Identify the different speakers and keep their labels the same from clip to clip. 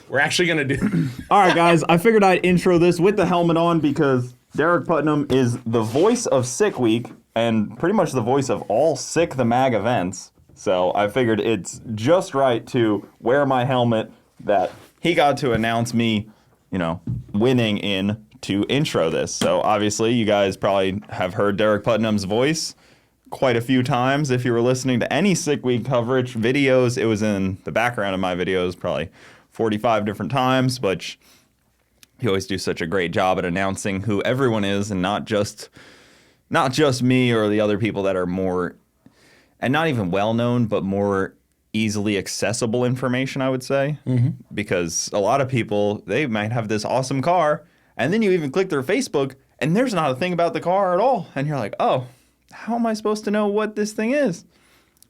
Speaker 1: We're actually going to do...
Speaker 2: All right, guys, I figured I'd intro this with the helmet on because Derek Putnam is the voice of Sick Week and pretty much the voice of all Sick the Mag events. So I figured it's just right to wear my helmet that he got to announce me, winning in to intro this. So obviously you guys probably have heard Derek Putnam's voice quite a few times. If you were listening to any Sick Week coverage videos, it was in the background of my videos probably 45 different times, but you always do such a great job at announcing who everyone is and not just me or the other people that are more, and not even well-known, but more easily accessible information, I would say. Mm-hmm. Because a lot of people, they might have this awesome car, and then you even click their Facebook, and there's not a thing about the car at all. And you're like, oh, how am I supposed to know what this thing is?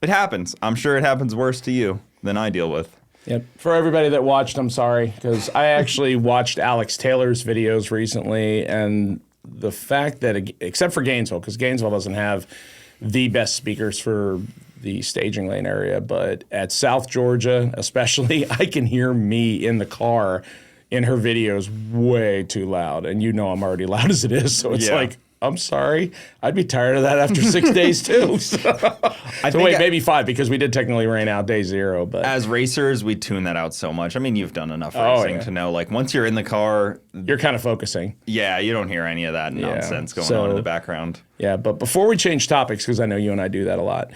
Speaker 2: It happens. I'm sure it happens worse to you than I deal with.
Speaker 1: Yep. For everybody that watched, I'm sorry, because I actually watched Alex Taylor's videos recently, and the fact that, except for Gainesville, because Gainesville doesn't have the best speakers for the staging lane area, but at South Georgia especially, I can hear me in the car in her videos way too loud, and I'm already loud as it is, so it's like, I'm sorry. I'd be tired of that after 6 days, too. Maybe 5, because we did technically rain out day 0. But
Speaker 2: as racers, we tune that out so much. I mean, you've done enough racing to know, like, once you're in the car...
Speaker 1: You're kind of focusing.
Speaker 2: Yeah, you don't hear any of that nonsense going on in the background.
Speaker 1: Yeah, but before we change topics, because I know you and I do that a lot,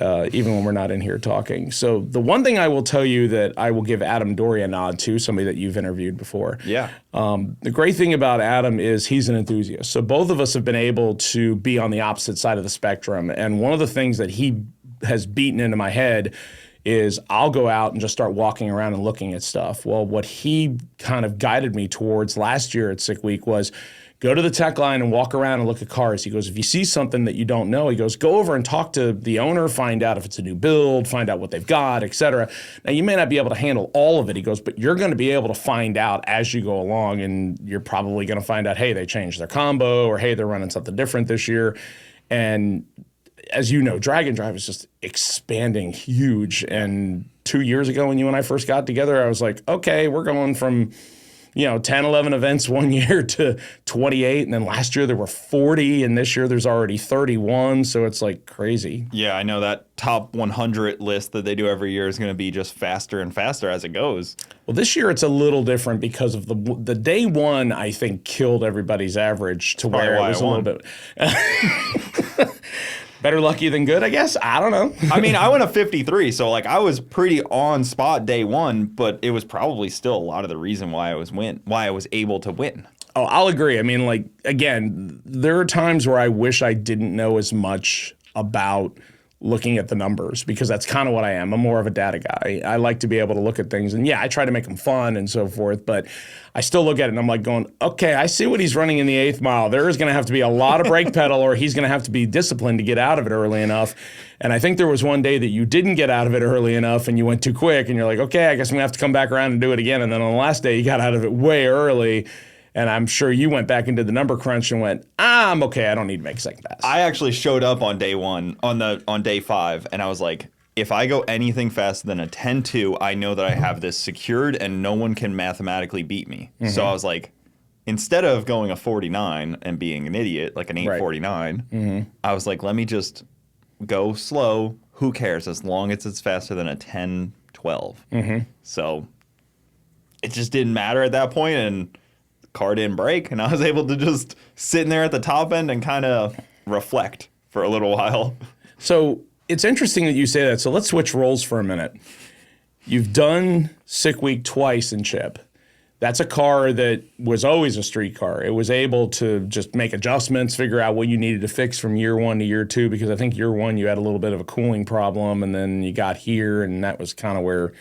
Speaker 1: even when we're not in here talking. So the one thing I will tell you that I will give Adam Dory a nod to, somebody that you've interviewed before.
Speaker 2: Yeah.
Speaker 1: The great thing about Adam is he's an enthusiast. So both of us have been able to be on the opposite side of the spectrum. And one of the things that he has beaten into my head is I'll go out and just start walking around and looking at stuff. Well, what he kind of guided me towards last year at Sick Week was go to the tech line and walk around and look at cars. He goes, if you see something that you don't know, he goes, go over and talk to the owner, find out if it's a new build, find out what they've got, et cetera. Now, you may not be able to handle all of it, he goes, but you're going to be able to find out as you go along, and you're probably going to find out, hey, they changed their combo, or hey, they're running something different this year. And as you know, drag and drive is just expanding huge. And 2 years ago when you and I first got together, I was like, okay, we're going from 10, 11 events one year to 28. And then last year there were 40, and this year there's already 31. So it's like crazy.
Speaker 2: Yeah, I know that top 100 list that they do every year is going to be just faster and faster as it goes.
Speaker 1: Well, this year it's a little different because of the day one, I think, killed everybody's average to where it was a little bit. Better lucky than good, I guess. I don't know.
Speaker 2: I mean, I went a 53, so I was pretty on spot day one, but it was probably still a lot of the reason why I was able to win.
Speaker 1: Oh, I'll agree. I mean, again, there are times where I wish I didn't know as much about looking at the numbers, because that's kind of what I am. I'm more of a data guy. I like to be able to look at things, and I try to make them fun and so forth, but I still look at it and I'm like going, okay, I see what he's running in the 8th mile. There is going to have to be a lot of brake pedal, or he's going to have to be disciplined to get out of it early enough. And I think there was one day that you didn't get out of it early enough and you went too quick, and you're like, okay, I guess I'm going to have to come back around and do it again. And then on the last day, you got out of it way early. And I'm sure you went back and did the number crunch and went, I'm okay, I don't need to make second pass.
Speaker 2: I actually showed up on day one, on day 5, and I was like, if I go anything faster than a 10.2, I know that I have this secured and no one can mathematically beat me. Mm-hmm. So I was like, instead of going a 49 and being an idiot, like an 849, mm-hmm. I was like, let me just go slow. Who cares, as long as it's faster than a 10.12. Mm-hmm. So it just didn't matter at that point, and car didn't break, and I was able to just sit in there at the top end and kind of reflect for a little while.
Speaker 1: So it's interesting that you say that. So let's switch roles for a minute. You've done Sick Week twice in Chip. That's a car that was always a street car. It was able to just make adjustments, figure out what you needed to fix from year 1 to year 2, because I think year 1 you had a little bit of a cooling problem, and then you got here, and that was kind of where,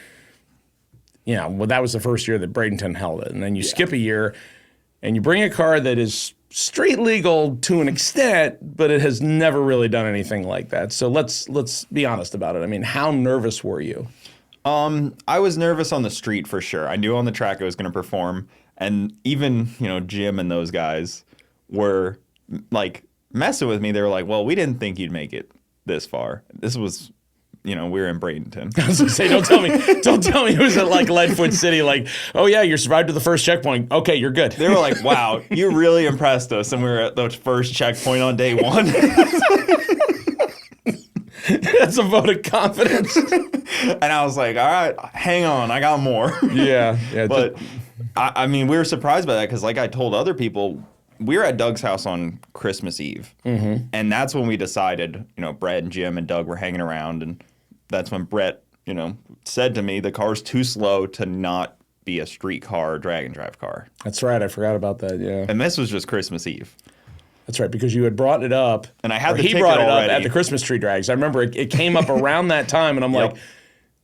Speaker 1: that was the first year that Bradenton held it. And then you skip a year, and you bring a car that is street legal to an extent, but it has never really done anything like that. So let's be honest about it. I mean, how nervous were you?
Speaker 2: I was nervous on the street for sure. I knew on the track I was going to perform, and even Jim and those guys were messing with me. They were like, "Well, we didn't think you'd make it this far." This was we were in Bradenton.
Speaker 1: I was gonna say, don't tell me it was at like Leadfoot City. Like, oh yeah, you survived to the first checkpoint. Okay, you're good.
Speaker 2: They were like, wow, you really impressed us. And we were at the first checkpoint on day one.
Speaker 1: That's a vote of confidence.
Speaker 2: And I was like, all right, hang on, I got more.
Speaker 1: Yeah.
Speaker 2: But I mean, we were surprised by that because, like I told other people, we were at Doug's house on Christmas Eve. Mm-hmm. And that's when we decided, Brett and Jim and Doug were hanging around. And that's when Brett, said to me, the car's too slow to not be a street car, drag and drive car.
Speaker 1: That's right. I forgot about that. Yeah.
Speaker 2: And this was just Christmas Eve.
Speaker 1: That's right, because you had brought it up.
Speaker 2: And I had the
Speaker 1: he
Speaker 2: ticket
Speaker 1: brought it
Speaker 2: already.
Speaker 1: up at the Christmas tree drags. I remember it came up around that time, and I'm like,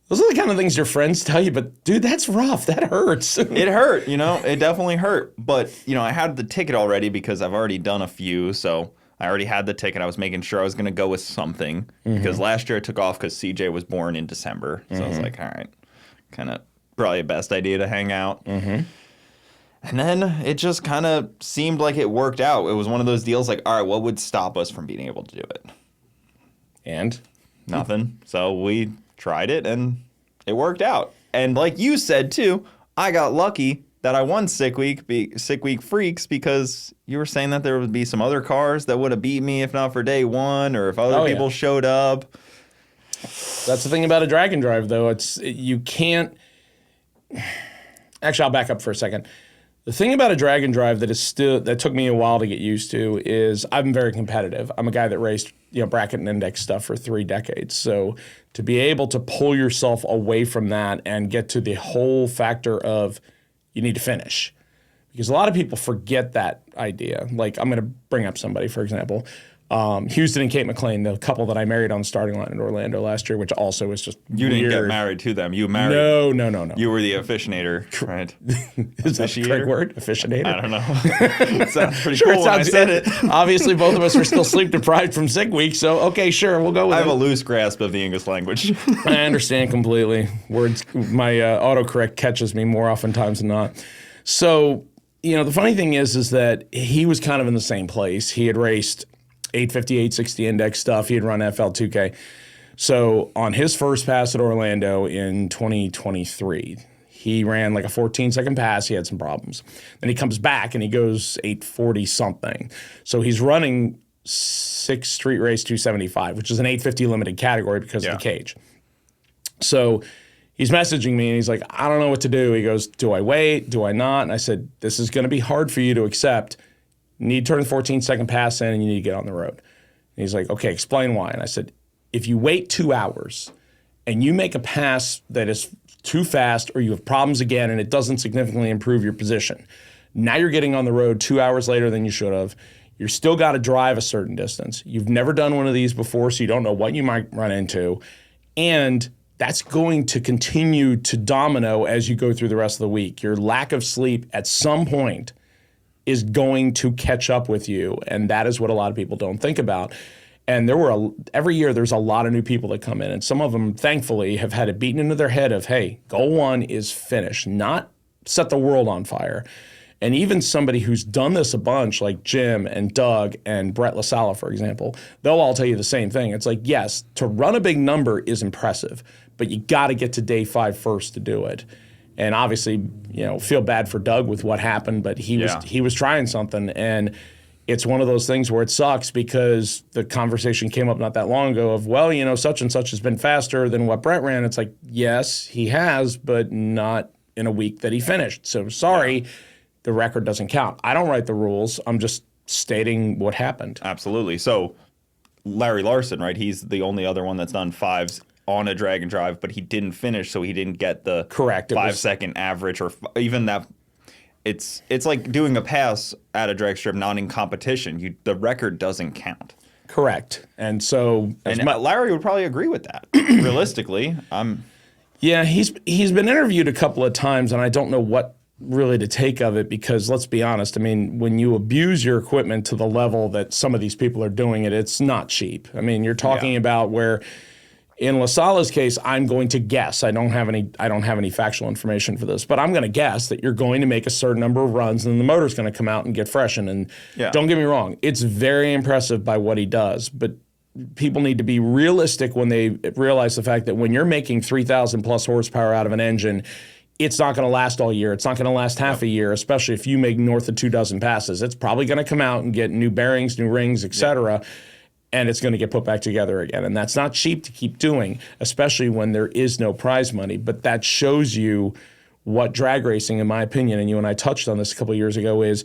Speaker 1: those are the kind of things your friends tell you, but dude, that's rough. That hurts.
Speaker 2: It hurt, it definitely hurt. But, I had the ticket already because I've already done a few. So I already had the ticket. I was making sure I was going to go with something because last year I took off because CJ was born in December. So I was like, all right, kind of probably the best idea to hang out. And then it just kind of seemed like it worked out. It was one of those deals like, all right, what would stop us from being able to do it?
Speaker 1: And?
Speaker 2: Nothing. So we tried it, and it worked out. And like you said, too, I got lucky that I won Sick Week Freaks because you were saying that there would be some other cars that would have beat me if not for day one or if other people showed up.
Speaker 1: That's the thing about a drag and drive, though. You can't... Actually, I'll back up for a second. The thing about a drag and drive that took me a while to get used to is I'm very competitive. I'm a guy that raced bracket and index stuff for 3 decades. So to be able to pull yourself away from that and get to the whole factor of you need to finish. Because a lot of people forget that idea. Like I'm going to bring up somebody, for example. Houston and Kate McLean, the couple that I married on the starting line in Orlando last year, which also was just
Speaker 2: You
Speaker 1: weird.
Speaker 2: didn't get married to them. You married.
Speaker 1: No.
Speaker 2: You were the officiator, right?
Speaker 1: Is that the correct word? Officiator?
Speaker 2: I don't know. It sounds pretty
Speaker 1: Sure,
Speaker 2: cool when I said it.
Speaker 1: Obviously, both of us are still sleep deprived from sick week, so okay, sure, we'll go with
Speaker 2: I
Speaker 1: it.
Speaker 2: have a loose grasp of the English language.
Speaker 1: I understand completely. My autocorrect catches me more oftentimes than not. So, the funny thing is that he was kind of in the same place. He had raced 850, 860 index stuff. He had run FL2K. So on his first pass at Orlando in 2023, he ran like a 14-second pass. He had some problems. Then he comes back and he goes 840 something. So he's running 6 street race 275, which is an 850 limited category because of the cage. So he's messaging me and he's like, I don't know what to do. He goes, do I wait? Do I not? And I said, this is going to be hard for you to accept. You need to turn the 14-second pass in and you need to get on the road. And he's like, okay, explain why. And I said, if you wait 2 hours and you make a pass that is too fast or you have problems again and it doesn't significantly improve your position, now you're getting on the road 2 hours later than you should have. You're still got to drive a certain distance. You've never done one of these before, so you don't know what you might run into. And that's going to continue to domino as you go through the rest of the week. Your lack of sleep at some point is going to catch up with you, and that is what a lot of people don't think about. And every year there's a lot of new people that come in, and some of them, thankfully, have had it beaten into their head of, hey, goal 1 is finish, not set the world on fire. And even somebody who's done this a bunch, like Jim and Doug and Brett LaSala, for example, they'll all tell you the same thing. It's like, yes, to run a big number is impressive, but you got to get to day 5 first to do it. And obviously, feel bad for Doug with what happened, but he was trying something. And it's one of those things where it sucks because the conversation came up not that long ago of, well, such and such has been faster than what Brett ran. It's like, yes, he has, but not in a week that he finished. So sorry, the record doesn't count. I don't write the rules. I'm just stating what happened.
Speaker 2: Absolutely. So Larry Larson, right? He's the only other one that's done 5s on a drag and drive, but he didn't finish, so he didn't get the
Speaker 1: correct
Speaker 2: 5-second average or even that. It's like doing a pass at a drag strip, not in competition. The record doesn't count.
Speaker 1: Correct. And so,
Speaker 2: Larry would probably agree with that. Realistically,
Speaker 1: yeah, he's been interviewed a couple of times, and I don't know what really to take of it because let's be honest. I mean, when you abuse your equipment to the level that some of these people are doing it, it's not cheap. I mean, you're talking about where. In LaSala's case, I'm going to guess. I don't have any factual information for this, but I'm going to guess that you're going to make a certain number of runs, and the motor's going to come out and get freshened. And don't get me wrong, it's very impressive by what he does. But people need to be realistic when they realize the fact that when you're making 3,000 plus horsepower out of an engine, it's not going to last all year. It's not going to last half a year, especially if you make north of 2 dozen passes. It's probably going to come out and get new bearings, new rings, etc., and it's going to get put back together again. And that's not cheap to keep doing, especially when there is no prize money. But that shows you what drag racing, in my opinion, and you and I touched on this a couple of years ago, is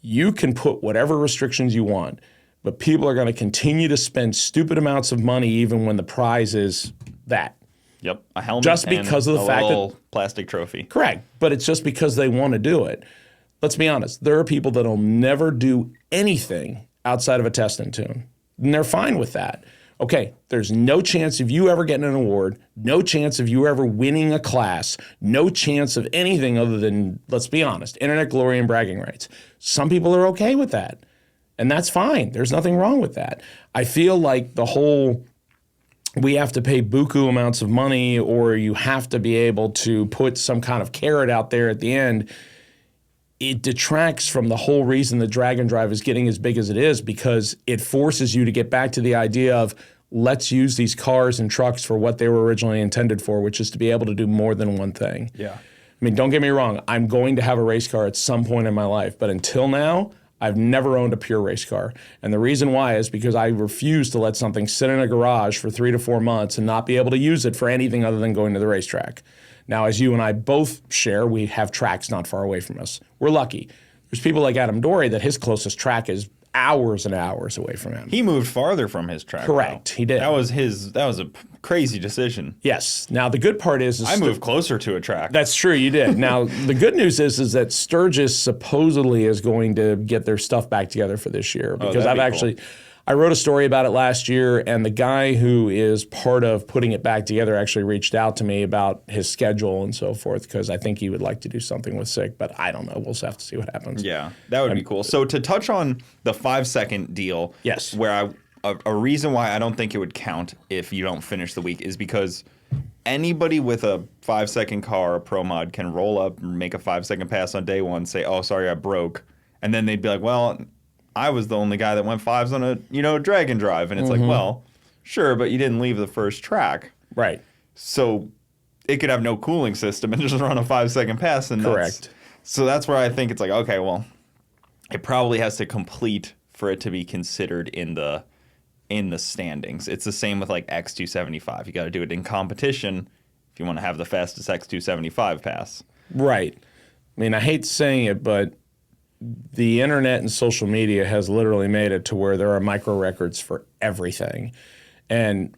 Speaker 1: you can put whatever restrictions you want, but people are going to continue to spend stupid amounts of money even when the prize is that.
Speaker 2: Yep, a helmet
Speaker 1: just because
Speaker 2: and
Speaker 1: of the fact that
Speaker 2: plastic trophy.
Speaker 1: Correct, but it's just because they want to do it. Let's be honest. There are people that'll never do anything outside of a test and tune, and they're fine with that. Okay, there's no chance of you ever getting an award, no chance of you ever winning a class, no chance of anything other than, let's be honest, internet glory and bragging rights. Some people are okay with that, and that's fine. There's nothing wrong with that. I feel like the whole we have to pay buku amounts of money or you have to be able to put some kind of carrot out there at the end, it detracts from the whole reason the drag and drive is getting as big as it is, because it forces you to get back to the idea of let's use these cars and trucks for what they were originally intended for, which is to be able to do more than one thing.
Speaker 2: Yeah.
Speaker 1: I mean, don't get me wrong. I'm going to have a race car at some point in my life, but until now, I've never owned a pure race car. And the reason why is because I refuse to let something sit in a garage for 3 to 4 months and not be able to use it for anything other than going to the racetrack. Now, as you and I both share, we have tracks not far away from us. We're lucky. There's people like Adam Dorey that his closest track is hours and hours away from him.
Speaker 2: He moved farther from his track.
Speaker 1: Correct,
Speaker 2: though.
Speaker 1: he did.
Speaker 2: That was a crazy decision.
Speaker 1: Yes. Now, the good part is
Speaker 2: I moved closer to a track.
Speaker 1: That's true, you did. Now, the good news is that Sturgis supposedly is going to get their stuff back together for this year. Because I wrote a story about it last year, and the guy who is part of putting it back together actually reached out to me about his schedule and so forth, because I think he would like to do something with SICK, but I don't know. We'll have to see what happens.
Speaker 2: Yeah, that would be cool. So to touch on the 5-second deal,
Speaker 1: yes,
Speaker 2: where a reason why I don't think it would count if you don't finish the week is because anybody with a 5-second car, a pro mod, can roll up and make a 5-second pass on day one, say, oh, sorry, I broke. And then they'd be like, well, I was the only guy that went 5s on a drag and drive. And it's like, well, sure, but you didn't leave the first track.
Speaker 1: Right.
Speaker 2: So it could have no cooling system and just run a 5-second pass. And
Speaker 1: correct.
Speaker 2: So that's where I think it's like, okay, well, it probably has to complete for it to be considered in the standings. It's the same with like X275. You got to do it in competition if you want to have the fastest X275 pass.
Speaker 1: Right. I mean, I hate saying it, but the internet and social media has literally made it to where there are micro records for everything. And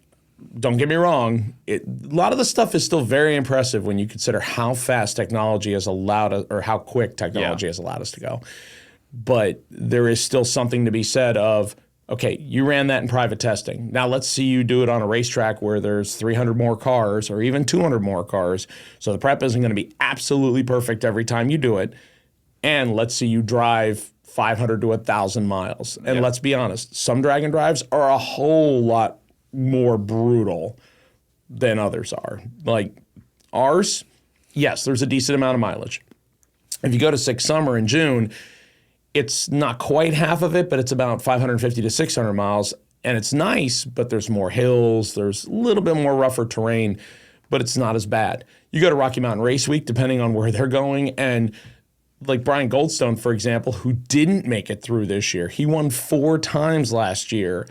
Speaker 1: don't get me wrong, a lot of the stuff is still very impressive when you consider how fast technology has allowed us, or how quick technology has allowed us to go. But there is still something to be said of, okay, you ran that in private testing. Now let's see you do it on a racetrack where there's 300 more cars or even 200 more cars. So the prep isn't going to be absolutely perfect every time you do it. And let's see you drive 500 to 1,000 miles. And let's be honest, some drag and drives are a whole lot more brutal than others are. Like ours, yes, there's a decent amount of mileage. If you go to SICK Summer in June, it's not quite half of it, but it's about 550 to 600 miles. And it's nice, but there's more hills, there's a little bit more rougher terrain, but it's not as bad. You go to Rocky Mountain Race Week, depending on where they're going, and like Brian Goldstone, for example, who didn't make it through this year. He won 4 times last year.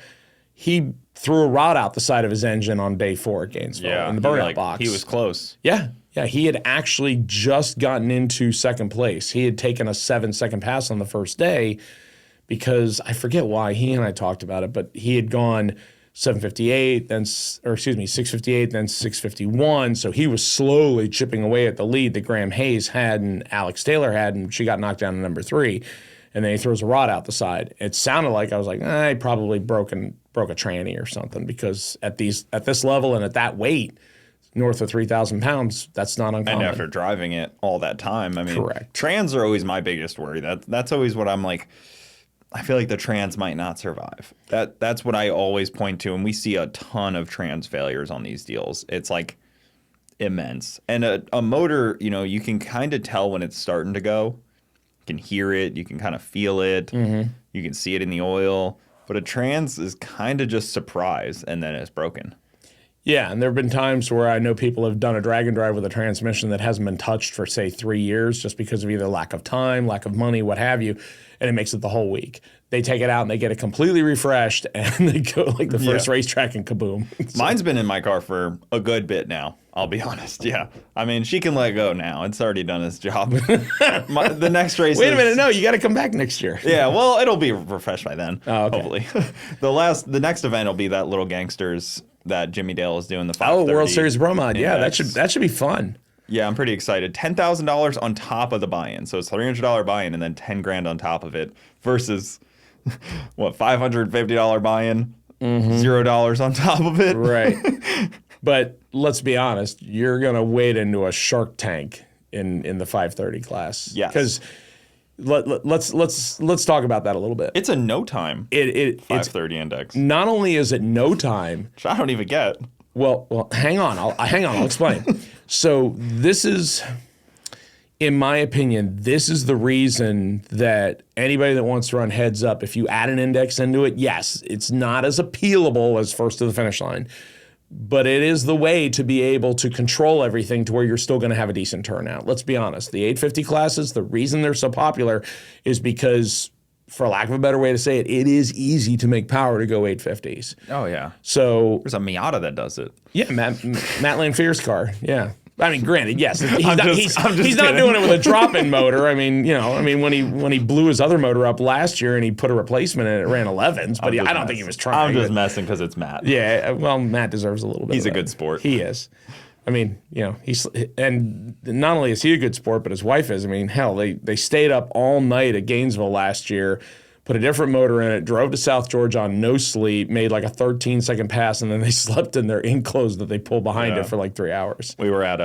Speaker 1: He threw a rod out the side of his engine on day 4 at Gainesville in the burnout box.
Speaker 2: He was close.
Speaker 1: Yeah. He had actually just gotten into second place. He had taken a 7-second pass on the first day because I forget why. He and I talked about it, but he had gone 658, then 651. So he was slowly chipping away at the lead that Graham Hayes had and Alex Taylor had, and she got knocked down to number 3. And then he throws a rod out the side. It sounded like I was like, he probably broke a tranny or something, because at this level and at that weight, north of 3,000 pounds, that's not uncommon.
Speaker 2: And after driving it all that time, I mean,
Speaker 1: correct.
Speaker 2: Trans are always my biggest worry. That's always what I'm like. I feel like the trans might not survive. That's what I always point to, and we see a ton of trans failures on these deals. It's like immense. And a motor, you can kind of tell when it's starting to go. You can hear it. You can kind of feel it. Mm-hmm. You can see it in the oil. But a trans is kind of just surprise, and then it's broken.
Speaker 1: Yeah, and there have been times where I know people have done a drag and drive with a transmission that hasn't been touched for, say, 3 years just because of either lack of time, lack of money, what have you, and it makes it the whole week. They take it out and they get it completely refreshed, and they go like the first racetrack and kaboom.
Speaker 2: Mine's been in my car for a good bit now, I'll be honest. Yeah. I mean, she can let go now. It's already done its job. The next race
Speaker 1: Wait a minute, no, you got to come back next year.
Speaker 2: Yeah, well, it'll be refreshed by then,
Speaker 1: okay.
Speaker 2: hopefully. The next event will be that Little Gangsters that Jimmy Dale is doing, the 530.
Speaker 1: World Series Pro Mod. Yeah,
Speaker 2: Index.
Speaker 1: that should be fun.
Speaker 2: Yeah, I'm pretty excited. $10,000 on top of the buy-in. So it's $300 buy-in and then 10 grand on top of it versus what, $550 buy-in, $0 on top of it.
Speaker 1: Right. But let's be honest, you're going to wade into a Shark Tank in the 530 class.
Speaker 2: Yes.
Speaker 1: Because let's talk about that a little bit.
Speaker 2: It's a no time.
Speaker 1: It's
Speaker 2: 530 index.
Speaker 1: Not only is it no time,
Speaker 2: Which I don't even get.
Speaker 1: Well, hang on. I'll explain. So this is, in my opinion, this is the reason that anybody that wants to run heads up, if you add an index into it, yes, it's not as appealable as first to the finish line, but it is the way to be able to control everything to where you're still going to have a decent turnout. Let's be honest. The 850 classes, the reason they're so popular is because, for lack of a better way to say it, it is easy to make power to go 850s.
Speaker 2: Oh, yeah.
Speaker 1: So
Speaker 2: There's a Miata that does it.
Speaker 1: yeah, Matt Lanfear's car. Yeah. I mean, granted, yes, he's not
Speaker 2: kidding.
Speaker 1: doing it with a drop-in motor. I mean, when he blew his other motor up last year and he put a replacement in it, it ran 11s, but I don't think he was trying.
Speaker 2: I'm just messing because it's Matt.
Speaker 1: Yeah, well, Matt deserves a little bit.
Speaker 2: He's
Speaker 1: of
Speaker 2: a
Speaker 1: that.
Speaker 2: good sport.
Speaker 1: He is. I mean, and not only is he a good sport, but his wife is. I mean, hell, they stayed up all night at Gainesville last year, put a different motor in it, drove to South Georgia on no sleep, made like a 13-second pass, and then they slept in their enclosed that they pulled behind it for like 3 hours.
Speaker 2: We were at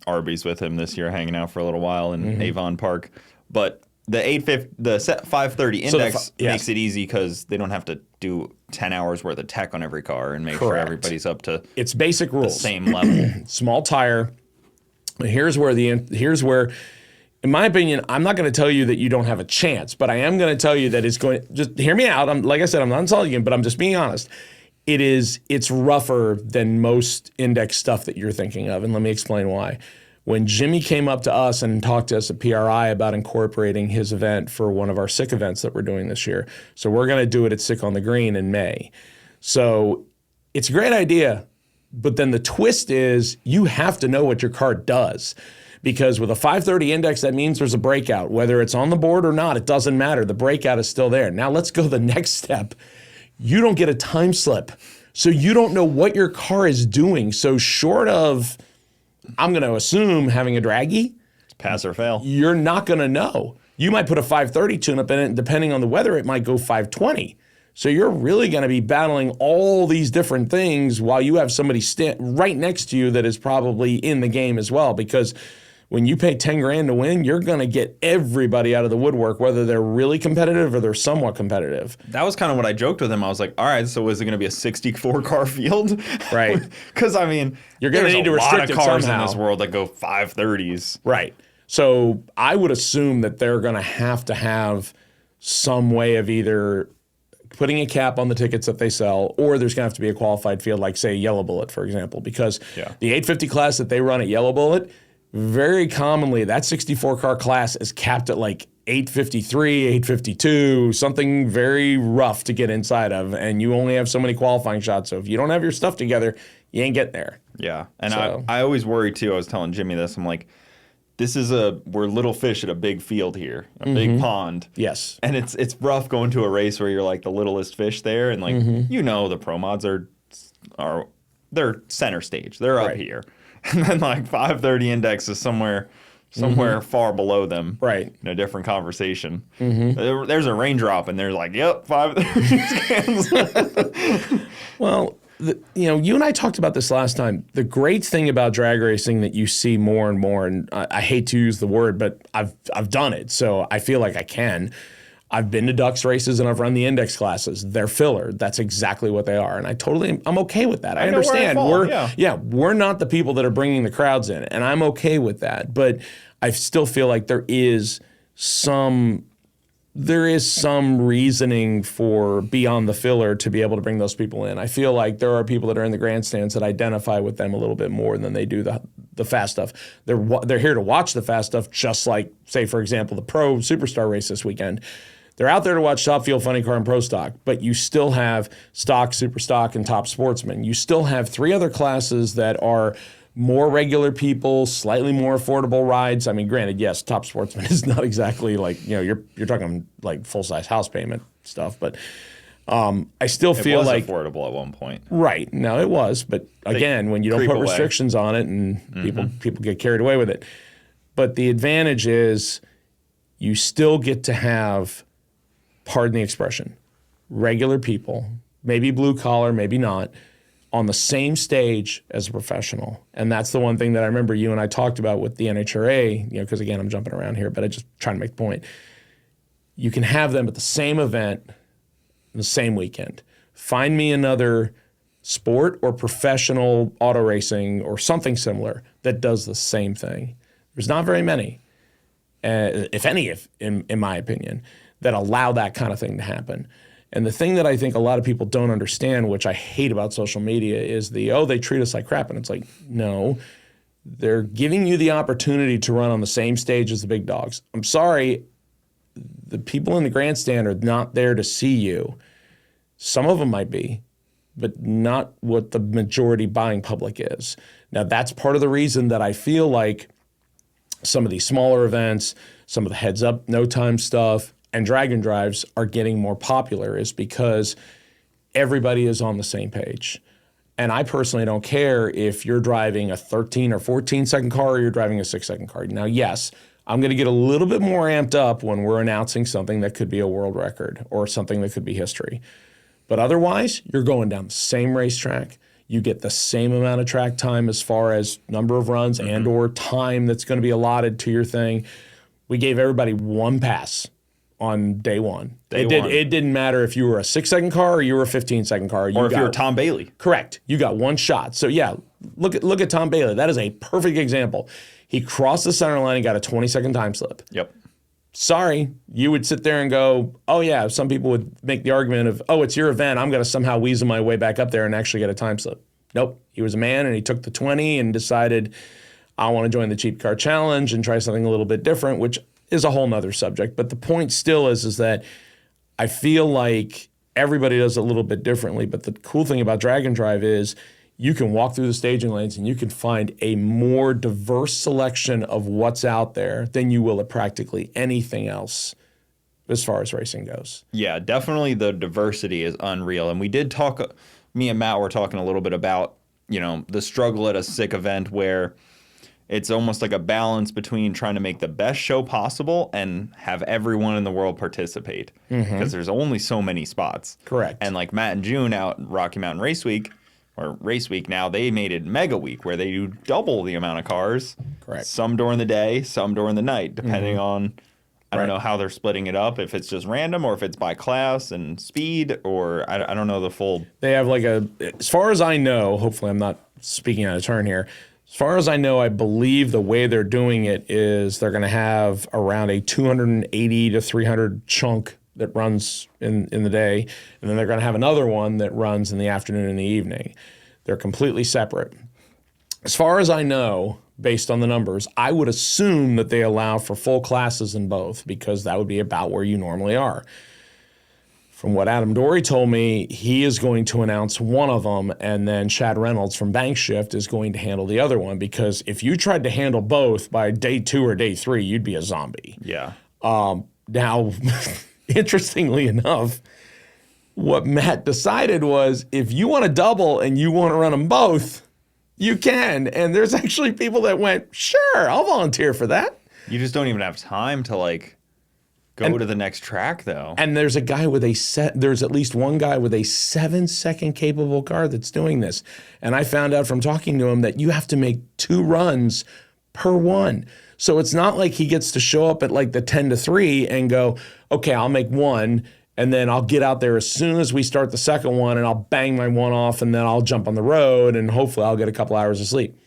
Speaker 2: Arby's with him this year, hanging out for a little while in Avon Park. But the 530 index makes it easy because they don't have to do 10 hours worth of tech on every car and make sure everybody's up to
Speaker 1: it's basic rules.
Speaker 2: The same level.
Speaker 1: Small tire. Here's where, in my opinion, I'm not going to tell you that you don't have a chance, but I am going to tell you that it's going. Just hear me out. Like I said, I'm not insulting you, but I'm just being honest. It's rougher than most index stuff that you're thinking of, and let me explain why. When Jimmy came up to us and talked to us at PRI about incorporating his event for one of our SICK events that we're doing this year, so we're going to do it at SICK on the Green in May. So it's a great idea, but then the twist is you have to know what your car does. Because with a 530 index, that means there's a breakout. Whether it's on the board or not, it doesn't matter. The breakout is still there. Now let's go the next step. You don't get a time slip. So you don't know what your car is doing. So short of, I'm going to assume, having a draggy,
Speaker 2: pass or fail,
Speaker 1: you're not going to know. You might put a 530 tune-up in it, and depending on the weather, it might go 520. So you're really going to be battling all these different things while you have somebody right next to you that is probably in the game as well. Because when you pay 10 grand to win, you're going to get everybody out of the woodwork, whether they're really competitive or they're somewhat competitive.
Speaker 2: That was kind of what I joked with him. I was like, all right, so is it going to be a 64-car field?
Speaker 1: Right.
Speaker 2: Because, I mean,
Speaker 1: you're going to need to restrict
Speaker 2: a lot of cars
Speaker 1: somehow
Speaker 2: in this world that go 530s.
Speaker 1: Right. So I would assume that they're going to have some way of either putting a cap on the tickets that they sell, or there's going to have to be a qualified field, like, say, Yellow Bullet, for example. Because the 850 class that they run at Yellow Bullet, very commonly, that 64-car class is capped at like 853, 852, something very rough to get inside of, and you only have so many qualifying shots. So if you don't have your stuff together, you ain't getting there.
Speaker 2: Yeah, and I always worry too. I was telling Jimmy this. I'm like, we're little fish at a big field here, a big pond.
Speaker 1: Yes,
Speaker 2: and it's rough going to a race where you're like the littlest fish there, and like the pro mods are they're center stage. They're up here. And then like 530 index is somewhere far below them. Right. In a different conversation. There's a raindrop and they're like, yep, 530 scans.
Speaker 1: Well, you and I talked about this last time. The great thing about drag racing that you see more and more, and I hate to use the word, but I've done it, so I feel like I can. I've been to Ducks races and I've run the index classes. They're filler. That's exactly what they are. And I'm okay with that. I understand. We're not the people that are bringing the crowds in, and I'm okay with that. But I still feel like there is some there is some reasoning for beyond the filler to be able to bring those people in. I feel like there are people that are in the grandstands that identify with them a little bit more than they do the fast stuff. They're here to watch the fast stuff, just like, say, for example, the Pro Superstar race this weekend. They're out there to watch Top Fuel, Funny Car, and Pro Stock, but you still have Stock, Super Stock, and Top Sportsman. You still have 3 other classes that are more regular people, slightly more affordable rides. I mean, granted, yes, Top Sportsman is not exactly like, you're talking like full-size house payment stuff, but I still feel like
Speaker 2: it was affordable at one point.
Speaker 1: Right. No, it was, but again, when you don't put restrictions on it and people get carried away with it. But the advantage is you still get to have, pardon the expression, regular people, maybe blue collar, maybe not, on the same stage as a professional. And that's the one thing that I remember you and I talked about with the NHRA, because again, I'm jumping around here, but I just trying to make the point. You can have them at the same event, the same weekend. Find me another sport or professional auto racing or something similar that does the same thing. There's not very many, if any, in my opinion, that allow that kind of thing to happen. And the thing that I think a lot of people don't understand, which I hate about social media, is they treat us like crap. And it's like, no, they're giving you the opportunity to run on the same stage as the big dogs. I'm sorry, the people in the grandstand are not there to see you. Some of them might be, but not what the majority buying public is. Now, that's part of the reason that I feel like some of these smaller events, some of the heads up, no time stuff, and Dragon Drives are getting more popular, is because everybody is on the same page. And I personally don't care if you're driving a 13 or 14 second car or you're driving a 6-second car. Now, yes, I'm going to get a little bit more amped up when we're announcing something that could be a world record or something that could be history. But otherwise, you're going down the same racetrack. You get the same amount of track time as far as number of runs and or time that's going to be allotted to your thing. We gave everybody one pass on day one. It didn't matter if you were a 6-second car or you were a 15-second car.
Speaker 2: Or if you were Tom Bailey.
Speaker 1: Correct. You got one shot. So yeah, look at Tom Bailey. That is a perfect example. He crossed the center line and got a 20-second time slip.
Speaker 2: Yep.
Speaker 1: Sorry, you would sit there and go, oh yeah, some people would make the argument of, oh, it's your event, I'm going to somehow weasel my way back up there and actually get a time slip. Nope. He was a man and he took the 20 and decided, I want to join the cheap car challenge and try something a little bit different, which is a whole nother subject. But the point still is that I feel like everybody does it a little bit differently. But the cool thing about Dragon Drive is you can walk through the staging lanes and you can find a more diverse selection of what's out there than you will at practically anything else as far as racing goes.
Speaker 2: Yeah, definitely the diversity is unreal. And we did talk, me and Matt were talking a little bit about, the struggle at a sick event where it's almost like a balance between trying to make the best show possible and have everyone in the world participate, because there's only so many spots.
Speaker 1: Correct.
Speaker 2: And like Matt and June out at Rocky Mountain Race Week, or Race Week now, they made it Mega Week where they do double the amount of cars.
Speaker 1: Correct.
Speaker 2: Some during the day, some during the night, depending on, I don't know how they're splitting it up, if it's just random or if it's by class and speed, or I don't know the full.
Speaker 1: They have like as far as I know, hopefully I'm not speaking out of turn here, as far as I know, I believe the way they're doing it is they're going to have around a 280 to 300 chunk that runs in the day, and then they're going to have another one that runs in the afternoon and the evening. They're completely separate. As far as I know, based on the numbers, I would assume that they allow for full classes in both, because that would be about where you normally are. From what Adam Dory told me, he is going to announce one of them, and then Chad Reynolds from Bank Shift is going to handle the other one, because if you tried to handle both by day 2 or day 3, you'd be a zombie.
Speaker 2: Yeah.
Speaker 1: Now, interestingly enough, what Matt decided was if you want to double and you want to run them both, you can. And there's actually people that went, sure, I'll volunteer for that.
Speaker 2: You just don't even have time to go to the next track, though.
Speaker 1: And there's a guy with there's at least one guy with a 7-second capable car that's doing this. And I found out from talking to him that you have to make 2 runs per one. So it's not like he gets to show up at like the 10 to 3 and go, okay, I'll make one, and then I'll get out there as soon as we start the second one, and I'll bang my one off, and then I'll jump on the road, and hopefully I'll get a couple hours of sleep.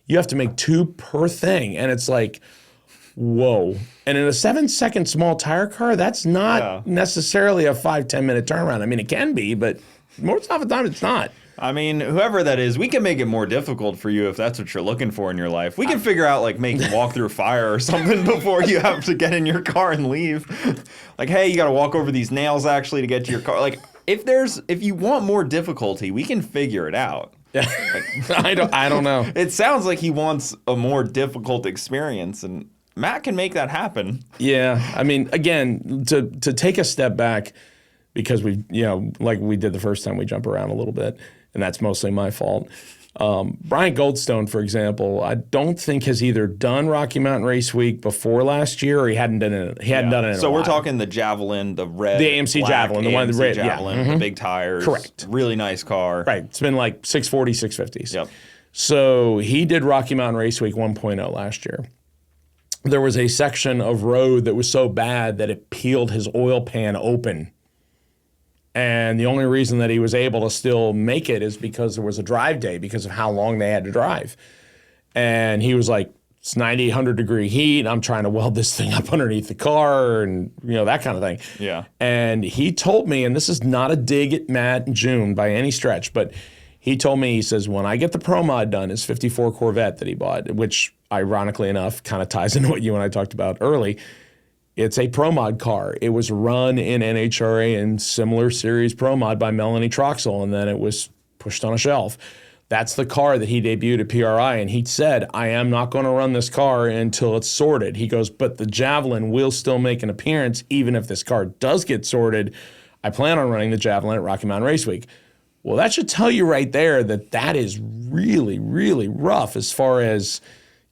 Speaker 1: You have to make 2 per thing. And it's like, whoa. And in a 7-second small tire car, that's not necessarily a 5-10 minute turnaround. I mean, it can be, but most of the time it's not.
Speaker 2: I mean, whoever that is, we can make it more difficult for you if that's what you're looking for in your life. We can figure out, like, make you walk through fire or something before you have to get in your car and leave. Like, hey, you got to walk over these nails, actually, to get to your car. Like, if you want more difficulty, we can figure it out.
Speaker 1: Yeah. I don't know.
Speaker 2: It sounds like he wants a more difficult experience, and Matt can make that happen.
Speaker 1: Yeah. I mean, again, to take a step back, because we, like we did the first time, we jump around a little bit, and that's mostly my fault. Brian Goldstone, for example, I don't think has either done Rocky Mountain Race Week before last year, or he hadn't done it. He hadn't done it in a
Speaker 2: So
Speaker 1: while.
Speaker 2: we're talking the Javelin, the red,
Speaker 1: the AMC
Speaker 2: black
Speaker 1: Javelin, the one with the red,
Speaker 2: Javelin, the big tires.
Speaker 1: Correct.
Speaker 2: Really nice car.
Speaker 1: Right. It's been like 640, 650s.
Speaker 2: Yep.
Speaker 1: So he did Rocky Mountain Race Week 1.0 last year. There was a section of road that was so bad that it peeled his oil pan open. And the only reason that he was able to still make it is because there was a drive day because of how long they had to drive. And he was like, it's 90, 100 degree heat. I'm trying to weld this thing up underneath the car and, that kind of thing.
Speaker 2: Yeah.
Speaker 1: And he told me, and this is not a dig at Matt and June by any stretch, but he told me, he says, when I get the Pro Mod done, his 54 Corvette that he bought, which ironically enough kind of ties into what you and I talked about early, it's a Pro Mod car. It was run in NHRA and similar series Pro Mod by Melanie Troxel, and then it was pushed on a shelf. That's the car that he debuted at PRI, and he said, I am not going to run this car until it's sorted. He goes, but the Javelin will still make an appearance even if this car does get sorted. I plan on running the Javelin at Rocky Mountain Race Week. Well, that should tell you right there that is really, really rough as far as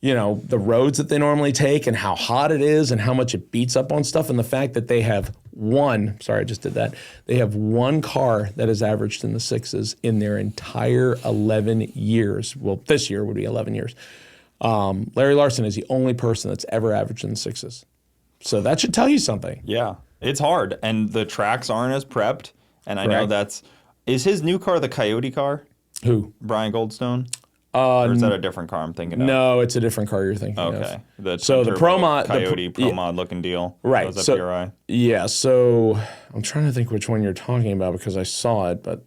Speaker 1: the roads that they normally take and how hot it is and how much it beats up on stuff, and the fact that they have they have one car that has averaged in the 6s in their entire 11 years. Well, this year would be 11 years. Larry Larson is the only person that's ever averaged in the 6s. So that should tell you something.
Speaker 2: Yeah, it's hard, and the tracks aren't as prepped, and I
Speaker 1: Correct.
Speaker 2: know is his new car the Coyote car?
Speaker 1: Who?
Speaker 2: Brian Goldstone? Or is that a different car I'm thinking of?
Speaker 1: No, it's a different car you're thinking of.
Speaker 2: Okay. The
Speaker 1: Pro Mod,
Speaker 2: Coyote Pro Mod looking deal.
Speaker 1: Right.
Speaker 2: That was
Speaker 1: So,
Speaker 2: at PRI.
Speaker 1: yeah. So I'm trying to think which one you're talking about because I saw it, but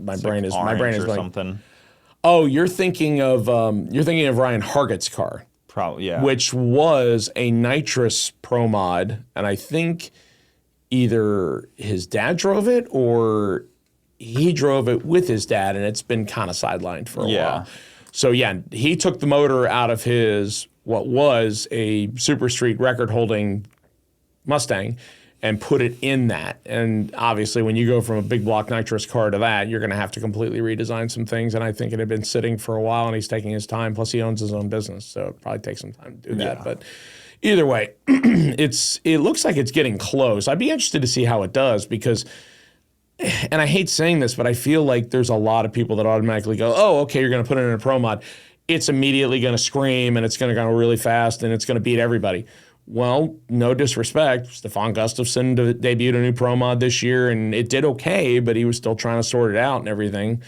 Speaker 1: my brain is
Speaker 2: or
Speaker 1: like
Speaker 2: something.
Speaker 1: Oh, you're thinking of Ryan Hargett's car.
Speaker 2: Probably, yeah.
Speaker 1: Which was a nitrous Pro Mod, and I think either his dad drove it or he drove it with his dad, and it's been kind of sidelined for a while. So yeah, he took the motor out of his what was a Super Street record-holding Mustang and put it in that. And obviously, when you go from a big block nitrous car to that, you're going to have to completely redesign some things. And I think it had been sitting for a while, and he's taking his time. Plus, he owns his own business, so it probably takes some time to do that. But either way, it looks like it's getting close. I'd be interested to see how it does because. And I hate saying this, but I feel like there's a lot of people that automatically go, oh, okay, you're going to put it in a Pro Mod. It's immediately going to scream, and it's going to go really fast, and it's going to beat everybody. Well, no disrespect. Stefan Gustafsson debuted a new Pro Mod this year, and it did okay, but he was still trying to sort it out and everything.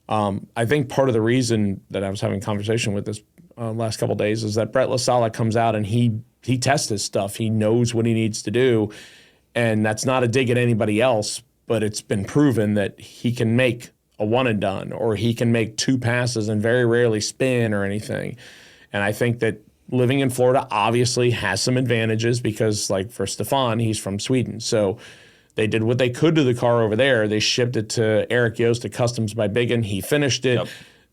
Speaker 1: I think part of the reason that I was having a conversation with this last couple of days is that Brett LaSala comes out, and he tests his stuff. He knows what he needs to do, and that's not a dig at anybody else, but it's been proven that he can make a one and done, or he can make 2 passes and very rarely spin or anything. And I think that living in Florida obviously has some advantages because, like for Stefan, he's from Sweden. So they did what they could to the car over there. They shipped it to Eric Yost at Customs by Biggin. He finished it. Yep.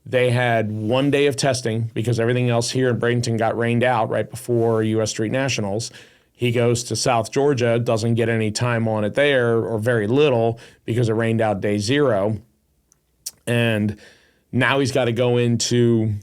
Speaker 1: They had 1 day of testing because everything else here in Bradenton got rained out right before U.S. Street Nationals. He goes to South Georgia, doesn't get any time on it there, or very little, because it rained out day 0. And now he's got to go into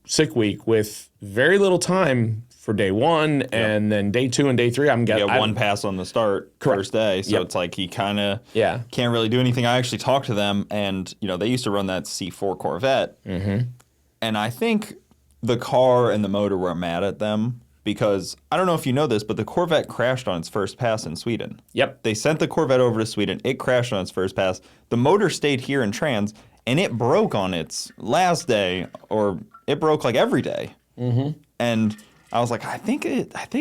Speaker 1: sick week with very little time for day 1, and then day 2 and day 3. I'm getting
Speaker 2: one pass on the start first day, so it's like he kind of can't really do anything. I actually talked to them, and they used to run that C4 Corvette, and I think the car and the motor were mad at them. Because, I don't know if you know this, but the Corvette crashed on its first pass in Sweden.
Speaker 1: Yep.
Speaker 2: They sent the Corvette over to Sweden. It crashed on its first pass. The motor stayed here in Trans, and it broke on its last day, or it broke like every day. And I was like, I think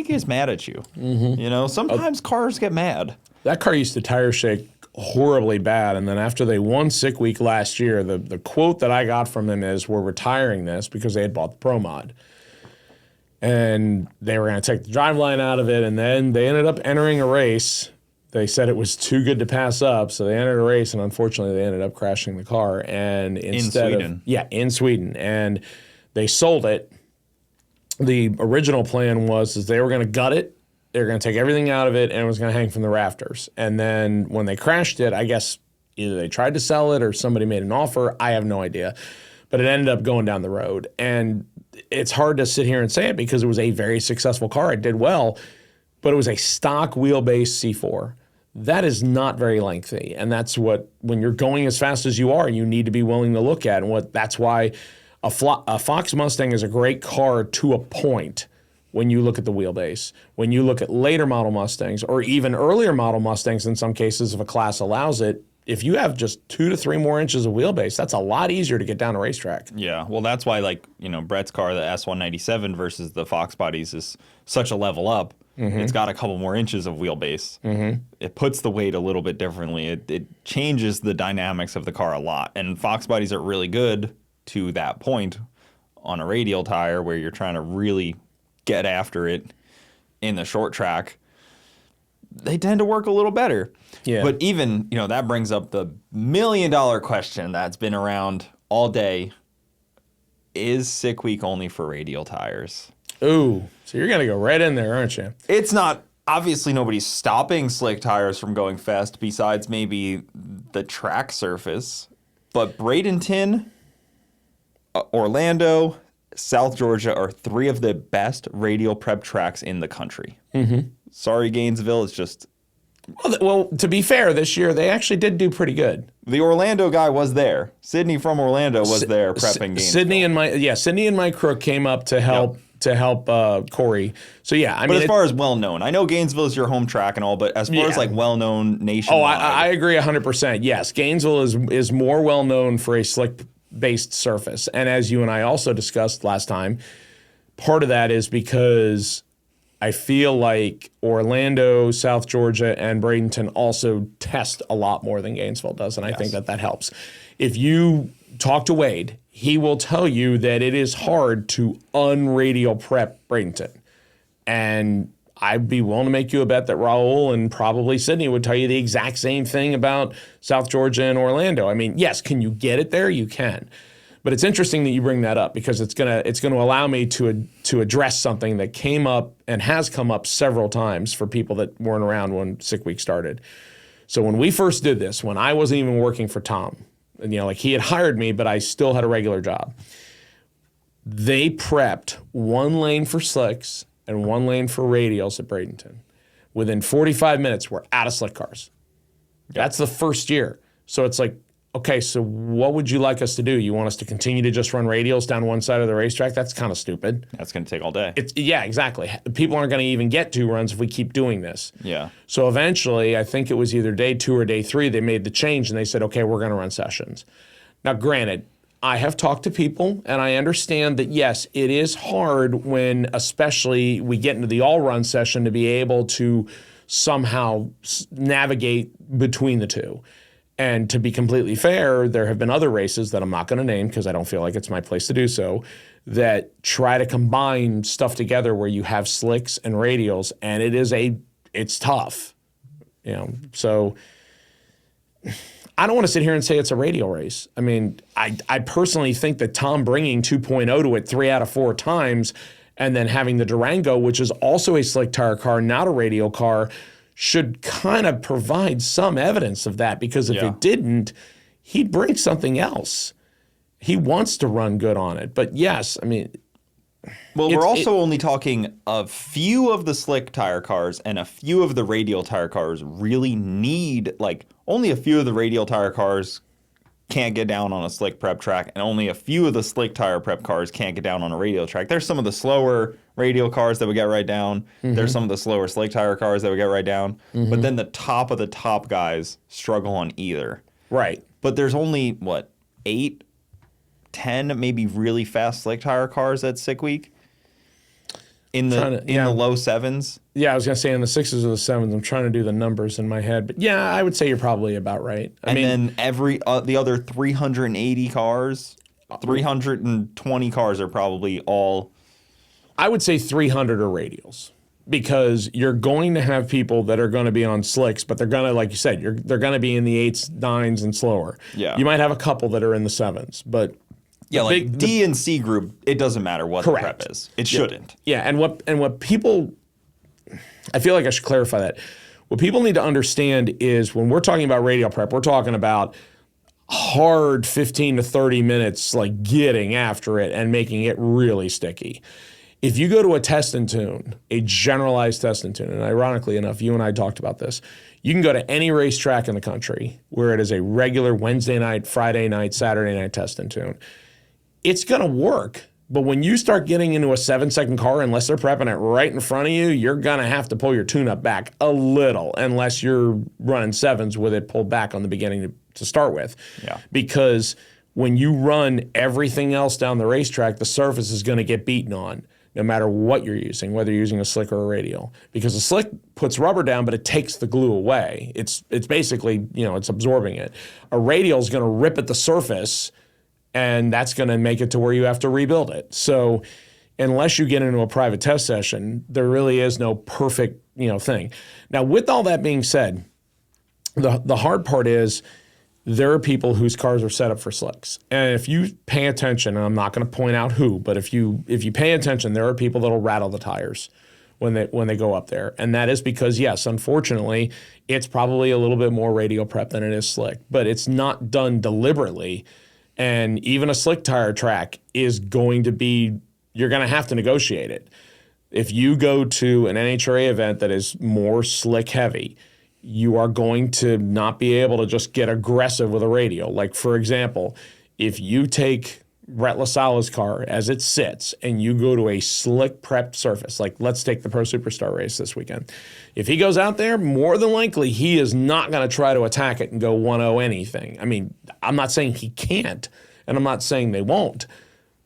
Speaker 2: he's mad at you. You know, sometimes cars get mad.
Speaker 1: That car used to tire shake horribly bad, and then after they won Sick Week last year, the quote that I got from him is, "We're retiring this," because they had bought the Pro Mod. And they were going to take the driveline out of it, and then they ended up entering a race. They said it was too good to pass up, so they entered a race, and unfortunately they ended up crashing the car. And instead
Speaker 2: in Sweden.
Speaker 1: In Sweden. And they sold it. The original plan was they were going to gut it, they were going to take everything out of it, and it was going to hang from the rafters. And then when they crashed it, I guess either they tried to sell it or somebody made an offer. I have no idea. But it ended up going down the road. And it's hard to sit here and say it because it was a very successful car. It did well, but it was a stock wheelbase C4. That is not very lengthy. And that's what, when you're going as fast as you are, you need to be willing to look at. And that's why a Fox Mustang is a great car to a point when you look at the wheelbase. When you look at later model Mustangs, or even earlier model Mustangs in some cases, if a class allows it, if you have just 2 to 3 more inches of wheelbase, that's a lot easier to get down a racetrack.
Speaker 2: Yeah, well, that's why, like, you know, Brett's car, the S197 versus the Fox bodies, is such a level up. It's got a couple more inches of wheelbase. It puts the weight a little bit differently. It changes the dynamics of the car a lot. And Fox bodies are really good to that point on a radial tire where you're trying to really get after it in the short track. They tend to work a little better.
Speaker 1: Yeah.
Speaker 2: But even, you know, that brings up the $1 million question that's been around all day. Is Sick Week only for radial tires?
Speaker 1: Ooh, so you're going to go right in there, aren't you?
Speaker 2: It's not. Obviously, nobody's stopping slick tires from going fast besides maybe the track surface. But Bradenton, Orlando, South Georgia are 3 of the best radial prep tracks in the country. Sorry, Gainesville. It's just...
Speaker 1: Well, to be fair, this year they actually did do pretty good.
Speaker 2: The Orlando guy was there. Sydney from Orlando was there prepping Gainesville.
Speaker 1: Sydney and Mike Crook came up to help Corey. So yeah, I mean,
Speaker 2: as far as well known, I know Gainesville is your home track and all, but as far as like well known nationwide,
Speaker 1: I agree 100%. Yes, Gainesville is more well known for a slick based surface, and as you and I also discussed last time, part of that is because I feel like Orlando, South Georgia, and Bradenton also test a lot more than Gainesville does, and I think that helps. If you talk to Wade, he will tell you that it is hard to unradial prep Bradenton. And I'd be willing to make you a bet that Raul and probably Sydney would tell you the exact same thing about South Georgia and Orlando. I mean, yes, can you get it there? You can. But it's interesting that you bring that up because it's gonna allow me to address something that came up and has come up several times for people that weren't around when Sick Week started. So when we first did this, when I wasn't even working for Tom, and like he had hired me, but I still had a regular job. They prepped 1 lane for slicks and 1 lane for radials at Bradenton. Within 45 minutes, we're out of slick cars. That's the first year. So it's like, okay, so what would you like us to do? You want us to continue to just run radials down one side of the racetrack? That's kind of stupid.
Speaker 2: That's going to take all day.
Speaker 1: Yeah, exactly. People aren't going to even get 2 runs if we keep doing this.
Speaker 2: Yeah.
Speaker 1: So eventually, I think it was either day 2 or day 3, they made the change and they said, okay, we're going to run sessions. Now, granted, I have talked to people and I understand that, yes, it is hard when especially we get into the all-run session to be able to somehow navigate between the two. And to be completely fair, there have been other races that I'm not going to name because I don't feel like it's my place to do so, that try to combine stuff together where you have slicks and radials, and it's tough. So I don't want to sit here and say it's a radial race. I mean, I personally think that Tom bringing 2.0 to it 3 out of 4 times and then having the Durango, which is also a slick tire car, not a radial car, should kind of provide some evidence of that, because if it didn't, he'd bring something else. He wants to run good on it. But yes, I mean...
Speaker 2: Well, we're also only talking a few of the slick tire cars and a few of the radial tire cars really need, like, only a few of the radial tire cars can't get down on a slick prep track, and only a few of the slick tire prep cars can't get down on a radial track. There's some of the slower radial cars that would get right down. There's some of the slower slick tire cars that would get right down. But then the top of the top guys struggle on either.
Speaker 1: Right.
Speaker 2: But there's only, 8, 10 maybe really fast slick tire cars at Sick Week? in the low sevens.
Speaker 1: Yeah, I was gonna say in the 6s or the 7s. I'm trying to do the numbers in my head, but yeah, I would say you're probably about right. I mean,
Speaker 2: then the other 380 cars, 320 cars are probably all.
Speaker 1: I would say 300 are radials, because you're going to have people that are going to be on slicks, but they're going to, like you said, they're going to be in the 8s, 9s, and slower.
Speaker 2: Yeah.
Speaker 1: You might have a couple that are in the 7s, but
Speaker 2: yeah, like D and C group, it doesn't matter what the prep is. It shouldn't.
Speaker 1: Yeah, and what people, I feel like I should clarify that. What people need to understand is when we're talking about radial prep, we're talking about hard 15 to 30 minutes, like getting after it and making it really sticky. If you go to a test and tune, a generalized test and tune, and ironically enough, you and I talked about this, you can go to any racetrack in the country where it is a regular Wednesday night, Friday night, Saturday night test and tune. It's going to work, but when you start getting into a 7-second car, unless they're prepping it right in front of you, you're going to have to pull your tune-up back a little, unless you're running 7s with it pulled back on the beginning to start with.
Speaker 2: Yeah.
Speaker 1: Because when you run everything else down the racetrack, the surface is going to get beaten on, no matter what you're using, whether you're using a slick or a radial. Because a slick puts rubber down, but it takes the glue away. It's basically, it's absorbing it. A radial is going to rip at the surface, and that's going to make it to where you have to rebuild it. So unless you get into a private test session, there really is no perfect, thing. Now, with all that being said, the hard part is there are people whose cars are set up for slicks. And if you pay attention, and I'm not going to point out who, but if you pay attention, there are people that'll rattle the tires when they go up there. And that is because, yes, unfortunately, it's probably a little bit more radial prep than it is slick, but it's not done deliberately. And even a slick tire track is going to be, you're going to have to negotiate it. If you go to an NHRA event that is more slick heavy, you are going to not be able to just get aggressive with a radial. Like, for example, if you take Rhett LaSala's car as it sits and you go to a slick prepped surface, like let's take the Pro Superstar race this weekend. If he goes out there, more than likely he is not going to try to attack it and go 1-0 anything. I mean, I'm not saying he can't, and I'm not saying they won't,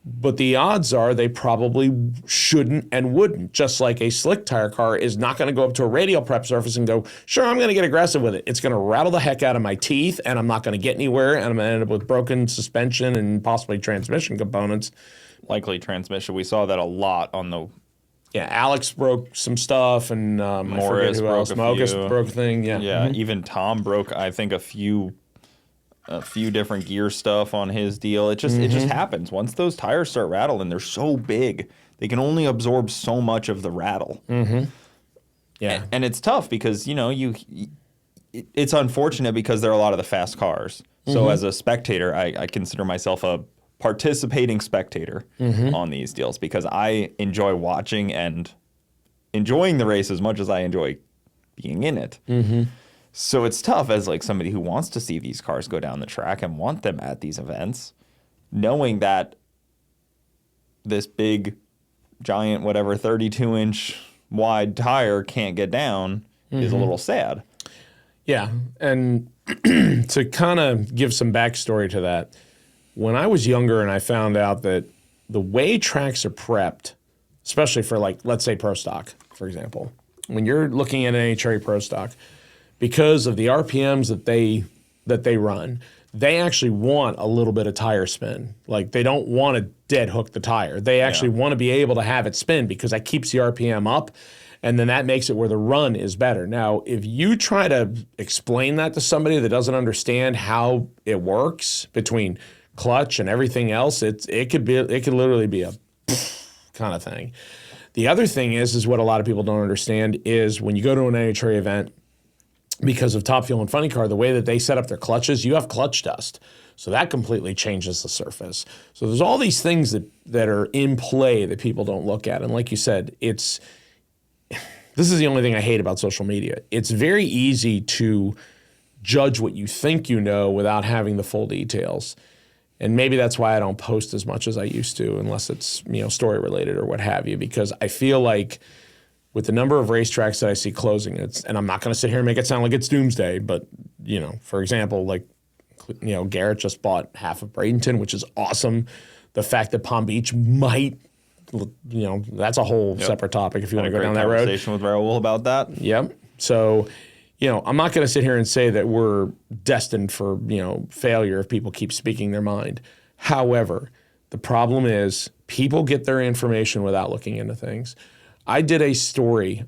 Speaker 1: but the odds are they probably shouldn't and wouldn't. Just like a slick tire car is not going to go up to a radial prep surface and go, sure, I'm going to get aggressive with it. It's going to rattle the heck out of my teeth, and I'm not going to get anywhere, and I'm going to end up with broken suspension and possibly transmission components.
Speaker 2: Likely transmission. We saw that a lot on the...
Speaker 1: Yeah, Alex broke some stuff, and
Speaker 2: Morris broke a
Speaker 1: Mogus
Speaker 2: few.
Speaker 1: broke a thing, yeah.
Speaker 2: Yeah, even Tom broke, I think, a few different gear stuff on his deal. It just happens. Once those tires start rattling, they're so big, they can only absorb so much of the rattle.
Speaker 1: Mm-hmm. Yeah.
Speaker 2: And it's tough because, it's unfortunate because there are a lot of the fast cars. So as a spectator, I consider myself a participating spectator on these deals because I enjoy watching and enjoying the race as much as I enjoy being in it. Mm-hmm. So it's tough as like somebody who wants to see these cars go down the track and want them at these events, knowing that this big, giant, whatever, 32-inch wide tire can't get down is a little sad.
Speaker 1: Yeah, and to kind of give some backstory to that, when I was younger and I found out that the way tracks are prepped, especially for like, let's say Pro Stock, for example, when you're looking at an NHRA Pro Stock, because of the RPMs that they run, they actually want a little bit of tire spin. Like they don't want to dead hook the tire. They actually want to be able to have it spin because that keeps the RPM up, and then that makes it where the run is better. Now, if you try to explain that to somebody that doesn't understand how it works between clutch and everything else, it could literally be a kind of thing. The other thing is what a lot of people don't understand is when you go to an NHRA event, because of Top Fuel and Funny Car, the way that they set up their clutches, you have clutch dust. So that completely changes the surface. So there's all these things that are in play that people don't look at. And like you said, this is the only thing I hate about social media. It's very easy to judge what you think you know without having the full details. And maybe that's why I don't post as much as I used to, unless it's story related or what have you, because I feel like with the number of racetracks that I see closing, and I'm not going to sit here and make it sound like it's doomsday, but for example, like Garrett just bought half of Bradenton, which is awesome. The fact that Palm Beach might that's a whole separate topic if you want to go down that road.
Speaker 2: Conversation with Raul about that.
Speaker 1: Yep. So, I'm not going to sit here and say that we're destined for, failure if people keep speaking their mind. However, the problem is people get their information without looking into things. I did a story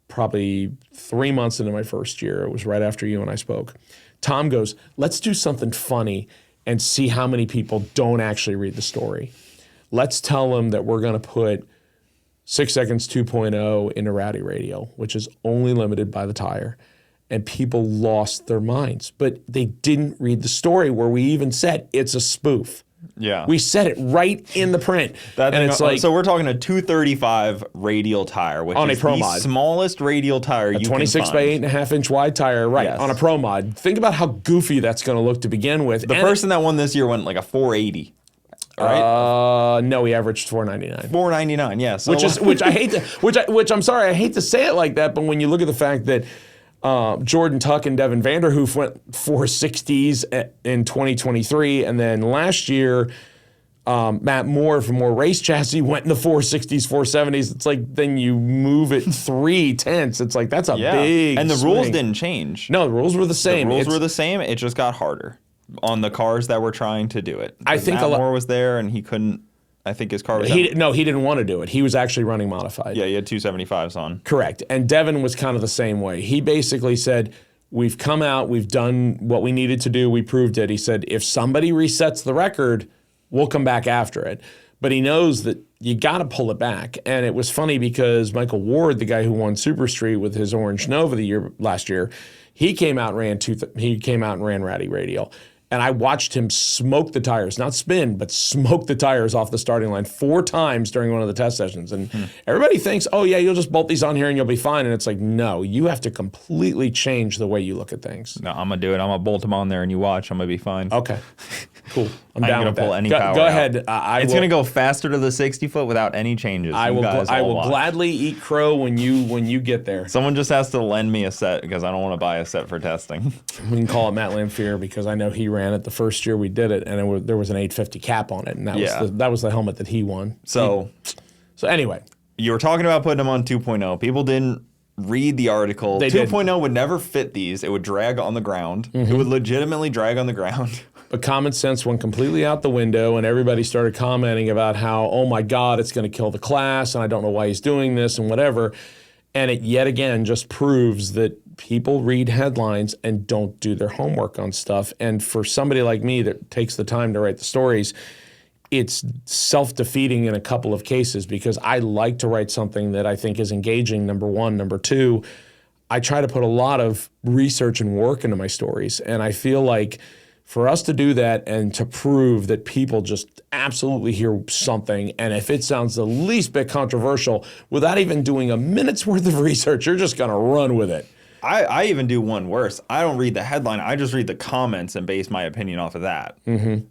Speaker 1: probably 3 months into my first year. It was right after you and I spoke. Tom goes, let's do something funny and see how many people don't actually read the story. Let's tell them that we're going to put 6 Seconds 2.0 into Radial, which is only limited by the tire. And people lost their minds. But they didn't read the story where we even said it's a spoof.
Speaker 2: Yeah.
Speaker 1: We said it right in the print.
Speaker 2: So we're talking a 235 radial tire, which
Speaker 1: on
Speaker 2: is
Speaker 1: a Pro
Speaker 2: the
Speaker 1: Mod.
Speaker 2: Smallest radial tire you can find.
Speaker 1: 26 by 8.5 inch wide tire, right,
Speaker 2: Yes.
Speaker 1: on a Pro Mod. Think about how goofy that's going to look to begin with.
Speaker 2: The person that won this year went like a 480. Right?
Speaker 1: No, he averaged 499.
Speaker 2: 499, yeah. So
Speaker 1: Which I hate to, which I'm sorry, I hate to say it like that, but when you look at the fact that Jordan Tuck and Devin Vanderhoof went 460s in 2023, and then last year Matt Moore from More Race Chassis went in the 460s, 470s. It's like then you move it 3/10. It's like that's a big
Speaker 2: And the
Speaker 1: swing.
Speaker 2: rules didn't change.
Speaker 1: No, the rules were the same.
Speaker 2: The rules were the same. It just got harder on the cars that were trying to do it.
Speaker 1: I think
Speaker 2: Matt Moore was there and he couldn't. I think his car was.
Speaker 1: He didn't want to do it. He was actually running modified.
Speaker 2: Yeah, he had 275s on.
Speaker 1: Correct. And Devin was kind of the same way. He basically said, we've come out, we've done what we needed to do, we proved it. He said, if somebody resets the record, we'll come back after it. But he knows that you got to pull it back. And it was funny because Michael Ward, the guy who won Super Street with his Orange Nova last year, he came out and ran Ratty Radial. And I watched him smoke the tires, not spin, but smoke the tires off the starting line 4 times during one of the test sessions. And everybody thinks, oh, yeah, you'll just bolt these on here and you'll be fine. And it's like, no, you have to completely change the way you look at things.
Speaker 2: No, I'm going to do it. I'm going to bolt them on there and you watch. I'm going to be fine.
Speaker 1: Okay, cool. I'm down with
Speaker 2: pull
Speaker 1: that.
Speaker 2: any power
Speaker 1: go
Speaker 2: out.
Speaker 1: ahead.
Speaker 2: It's going to go faster to the 60-foot without any changes.
Speaker 1: I will
Speaker 2: watch.
Speaker 1: gladly eat crow when you get there.
Speaker 2: Someone just has to lend me a set because I don't want to buy a set for testing.
Speaker 1: We can call it Matt Lamphere because I know he ran it the first year we did it, and there was an 850 cap on it, and that was the helmet that he won.
Speaker 2: So
Speaker 1: anyway,
Speaker 2: you were talking about putting them on 2.0. People didn't read the article. 2.0 would never fit these. It would drag on the ground. It would legitimately drag on the ground.
Speaker 1: But common sense went completely out the window, and everybody started commenting about how, oh my God, it's going to kill the class, and I don't know why he's doing this and whatever. And it yet again just proves that people read headlines and don't do their homework on stuff. And for somebody like me that takes the time to write the stories, it's self-defeating in a couple of cases because I like to write something that I think is engaging, number one. Number two, I try to put a lot of research and work into my stories. And I feel like for us to do that and to prove that people just absolutely hear something, and if it sounds the least bit controversial, without even doing a minute's worth of research, you're just going to run with it.
Speaker 2: I even do one worse. I don't read the headline. I just read the comments and base my opinion off of that.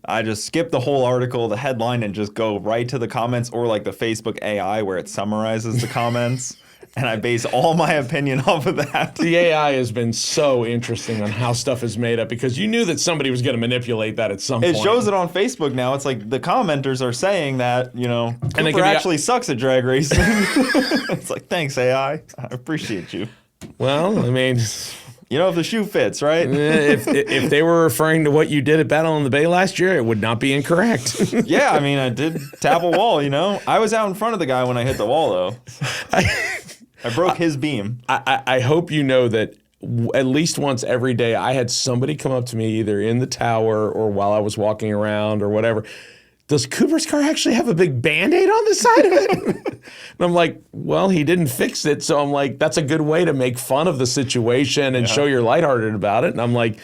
Speaker 2: I just skip the whole article, the headline, and just go right to the comments or like the Facebook AI where it summarizes the comments. And I base all my opinion off of that.
Speaker 1: The AI has been so interesting on how stuff is made up because you knew that somebody was going to manipulate that at some point.
Speaker 2: It shows it on Facebook now. It's like the commenters are saying that, Cooper actually sucks at drag racing. It's like, thanks, AI. I appreciate you.
Speaker 1: Well, I mean,
Speaker 2: if the shoe fits, right?
Speaker 1: if they were referring to what you did at Battle on the Bay last year, it would not be incorrect.
Speaker 2: Yeah, I mean, I did tap a wall, I was out in front of the guy when I hit the wall, though. I broke his beam.
Speaker 1: I hope you know that at least once every day I had somebody come up to me either in the tower or while I was walking around or whatever. Does Cooper's car actually have a big Band-Aid on the side of it? And I'm like, well, he didn't fix it. So I'm like, that's a good way to make fun of the situation and show you're lighthearted about it. And I'm like,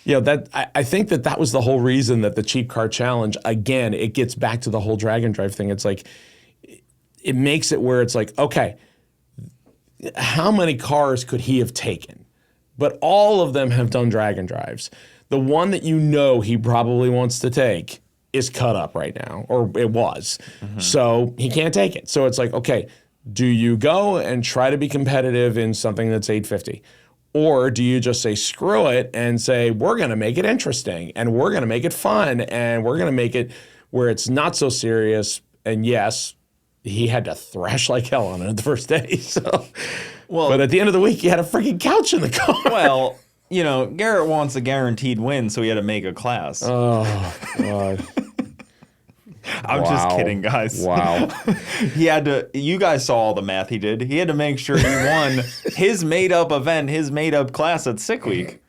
Speaker 1: I think that was the whole reason that the Cheap Car Challenge, again, it gets back to the whole drag and drive thing. It's like, it makes it where it's like, okay, how many cars could he have taken? But all of them have done drag and drives. The one that he probably wants to take is cut up right now, or it was. So he can't take it. So it's like, okay, do you go and try to be competitive in something that's 850? Or do you just say, screw it, and say, we're going to make it interesting, and we're going to make it fun, and we're going to make it where it's not so serious, and yes, he had to thrash like hell on it the first day. So,
Speaker 2: Well,
Speaker 1: but at the end of the week, he had a freaking couch in the car.
Speaker 2: well, Garrett wants a guaranteed win, so he had to make a class.
Speaker 1: Oh, God.
Speaker 2: I'm just kidding, guys.
Speaker 1: Wow.
Speaker 2: He had to. You guys saw all the math he did. He had to make sure he won his made-up event, his made-up class at Sick Week.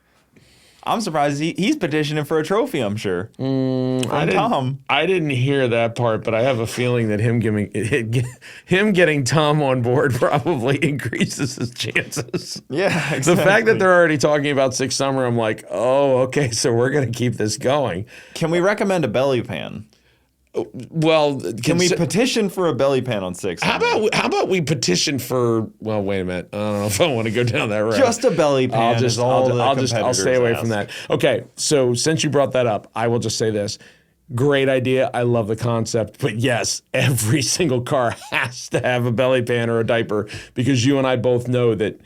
Speaker 2: I'm surprised he's petitioning for a trophy, I'm sure. Tom.
Speaker 1: I didn't hear that part, but I have a feeling that him getting Tom on board probably increases his chances.
Speaker 2: Yeah, exactly.
Speaker 1: The fact that they're already talking about Six Summer, I'm like, oh, okay, so we're going to keep this going.
Speaker 2: Can we recommend a belly pan?
Speaker 1: Well,
Speaker 2: Can we petition for a belly pan on Six
Speaker 1: How
Speaker 2: Summer?
Speaker 1: about we petition for? Well, wait a minute. I don't know if I want to go down that road.
Speaker 2: Just a belly pan.
Speaker 1: I'll stay away from that. Okay, so since you brought that up, I will just say this. Great idea. I love the concept. But yes, every single car has to have a belly pan or a diaper because you and I both know that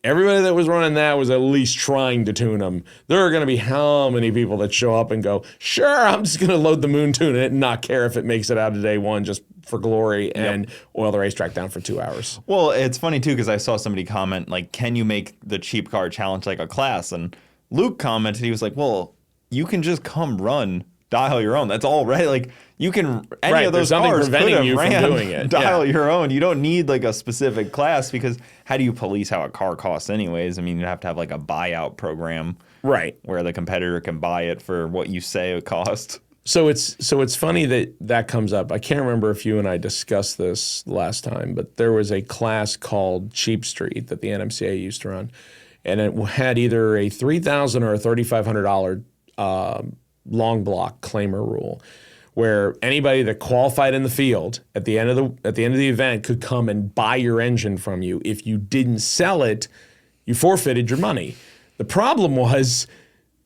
Speaker 1: everybody that was running that was at least trying to tune them. There are going to be how many people that show up and go, sure, I'm just going to load the moon tune it and not care if it makes it out of day one just for glory and oil the racetrack down for 2 hours.
Speaker 2: Well, it's funny, too, because I saw somebody comment, like, can you make the cheap car challenge like a class? And Luke commented, he was like, well, you can just come run, dial your own. That's all right. Like, you can, any of those cars could have
Speaker 1: you
Speaker 2: ran,
Speaker 1: from doing it.
Speaker 2: dial your own. You don't need, like, a specific class because how do you police how a car costs anyways? I mean, you have to have, like, a buyout program.
Speaker 1: Right.
Speaker 2: Where the competitor can buy it for what you say it cost.
Speaker 1: So it's funny that comes up. I can't remember if you and I discussed this last time, but there was a class called Cheap Street that the NMCA used to run, and it had either a $3,000 or a $3,500 long block claimer rule, where anybody that qualified in the field at the end of the event could come and buy your engine from you. If you didn't sell it, you forfeited your money. The problem was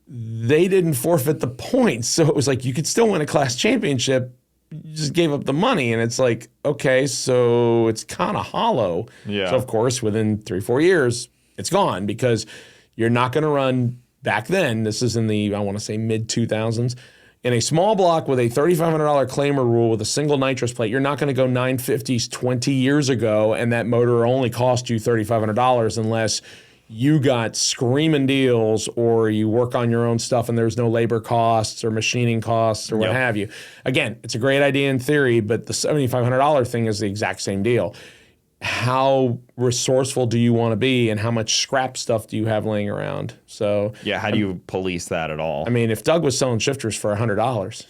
Speaker 1: they didn't forfeit the points. So it was like you could still win a class championship. You just gave up the money. And it's like, okay, so it's kind of hollow.
Speaker 2: Yeah.
Speaker 1: So, of course, within 3-4 years, it's gone because you're not going to run back then. This is in the, I want to say, mid-2000s. In a small block with a $3,500 claimer rule with a single nitrous plate, you're not going to go 950s 20 years ago, and that motor only cost you $3,500 unless you got screaming deals or you work on your own stuff and there's no labor costs or machining costs or what have you. Again, it's a great idea in theory, but the $7,500 thing is the exact same deal. How resourceful do you want to be and how much scrap stuff do you have laying around? So
Speaker 2: yeah, how do you police that at all?
Speaker 1: I mean, if Doug was selling shifters for $100,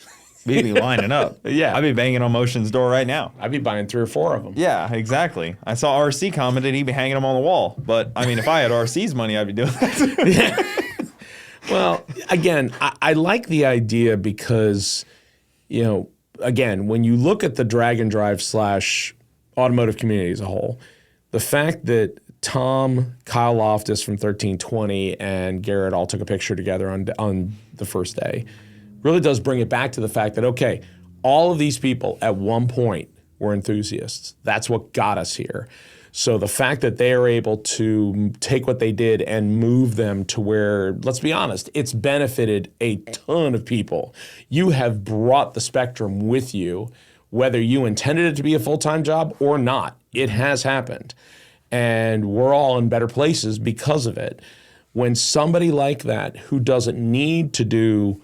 Speaker 2: we'd be lining up.
Speaker 1: Yeah.
Speaker 2: I'd be banging on Motion's door right now.
Speaker 1: I'd be buying 3 or 4 of them.
Speaker 2: Yeah, exactly. I saw RC commented he'd be hanging them on the wall. But, I mean, if I had RC's money, I'd be doing that.
Speaker 1: Yeah. Well, again, I like the idea because, again, when you look at the drag and drive / automotive community as a whole, the fact that Tom, Kyle Loftus from 1320, and Garrett all took a picture together on the first day really does bring it back to the fact that, okay, all of these people at one point were enthusiasts. That's what got us here. So the fact that they are able to take what they did and move them to where, let's be honest, it's benefited a ton of people. You have brought the spectrum with you, whether you intended it to be a full-time job or not. It has happened. And we're all in better places because of it. When somebody like that who doesn't need to do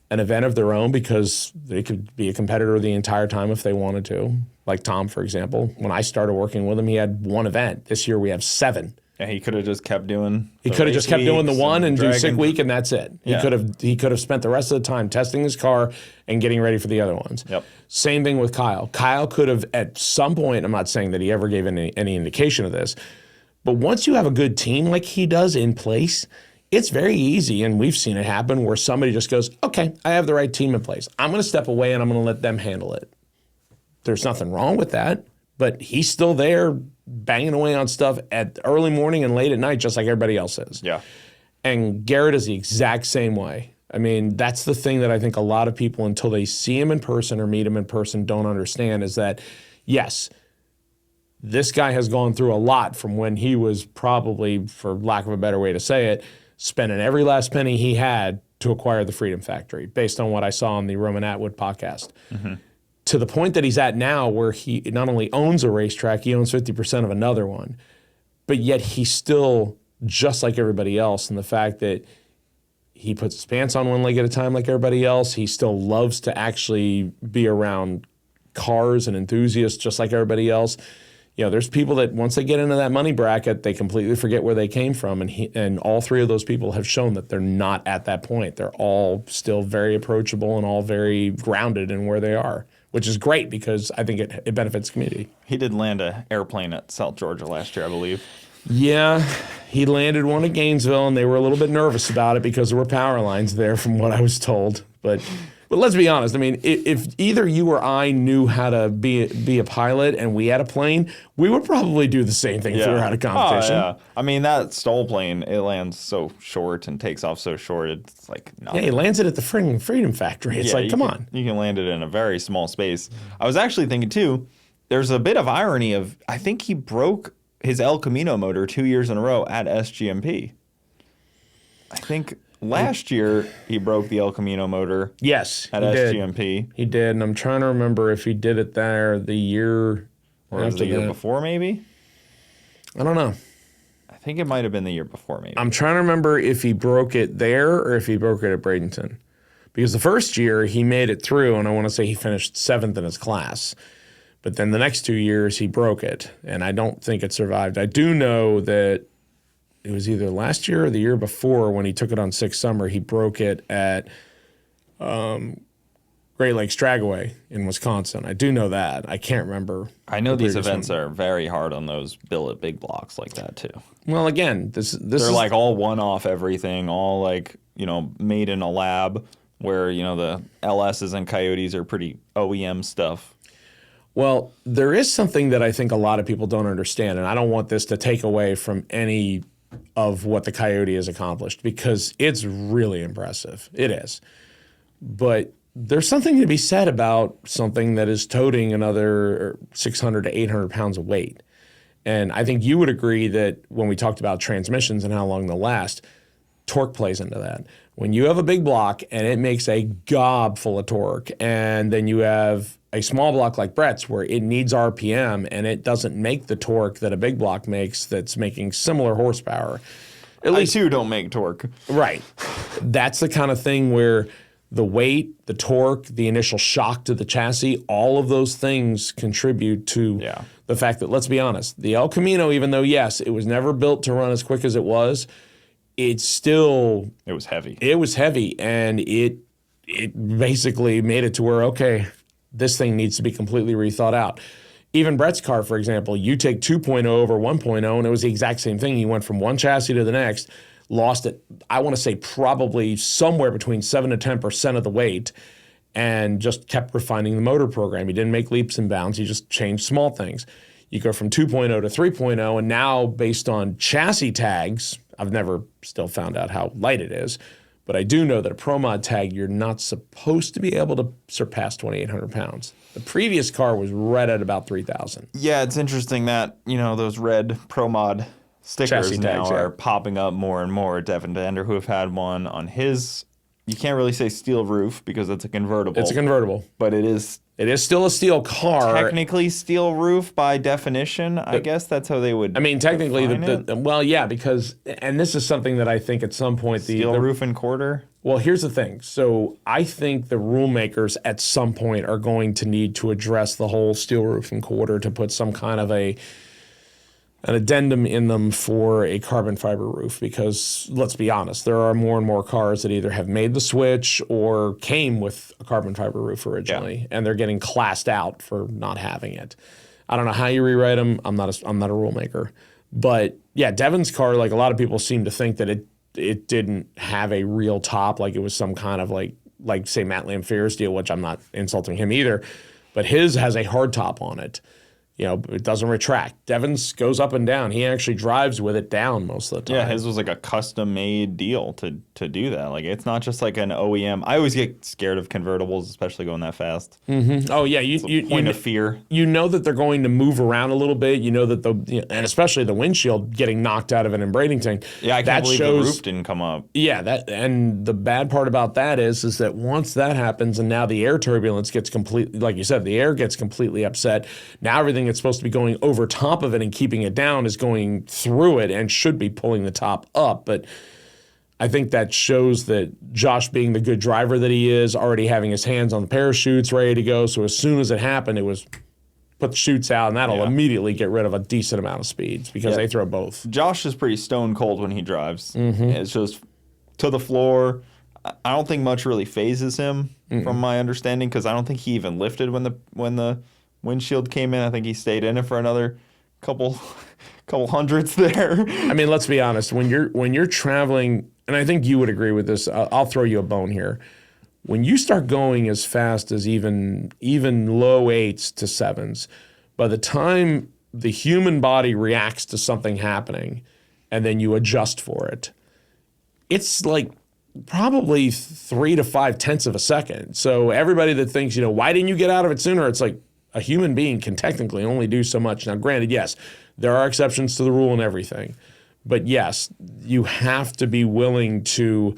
Speaker 1: an event of their own because they could be a competitor the entire time if they wanted to. Like Tom, for example. When I started working with him, he had 1 event. This year we have 7.
Speaker 2: And he could have just kept doing
Speaker 1: He could have just kept doing the one and do Sick Week and that's it.
Speaker 2: Yeah.
Speaker 1: He could have spent the rest of the time testing his car and getting ready for the other ones.
Speaker 2: Yep.
Speaker 1: Same thing with Kyle. Kyle could have at some point, I'm not saying that he ever gave any indication of this, but once you have a good team like he does in place, it's very easy, and we've seen it happen, where somebody just goes, okay, I have the right team in place. I'm going to step away and I'm going to let them handle it. There's nothing wrong with that, but he's still there banging away on stuff at early morning and late at night, just like everybody else is.
Speaker 2: Yeah.
Speaker 1: And Garrett is the exact same way. I mean, that's the thing that I think a lot of people, until they see him in person or meet him in person, don't understand is that, yes, this guy has gone through a lot from when he was probably, for lack of a better way to say it, spending every last penny he had to acquire the Freedom Factory, based on what I saw on the Roman Atwood podcast. Mm-hmm. to the point that he's at now where he not only owns a racetrack, he owns 50% of another one, but yet he's still just like everybody else in the fact that he puts his pants on one leg at a time like everybody else. He still loves to actually be around cars and enthusiasts just like everybody else. You know, there's people that once they get into that money bracket, they completely forget where they came from. And all three of those people have shown that they're not at that point. They're all still very approachable and all very grounded in where they are, which is great because I think it benefits the community.
Speaker 2: He did land an airplane at South Georgia last year, I believe.
Speaker 1: Yeah, he landed one at Gainesville, and they were a little bit nervous about it because there were power lines there from what I was told. But let's be honest. I mean, if either you or I knew how to be a pilot and we had a plane, we would probably do the same thing if we were at a competition.
Speaker 2: Oh, yeah. I mean, that STOL plane, it lands so short and takes off so short, it's like nothing.
Speaker 1: Yeah, he lands it at the Freedom Factory. It's like, come on.
Speaker 2: You can land it in a very small space. I was actually thinking, too, there's a bit of irony of, I think he broke his El Camino motor 2 years in a row at SGMP. I think last year he broke the El Camino motor.
Speaker 1: Yes,
Speaker 2: at SGMP.
Speaker 1: He did, and I'm trying to remember if he did it there the year
Speaker 2: or after the year before, maybe.
Speaker 1: I don't know.
Speaker 2: I think it might have been the year before, maybe.
Speaker 1: I'm trying to remember if he broke it there or if he broke it at Bradenton, because the first year he made it through, and I want to say he finished 7th in his class. But then the next 2 years, he broke it, and I don't think it survived. I do know that it was either last year or the year before when he took it on 6th Summer, he broke it at Great Lakes Dragaway in Wisconsin. I do know that. I can't remember.
Speaker 2: I know these events are very hard on those billet big blocks like that, too.
Speaker 1: Well, again, they're
Speaker 2: like all one-off everything, all like, made in a lab where, the LSs and Coyotes are pretty OEM stuff.
Speaker 1: Well, there is something that I think a lot of people don't understand, and I don't want this to take away from any of what the Coyote has accomplished because it's really impressive. It is. But there's something to be said about something that is toting another 600 to 800 pounds of weight. And I think you would agree that when we talked about transmissions and how long they'll last, torque plays into that. When you have a big block and it makes a gob full of torque, and then you have a small block like Brett's where it needs RPM and it doesn't make the torque that a big block makes that's making similar horsepower.
Speaker 2: At least you don't make torque.
Speaker 1: Right. That's the kind of thing where the weight, the torque, the initial shock to the chassis, all of those things contribute to the fact that, let's be honest, the El Camino, even though, yes, it was never built to run as quick as it was
Speaker 2: was heavy.
Speaker 1: It was heavy, and it basically made it to where, okay, this thing needs to be completely rethought out. Even Brett's car, for example, you take 2.0 over 1.0, and it was the exact same thing. He went from one chassis to the next, lost it, I want to say probably somewhere between 7 to 10% of the weight, and just kept refining the motor program. He didn't make leaps and bounds. He just changed small things. You go from 2.0 to 3.0, and now based on chassis tags, I've never still found out how light it is, but I do know that a Pro Mod tag, you're not supposed to be able to surpass 2,800 pounds. The previous car was right at about 3,000.
Speaker 2: Yeah, it's interesting that, those red Pro Mod stickers
Speaker 1: chassis tags,
Speaker 2: are popping up more and more. Devin Bender, who have had one on his, you can't really say steel roof because it's a convertible.
Speaker 1: It's a convertible.
Speaker 2: But it is
Speaker 1: still a steel car.
Speaker 2: Technically steel roof by definition. I guess that's how they would
Speaker 1: technically, because, and this is something that I think at some point
Speaker 2: steel roof and quarter.
Speaker 1: Well, here's the thing. So I think the rule makers at some point are going to need to address the whole steel roof and quarter to put some kind of an addendum in them for a carbon fiber roof, because let's be honest, there are more and more cars that either have made the switch or came with a carbon fiber roof originally, and they're getting classed out for not having it. I don't know how you rewrite them. I'm not a rule maker, but yeah, Devin's car, like a lot of people seem to think that it didn't have a real top, like it was some kind of like say Matt Lamphere's deal, which I'm not insulting him either, but his has a hard top on it. it doesn't retract. Devon's goes up and down. He actually drives with it down most of the time.
Speaker 2: Yeah, his was like a custom-made deal to do that. Like, it's not just like an OEM. I always get scared of convertibles, especially going that fast.
Speaker 1: Mm-hmm. Oh, yeah.
Speaker 2: Point of fear.
Speaker 1: You know that they're going to move around a little bit. You know that and especially the windshield getting knocked out of it in Bradenton.
Speaker 2: Yeah, I can't believe the roof didn't come up.
Speaker 1: Yeah, and the bad part about that is that once that happens and now the air turbulence gets completely, like you said, the air gets completely upset. Now everything that's supposed to be going over top of it and keeping it down is going through it and should be pulling the top up. But I think that shows that Josh, being the good driver that he is, already having his hands on the parachutes ready to go. So as soon as it happened, it was put the chutes out, and that'll immediately get rid of a decent amount of speeds because they throw both.
Speaker 2: Josh is pretty stone cold when he drives.
Speaker 1: Mm-hmm.
Speaker 2: It's just to the floor. I don't think much really phases him, from my understanding, because I don't think he even lifted when the windshield came in. I think he stayed in it for another couple hundredths there.
Speaker 1: I mean, let's be honest. When you're traveling, and I think you would agree with this. I'll throw you a bone here. When you start going as fast as even low 8s to 7s, by the time the human body reacts to something happening, and then you adjust for it, it's like probably 3 to 5 tenths of a second. So everybody that thinks, why didn't you get out of it sooner? It's like a human being can technically only do so much. Now, granted, yes, there are exceptions to the rule and everything. But yes, you have to be willing to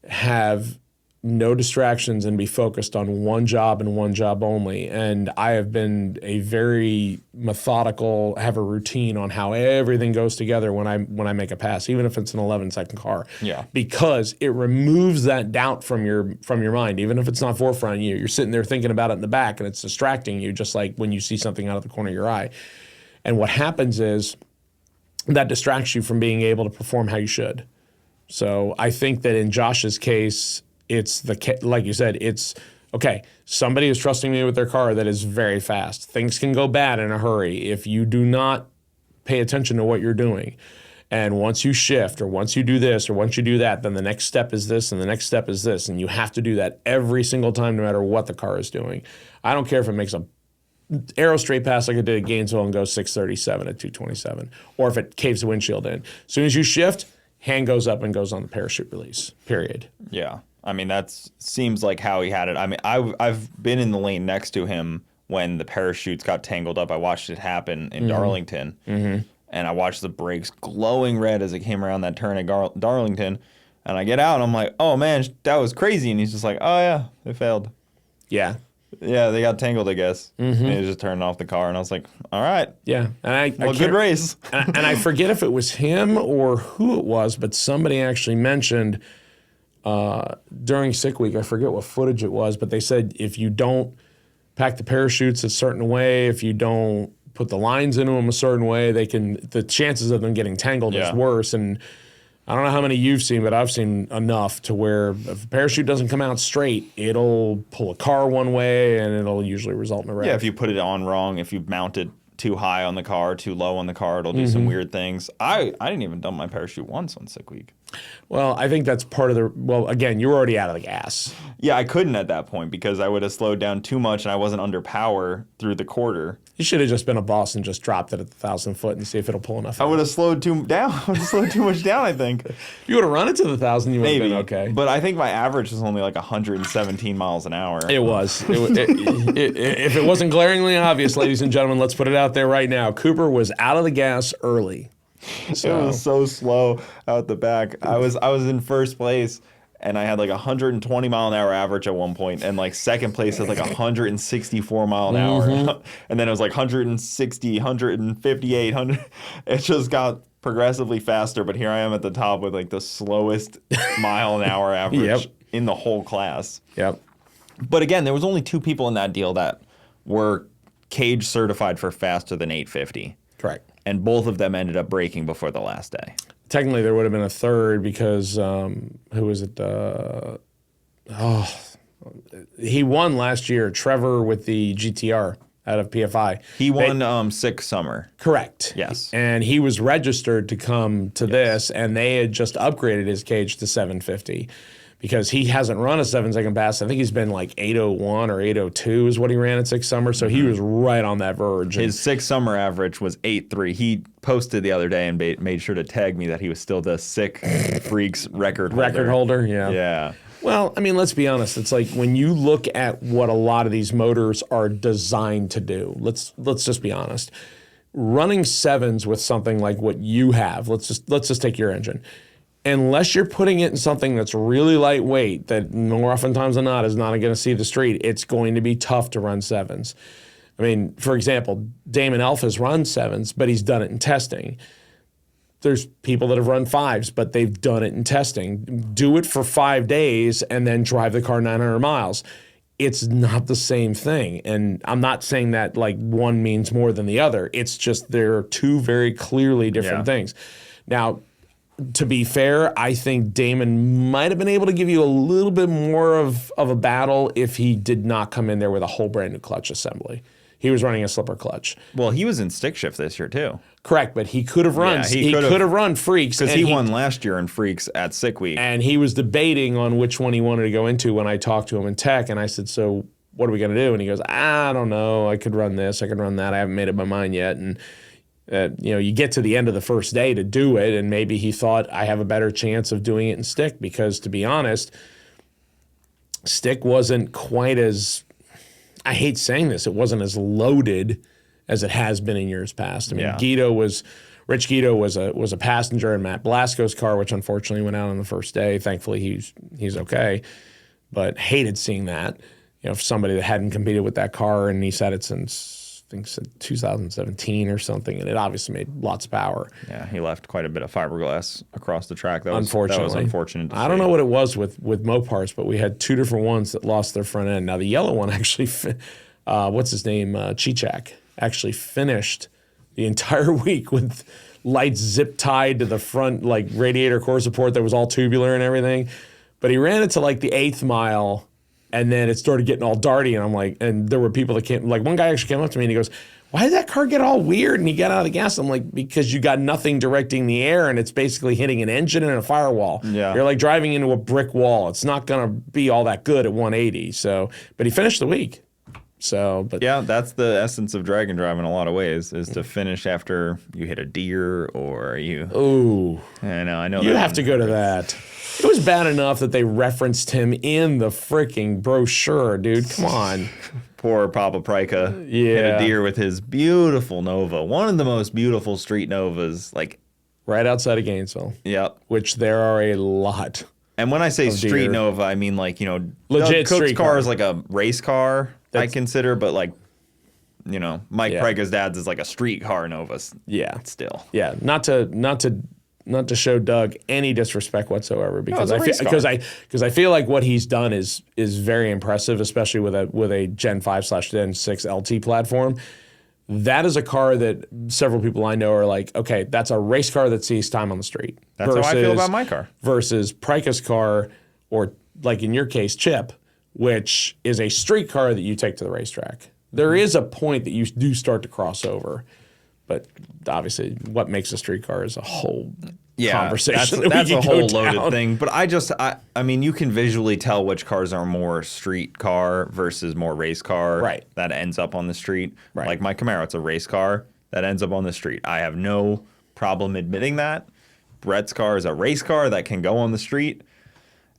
Speaker 1: have no distractions and be focused on one job and one job only. And I have been a very methodical, have a routine on how everything goes together when I make a pass, even if it's an 11-second car.
Speaker 2: Yeah.
Speaker 1: Because it removes that doubt from your mind, even if it's not forefront of you. You're sitting there thinking about it in the back and it's distracting you, just like when you see something out of the corner of your eye. And what happens is that distracts you from being able to perform how you should. So I think that in Josh's case, it's like you said, it's okay. Somebody is trusting me with their car that is very fast. Things can go bad in a hurry if you do not pay attention to what you're doing. And once you shift, or once you do this, or once you do that, then the next step is this, and the next step is this, and you have to do that every single time, no matter what the car is doing. I don't care if it makes a arrow straight pass like it did at Gainesville and goes 637 at 227, or if it caves the windshield in. As soon as you shift, hand goes up and goes on the parachute release. Period.
Speaker 2: Yeah. I mean, that seems like how he had it. I mean, I've been in the lane next to him when the parachutes got tangled up. I watched it happen in Darlington, and I watched the brakes glowing red as it came around that turn at Darlington. And I get out, and I'm like, oh, man, that was crazy. And he's just like, oh, yeah, they failed.
Speaker 1: Yeah.
Speaker 2: Yeah, they got tangled, I guess. And he was just turning off the car, and I was like, all right.
Speaker 1: Yeah. And
Speaker 2: good race.
Speaker 1: and I forget if it was him or who it was, but somebody actually mentioned during sick week, I forget what footage it was, but they said if you don't pack the parachutes a certain way, if you don't put the lines into them a certain way, the chances of them getting tangled is worse. And I don't know how many you've seen, but I've seen enough to where if a parachute doesn't come out straight, it'll pull a car one way and it'll usually result in a wreck.
Speaker 2: Yeah, if you put it on wrong, if you mount it too high on the car, too low on the car, it'll do some weird things. I didn't even dump my parachute once on sick week.
Speaker 1: Well, I think that's part of again, you were already out of the gas.
Speaker 2: Yeah, I couldn't at that point because I would have slowed down too much and I wasn't under power through the quarter.
Speaker 1: You should have just been a boss and just dropped it at the 1,000 foot and see if it'll pull enough.
Speaker 2: I would have slowed too much down, I think.
Speaker 1: If you would have run it to the 1,000, you would have been okay.
Speaker 2: But I think my average was only like 117 miles an hour.
Speaker 1: It was. If it wasn't glaringly obvious, ladies and gentlemen, let's put it out there right now. Cooper was out of the gas early.
Speaker 2: So. It was so slow out the back. I was in first place, and I had like 120 mile an hour average at one point, and like second place was like 164 mile an hour, and then it was like 160, 158, 100. It just got progressively faster, but here I am at the top with like the slowest mile an hour average in the whole class.
Speaker 1: Yep.
Speaker 2: But again, there was only 2 people in that deal that were cage certified for faster than 850.
Speaker 1: Correct.
Speaker 2: And both of them ended up breaking before the last day.
Speaker 1: Technically, there would have been a third because who was it? He won last year. Trevor with the GTR out of PFI.
Speaker 2: He won Sick Summer.
Speaker 1: Correct.
Speaker 2: Yes.
Speaker 1: And he was registered to come to this, and they had just upgraded his cage to 750 because he hasn't run a 7-second pass. I think he's been like 8:01 or 8:02 is what he ran at 6 Summer. So he was right on that verge.
Speaker 2: His 6 Summer average was 8.3. He posted the other day and made sure to tag me that he was still the Sick Freaks record
Speaker 1: holder. Yeah.
Speaker 2: Yeah.
Speaker 1: Well, I mean, let's be honest. It's like when you look at what a lot of these motors are designed to do. Let's just be honest. Running 7s with something like what you have. Let's just take your engine. Unless you're putting it in something that's really lightweight, that more oftentimes than not is not going to see the street, it's going to be tough to run 7s. I mean, for example, Damon Elf has run 7s, but he's done it in testing. There's people that have run 5s, but they've done it in testing. Do it for 5 days and then drive the car 900 miles. It's not the same thing. And I'm not saying that like one means more than the other. It's just they're two very clearly different things. Now, to be fair, I think Damon might have been able to give you a little bit more of a battle if he did not come in there with a whole brand new clutch assembly. He was running a slipper clutch.
Speaker 2: Well, he was in stick shift this year too.
Speaker 1: Correct, but he could have run. He could have run Freaks
Speaker 2: because he won last year in Freaks at Sick Week.
Speaker 1: And he was debating on which one he wanted to go into when I talked to him in tech, and I said, "So what are we going to do?" And he goes, "I don't know. I could run this. I could run that. I haven't made up my mind yet." And you get to the end of the first day to do it, and maybe he thought I have a better chance of doing it in stick because, to be honest, stick wasn't quite as, I hate saying this, it wasn't as loaded as it has been in years past. I mean, Rich Guido was a passenger in Matt Blasco's car, which unfortunately went out on the first day. Thankfully, he's okay, but hated seeing that. For somebody that hadn't competed with that car, and he's had it since, I think, 2017 or something, and it obviously made lots of power.
Speaker 2: Yeah, he left quite a bit of fiberglass across the track. That was unfortunate to
Speaker 1: I don't know what it was with Mopars, but we had 2 different ones that lost their front end. Now, the yellow one actually, what's his name? Chichak, actually finished the entire week with lights zip tied to the front, like radiator core support that was all tubular and everything. But he ran it to like the 8th mile, and then it started getting all darty, and I'm like, and there were people that came, like one guy actually came up to me and he goes, "Why did that car get all weird?" And he got out of the gas. I'm like, because you got nothing directing the air, and it's basically hitting an engine and a firewall.
Speaker 2: Yeah.
Speaker 1: You're like driving into a brick wall. It's not going to be all that good at 180. So, but he finished the week. So, but
Speaker 2: yeah, that's the essence of drag and drive in a lot of ways, is to finish after you hit a deer or you.
Speaker 1: Ooh.
Speaker 2: I know.
Speaker 1: You have to go to that. It was bad enough that they referenced him in the freaking brochure, dude. Come on.
Speaker 2: Poor Papa Prika hit a deer with his beautiful Nova. One of the most beautiful street Novas, like
Speaker 1: right outside of Gainesville.
Speaker 2: Yep.
Speaker 1: Which there are a lot.
Speaker 2: And when I say street
Speaker 1: deer.
Speaker 2: Nova, I mean like,
Speaker 1: legit
Speaker 2: Doug Cook's
Speaker 1: street
Speaker 2: car is like a race car, I consider, but like, Mike
Speaker 1: Yeah.
Speaker 2: Prika's dad's is like a street car Nova.
Speaker 1: Yeah.
Speaker 2: Still.
Speaker 1: Yeah. Not to show Doug any disrespect whatsoever, because I feel like what he's done is very impressive, especially with a Gen 5/Gen 6 LT platform. That is a car that several people I know are like, okay, that's a race car that sees time on the street.
Speaker 2: That's how I feel about my car.
Speaker 1: Versus Prika's car, or like in your case, Chip, which is a street car that you take to the racetrack. There is a point that you do start to cross over. But obviously, what makes a street car is a whole conversation.
Speaker 2: That's a whole loaded thing. But I mean, you can visually tell which cars are more street car versus more race car.
Speaker 1: Right.
Speaker 2: That ends up on the street.
Speaker 1: Right.
Speaker 2: Like my Camaro, it's a race car that ends up on the street. I have no problem admitting that. Brett's car is a race car that can go on the street.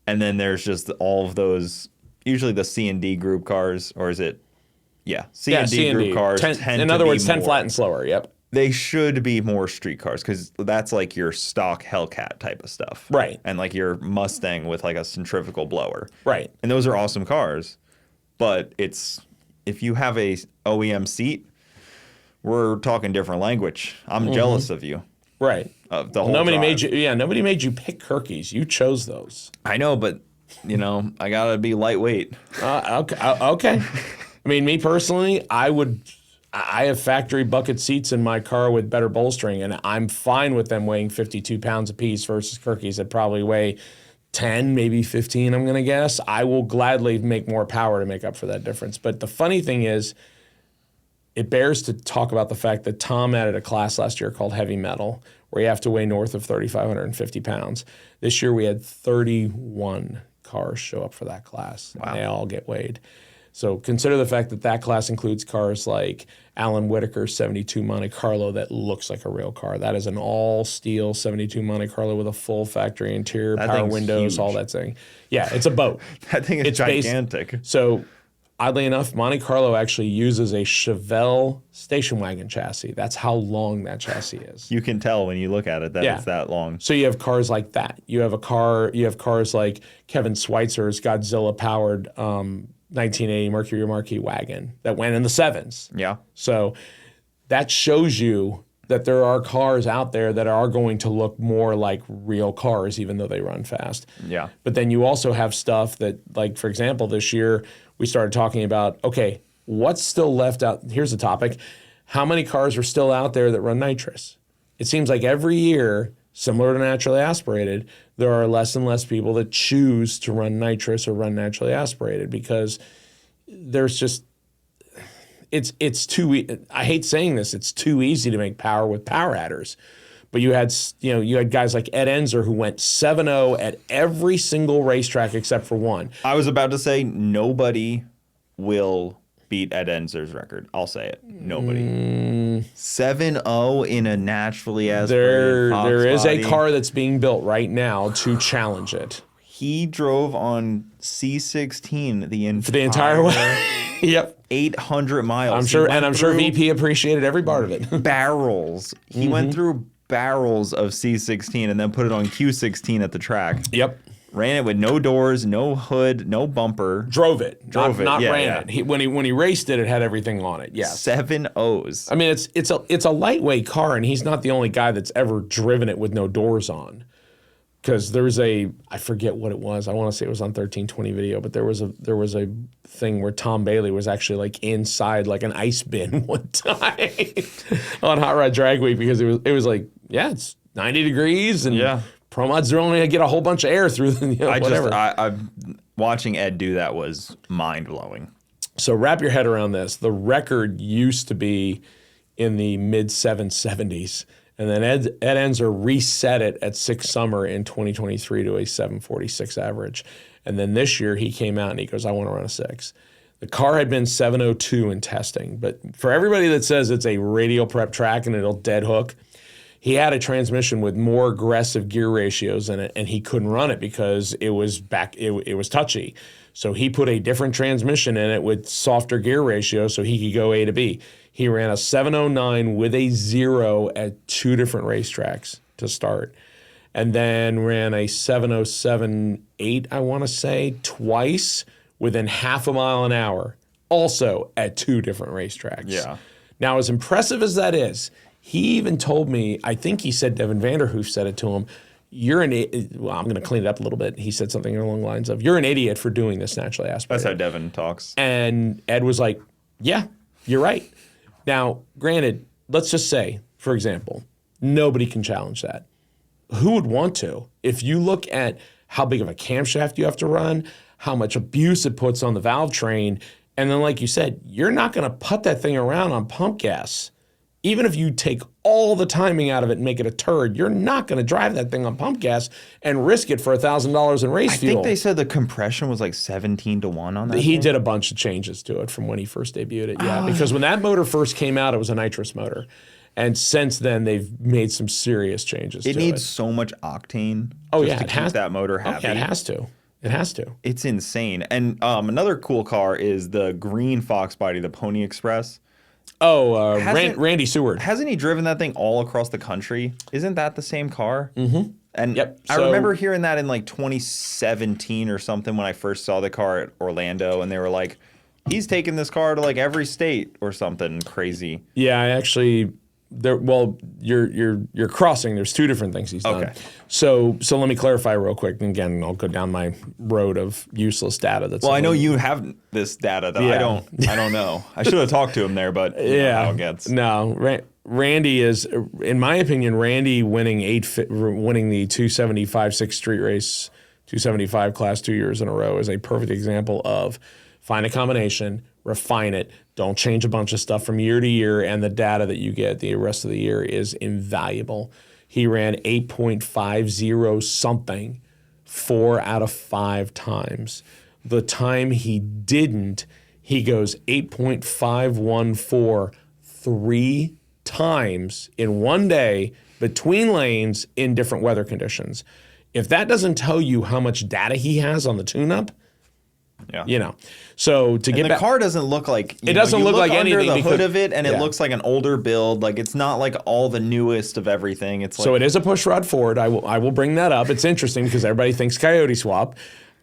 Speaker 2: And then there's just all of those, usually the C&D group cars, or is it? Yeah, C&D group cars tend to be
Speaker 1: in other words, 10
Speaker 2: more,
Speaker 1: flat and slower, yep.
Speaker 2: They should be more street cars, because that's like your stock Hellcat type of stuff.
Speaker 1: Right.
Speaker 2: And like your Mustang with like a centrifugal blower.
Speaker 1: Right.
Speaker 2: And those are awesome cars. But if you have a OEM seat, we're talking different language. I'm jealous of you.
Speaker 1: Right.
Speaker 2: Of the whole
Speaker 1: nobody
Speaker 2: drive.
Speaker 1: made you pick Kirkies. You chose those.
Speaker 2: I know, but I gotta be lightweight.
Speaker 1: Okay. I mean, me personally, I have factory bucket seats in my car with better bolstering, and I'm fine with them weighing 52 pounds apiece versus Kirkies that probably weigh 10, maybe 15, I'm going to guess. I will gladly make more power to make up for that difference. But the funny thing is, it bears to talk about the fact that Tom added a class last year called heavy metal, where you have to weigh north of 3,550 pounds. This year we had 31 cars show up for that class.
Speaker 2: Wow.
Speaker 1: And they all get weighed. So consider the fact that that class includes cars like Alan Whitaker's 72 Monte Carlo that looks like a real car. That is an all-steel 72 Monte Carlo with a full factory interior,
Speaker 2: That
Speaker 1: power
Speaker 2: thing's
Speaker 1: windows,
Speaker 2: huge.
Speaker 1: all that thing. Yeah, it's a boat.
Speaker 2: That thing is
Speaker 1: It's based-
Speaker 2: gigantic.
Speaker 1: So oddly enough, Monte Carlo actually uses a Chevelle station wagon chassis. That's how long that chassis is.
Speaker 2: You can tell when you look at it that
Speaker 1: Yeah.
Speaker 2: it's that long.
Speaker 1: So you have cars like that. You have cars like Kevin Schweitzer's Godzilla-powered 1980 Mercury Marquis wagon that went in the sevens.
Speaker 2: Yeah.
Speaker 1: So that shows you that there are cars out there that are going to look more like real cars, even though they run fast.
Speaker 2: Yeah.
Speaker 1: But then you also have stuff that, like, for example, this year we started talking about, okay, what's still left out? Here's the topic. How many cars are still out there that run nitrous? It seems like every year, similar to naturally aspirated, there are less and less people that choose to run nitrous or run naturally aspirated because there's just, it's too, I hate saying this, it's too easy to make power with power adders. But you had guys like Ed Enzer who went 7-0 at every single racetrack except for one.
Speaker 2: I was about to say nobody will beat Ed Enzer's record. I'll say it. Nobody. 7-0 in a naturally aspirated Fox
Speaker 1: There is a
Speaker 2: body.
Speaker 1: car that's being built right now to challenge it.
Speaker 2: He drove on C16 the
Speaker 1: The entire way. Yep.
Speaker 2: 800 miles.
Speaker 1: I'm sure VP appreciated every part of it.
Speaker 2: barrels. He went through barrels of C16 and then put it on Q16 at the track.
Speaker 1: Yep.
Speaker 2: Ran it with no doors, no hood, no bumper.
Speaker 1: Drove it.
Speaker 2: Drove it,
Speaker 1: Not
Speaker 2: yeah,
Speaker 1: ran
Speaker 2: yeah.
Speaker 1: it. When he raced it, it had everything on it. Yes.
Speaker 2: 7 O's.
Speaker 1: I mean, it's a lightweight car, and he's not the only guy that's ever driven it with no doors on. Because there's I forget what it was. I want to say it was on 1320 video, but there was a thing where Tom Bailey was actually like inside like an ice bin one time on Hot Rod Drag Week because it was like, yeah, it's 90 degrees and
Speaker 2: Yeah.
Speaker 1: Pro Mods are only gonna get a whole bunch of air through whatever.
Speaker 2: Watching Ed do that was mind blowing.
Speaker 1: So wrap your head around this. The record used to be in the mid 770s. And then Ed Enzer reset it at Six Summer in 2023 to a 746 average. And then this year he came out and he goes, I want to run a 6. The car had been 702 in testing. But for everybody that says it's a radial prep track and it'll dead hook, he had a transmission with more aggressive gear ratios in it, and he couldn't run it because it was touchy. So he put a different transmission in it with softer gear ratio so he could go A to B. He ran a 709 with a 0 at 2 different racetracks to start. And then ran a 707.8, I want to say, twice within half a mile an hour, also at 2 different racetracks.
Speaker 2: Yeah.
Speaker 1: Now, as impressive as that is, he even told me, I think he said Devin Vanderhoof said it to him, I'm going to clean it up a little bit. He said something along the lines of, you're an idiot for doing this naturally aspirated.
Speaker 2: That's how Devin talks.
Speaker 1: And Ed was like, yeah, you're right. Now, granted, let's just say, for example, nobody can challenge that. Who would want to? If you look at how big of a camshaft you have to run, how much abuse it puts on the valve train, and then like you said, you're not going to put that thing around on pump gas. Even if you take all the timing out of it and make it a turd, you're not going to drive that thing on pump gas and risk it for $1,000 in race fuel.
Speaker 2: I think they said the compression was like 17-1 on that.
Speaker 1: He
Speaker 2: thing.
Speaker 1: did a bunch of changes to it from when he first debuted it, yeah. Because when that motor first came out, it was a nitrous motor. And since then, they've made some serious changes to it.
Speaker 2: It needs so much octane
Speaker 1: it
Speaker 2: to keep
Speaker 1: has,
Speaker 2: that motor happy.
Speaker 1: Yeah, it has to. It has to.
Speaker 2: It's insane. And another cool car is the green Fox body, the Pony Express.
Speaker 1: Oh, Randy Seward.
Speaker 2: Hasn't he driven that thing all across the country? Isn't that the same car? Mm-hmm. And
Speaker 1: Yep.
Speaker 2: I remember hearing that in like 2017 or something when I first saw the car at Orlando, and they were like, he's taking this car to like every state or something crazy.
Speaker 1: Yeah, I actually you're crossing. There's 2 different things he's done.
Speaker 2: Okay.
Speaker 1: So let me clarify real quick. And again, I'll go down my road of useless data.
Speaker 2: Well, I know you have this data that I don't know. I should have talked to him there, but you know how it gets.
Speaker 1: No, Randy is, in my opinion, Randy winning the 275 6th Street Race, 275 Class 2 years in a row is a perfect example of find a combination, refine it, don't change a bunch of stuff from year to year, and the data that you get the rest of the year is invaluable. He ran 8.50 something 4 out of 5 times. The time he didn't, he goes 8.514 3 times in one day between lanes in different weather conditions. If that doesn't tell you how much data he has on the tune-up, you know. So to get
Speaker 2: the car doesn't look like
Speaker 1: it doesn't look like anything
Speaker 2: under the
Speaker 1: because,
Speaker 2: hood of it, and it looks like an older build. Like it's not like all the newest of everything. It's like,
Speaker 1: so it is a pushrod Ford. I will bring that up. It's interesting because everybody thinks Coyote swap.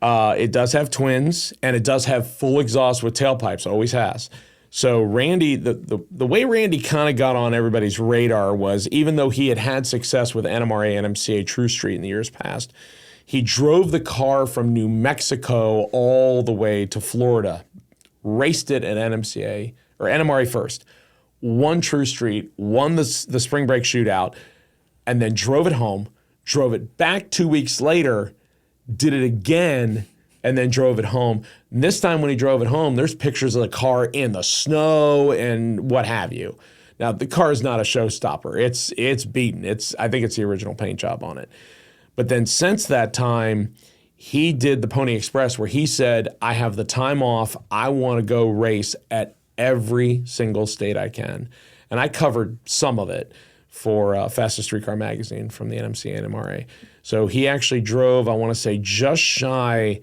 Speaker 1: It does have twins, and it does have full exhaust with tailpipes. Always has. So Randy, the way Randy kind of got on everybody's radar was, even though he had success with NMRA and MCA True Street in the years past, he drove the car from New Mexico all the way to Florida, raced it at NMCA or NMRA first, won True Street, won the spring break shootout, and then drove it home, drove it back 2 weeks later, did it again, and then drove it home. And this time when he drove it home, there's pictures of the car in the snow and what have you. Now, the car is not a showstopper. It's beaten. I think it's the original paint job on it. But then since that time, he did the Pony Express where he said, I have the time off. I want to go race at every single state I can. And I covered some of it for Fastest Street Car Magazine from the NMCA and MRA. So he actually drove, I want to say, just shy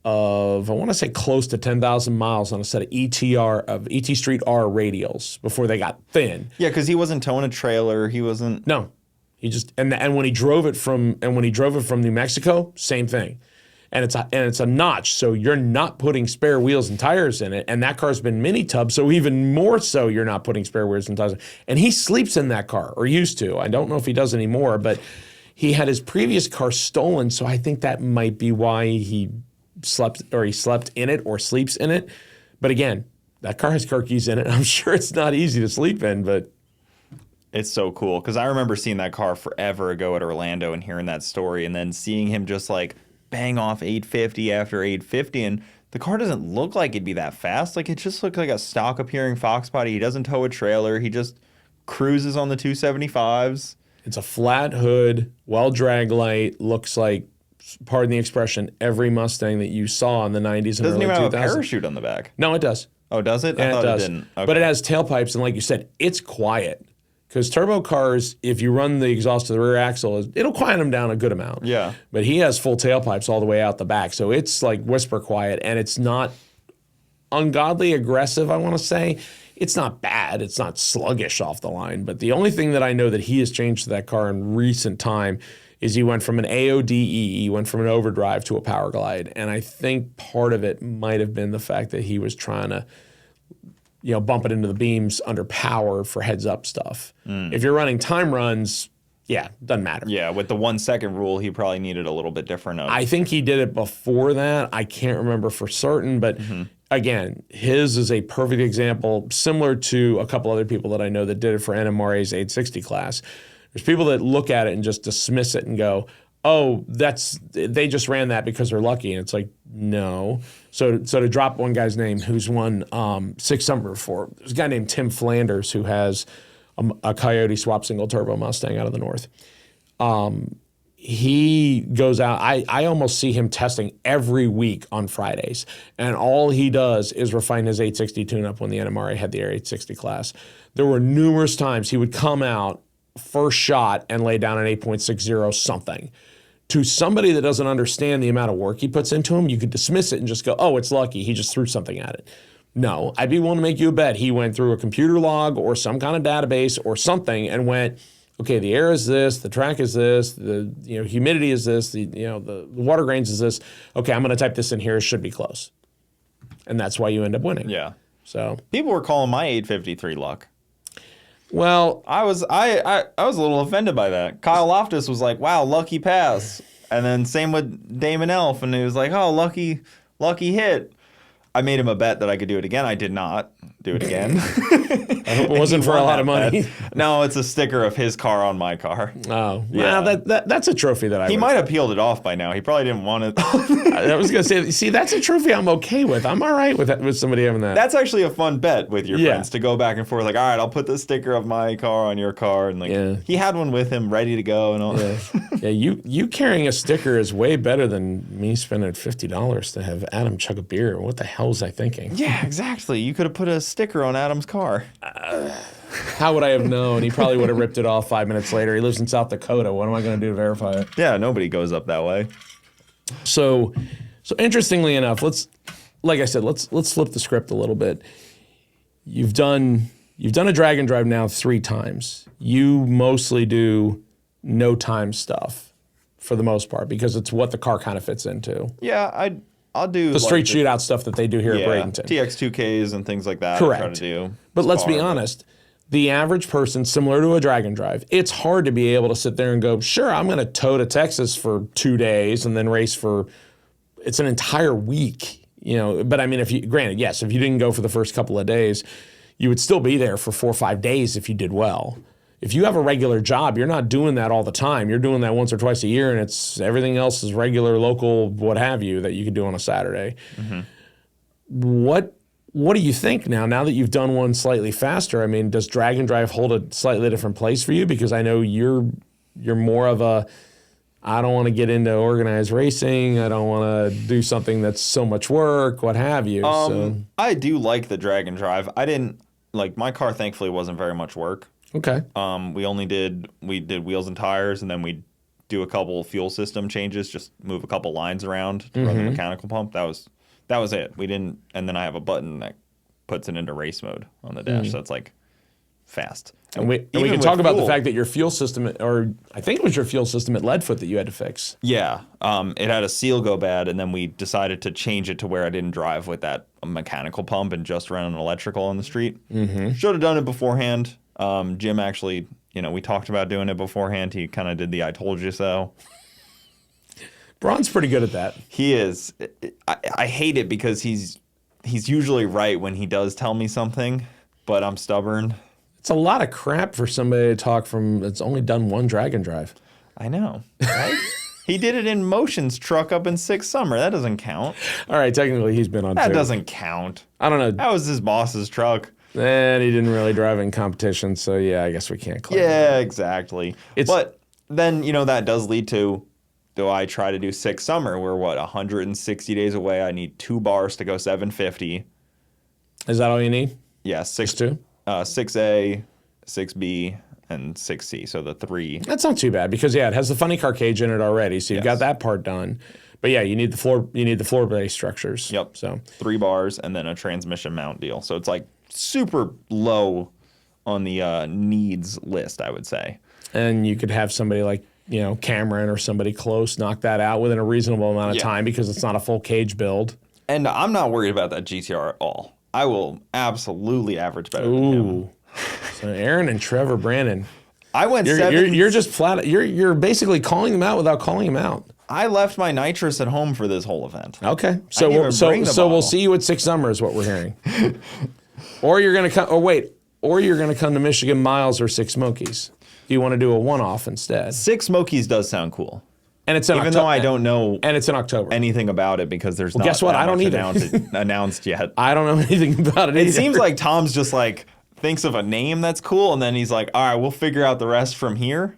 Speaker 1: of, I want to say close to 10,000 miles on a set of ET Street R radials before they got thin.
Speaker 2: Yeah, because he wasn't towing a trailer. He wasn't.
Speaker 1: No. He just and when he drove it from New Mexico, same thing, and it's a notch, so you're not putting spare wheels and tires in it, and that car's been mini tub, so even more so you're not putting spare wheels and tires in it. And he sleeps in that car, or used to. I don't know if he does anymore, but he had his previous car stolen, so I think that might be why he slept in it or sleeps in it. But again, that car has car keys in it. I'm sure it's not easy to sleep in, but.
Speaker 2: It's so cool because I remember seeing that car forever ago at Orlando and hearing that story, and then seeing him just like bang off 850 after 850, and the car doesn't look like it'd be that fast. Like it just looks like a stock appearing Fox body. He doesn't tow a trailer. He just cruises on the 275s.
Speaker 1: It's a flat hood, well drag light. Looks like, pardon the expression, every Mustang that you saw in the 90s and early 2000s.
Speaker 2: Doesn't even have a parachute on the back.
Speaker 1: No, it does.
Speaker 2: Oh, does it?
Speaker 1: I
Speaker 2: thought
Speaker 1: it does.
Speaker 2: It didn't. Okay.
Speaker 1: But it has tailpipes, and like you said, it's quiet. Because turbo cars, if you run the exhaust to the rear axle, it'll quiet them down a good amount.
Speaker 2: Yeah.
Speaker 1: But he has full tailpipes all the way out the back. So it's like whisper quiet, and it's not ungodly aggressive, I want to say. It's not bad. It's not sluggish off the line. But the only thing that I know that he has changed to that car in recent time is he went from an AODE, he went from an overdrive to a power glide. And I think part of it might have been the fact that he was trying to bump it into the beams under power for heads-up stuff. If you're running time runs, doesn't matter.
Speaker 2: Yeah, with the 1 second rule, he probably needed a little bit different.
Speaker 1: I think he did it before that. I can't remember for certain, but again, his is a perfect example, similar to a couple other people that I know that did it for NMRA's 860 class. There's people that look at it and just dismiss it and go, oh, they just ran that because they're lucky. And it's like, no. So to drop one guy's name who's won 6 Summer before, there's a guy named Tim Flanders who has a Coyote swap single turbo Mustang out of the north. He goes out, I almost see him testing every week on Fridays. And all he does is refine his 860 tune-up when the NMRA had the Air 860 class. There were numerous times he would come out first shot and lay down an 8.60 something. To somebody that doesn't understand the amount of work he puts into him, you could dismiss it and just go, oh, it's lucky. He just threw something at it. No, I'd be willing to make you a bet. He went through a computer log or some kind of database or something and went, okay, the air is this, the track is this, the humidity is this, the water grains is this. Okay, I'm going to type this in here. It should be close. And that's why you end up winning.
Speaker 2: Yeah.
Speaker 1: So
Speaker 2: people were calling my 853 luck.
Speaker 1: Well,
Speaker 2: I was a little offended by that. Kyle Loftus was like, "Wow, lucky pass," and then same with Damon Elf, and he was like, "Oh, lucky hit." I made him a bet that I could do it again. I did not do it again.
Speaker 1: I hope it wasn't for a lot of money.
Speaker 2: No, it's a sticker of his car on my car.
Speaker 1: Oh, yeah. Well, that's a trophy that
Speaker 2: He might have peeled it off by now. He probably didn't want it.
Speaker 1: I was gonna say, see, that's a trophy I'm okay with. I'm all right with somebody having that.
Speaker 2: That's actually a fun bet with your friends to go back and forth. Like, all right, I'll put the sticker of my car on your car, and like he had one with him ready to go and all.
Speaker 1: Yeah, you carrying a sticker is way better than me spending $50 to have Adam chug a beer. What the hell was I thinking?
Speaker 2: Yeah, exactly. You could have put a sticker on Adam's car.
Speaker 1: How would I have known? He probably would have ripped it off 5 minutes later. He lives in South Dakota. What am I going to do to verify it?
Speaker 2: Yeah, nobody goes up that way.
Speaker 1: So interestingly enough, let's flip the script a little bit. You've done a drag and drive now 3 times. You mostly do no time stuff for the most part because it's what the car kind of fits into.
Speaker 2: Yeah, I'll do
Speaker 1: the street shootout stuff that they do here at Bradenton.
Speaker 2: TX2Ks and things like that.
Speaker 1: Correct.
Speaker 2: I try to do.
Speaker 1: But let's be honest. The average person, similar to a drag and drive, it's hard to be able to sit there and go, sure, I'm going to tow to Texas for 2 days and then race for, it's an entire week, you know. But I mean, if you didn't go for the first couple of days, you would still be there for 4 or 5 days if you did well. If you have a regular job, you're not doing that all the time. You're doing that once or twice a year, and it's everything else is regular, local, what have you, that you could do on a Saturday. Mm-hmm. What do you think now that you've done one slightly faster? I mean, does drag and drive hold a slightly different place for you? Because I know you're more of a, I don't want to get into organized racing. I don't want to do something that's so much work, what have you.
Speaker 2: I do like the drag and drive. My car thankfully wasn't very much work.
Speaker 1: Okay.
Speaker 2: We did wheels and tires, and then we do a couple fuel system changes, just move a couple lines around to run the mechanical pump. That was it. We didn't, and then I have a button that puts it into race mode on the dash. So it's like fast.
Speaker 1: And we can talk about the fact that your fuel system, or I think it was your fuel system at Leadfoot that you had to fix.
Speaker 2: Yeah. It had a seal go bad, and then we decided to change it to where I didn't drive with that mechanical pump and just run an electrical on the street. Mm-hmm. Should have done it beforehand. Jim actually, we talked about doing it beforehand. He kind of did the I told you so.
Speaker 1: Braun's pretty good at that.
Speaker 2: He is. I hate it because he's usually right when he does tell me something, but I'm stubborn.
Speaker 1: It's a lot of crap for somebody to talk from that's only done one drag and drive.
Speaker 2: I know, right? He did it in Motion's truck up in 6 Summer. That doesn't count.
Speaker 1: All right, technically he's been on
Speaker 2: That
Speaker 1: 2.
Speaker 2: doesn't count.
Speaker 1: I don't know.
Speaker 2: That was his boss's truck.
Speaker 1: And he didn't really drive in competition, so yeah, I guess we can't claim
Speaker 2: Yeah, exactly. But then, that does lead to, do I try to do 6 Summer? We're 160 days away. I need 2 bars to go 750.
Speaker 1: Is that all you need?
Speaker 2: Yeah,
Speaker 1: 6'2"?
Speaker 2: 6A, 6B, and 6C. So the 3.
Speaker 1: That's not too bad because it has the funny car cage in it already, so you've got that part done. But yeah, you need the floor base structures.
Speaker 2: Yep.
Speaker 1: So
Speaker 2: 3 bars and then a transmission mount deal. So it's like super low on the needs list, I would say.
Speaker 1: And you could have somebody like, Cameron or somebody close knock that out within a reasonable amount of time because it's not a full cage build.
Speaker 2: And I'm not worried about that GTR at all. I will absolutely average better than him.
Speaker 1: So Aaron and Trevor Brandon.
Speaker 2: I went
Speaker 1: you're just flat. You're basically calling them out without calling them out.
Speaker 2: I left my nitrous at home for this whole event.
Speaker 1: Okay, so we'll see you at 6 Summer is what we're hearing. Or you're gonna come. Or you're gonna come to Michigan Miles or Six Smokies. Do you want to do a one-off instead?
Speaker 2: Six Smokies does sound cool.
Speaker 1: And it's in
Speaker 2: Even though I don't know
Speaker 1: and it's in October.
Speaker 2: Anything about it because there's not
Speaker 1: guess what? I don't either.
Speaker 2: announced yet.
Speaker 1: I don't know anything about it either.
Speaker 2: It seems like Tom's just like thinks of a name that's cool and then he's like, all right, we'll figure out the rest from here.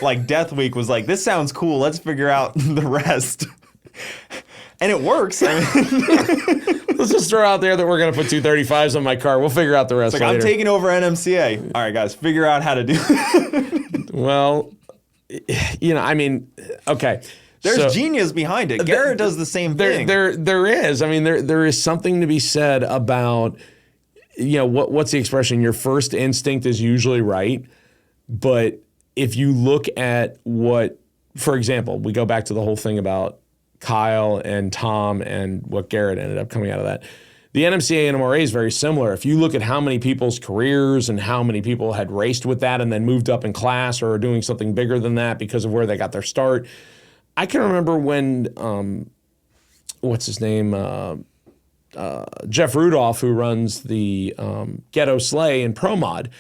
Speaker 2: Like Death Week was like, this sounds cool. Let's figure out the rest. And it works. I mean,
Speaker 1: let's just throw out there that we're going to put 235s on my car. We'll figure out the rest later.
Speaker 2: I'm taking over NMCA. All right, guys, figure out how to do it.
Speaker 1: Well, I mean, okay.
Speaker 2: There's genius behind it. Garrett does the same thing.
Speaker 1: There is. I mean, there is something to be said about, what's the expression? Your first instinct is usually right. But if you look at for example, we go back to the whole thing about Kyle and Tom and what Garrett ended up coming out of that. The NMCA and NMRA is very similar. If you look at how many people's careers and how many people had raced with that and then moved up in class or are doing something bigger than that because of where they got their start. I can remember when, what's his name? Jeff Rudolph, who runs the Ghetto Sleigh in Pro Mod,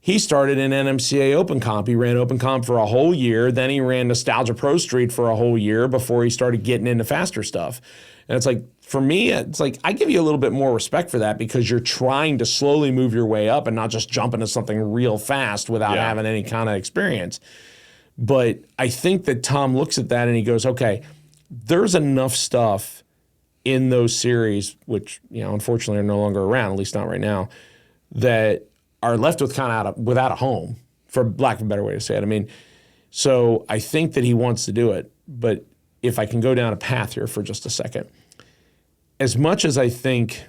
Speaker 1: he started in NMCA Open Comp. He ran Open Comp for a whole year. Then he ran Nostalgia Pro Street for a whole year before he started getting into faster stuff. And it's like, for me, it's like I give you a little bit more respect for that because you're trying to slowly move your way up and not just jump into something real fast without having any kind of experience. But I think that Tom looks at that and he goes, okay, there's enough stuff in those series, which, unfortunately are no longer around, at least not right now, that are left with kind of without a home, for lack of a better way to say it. I mean, so I think that he wants to do it. But if I can go down a path here for just a second, as much as I think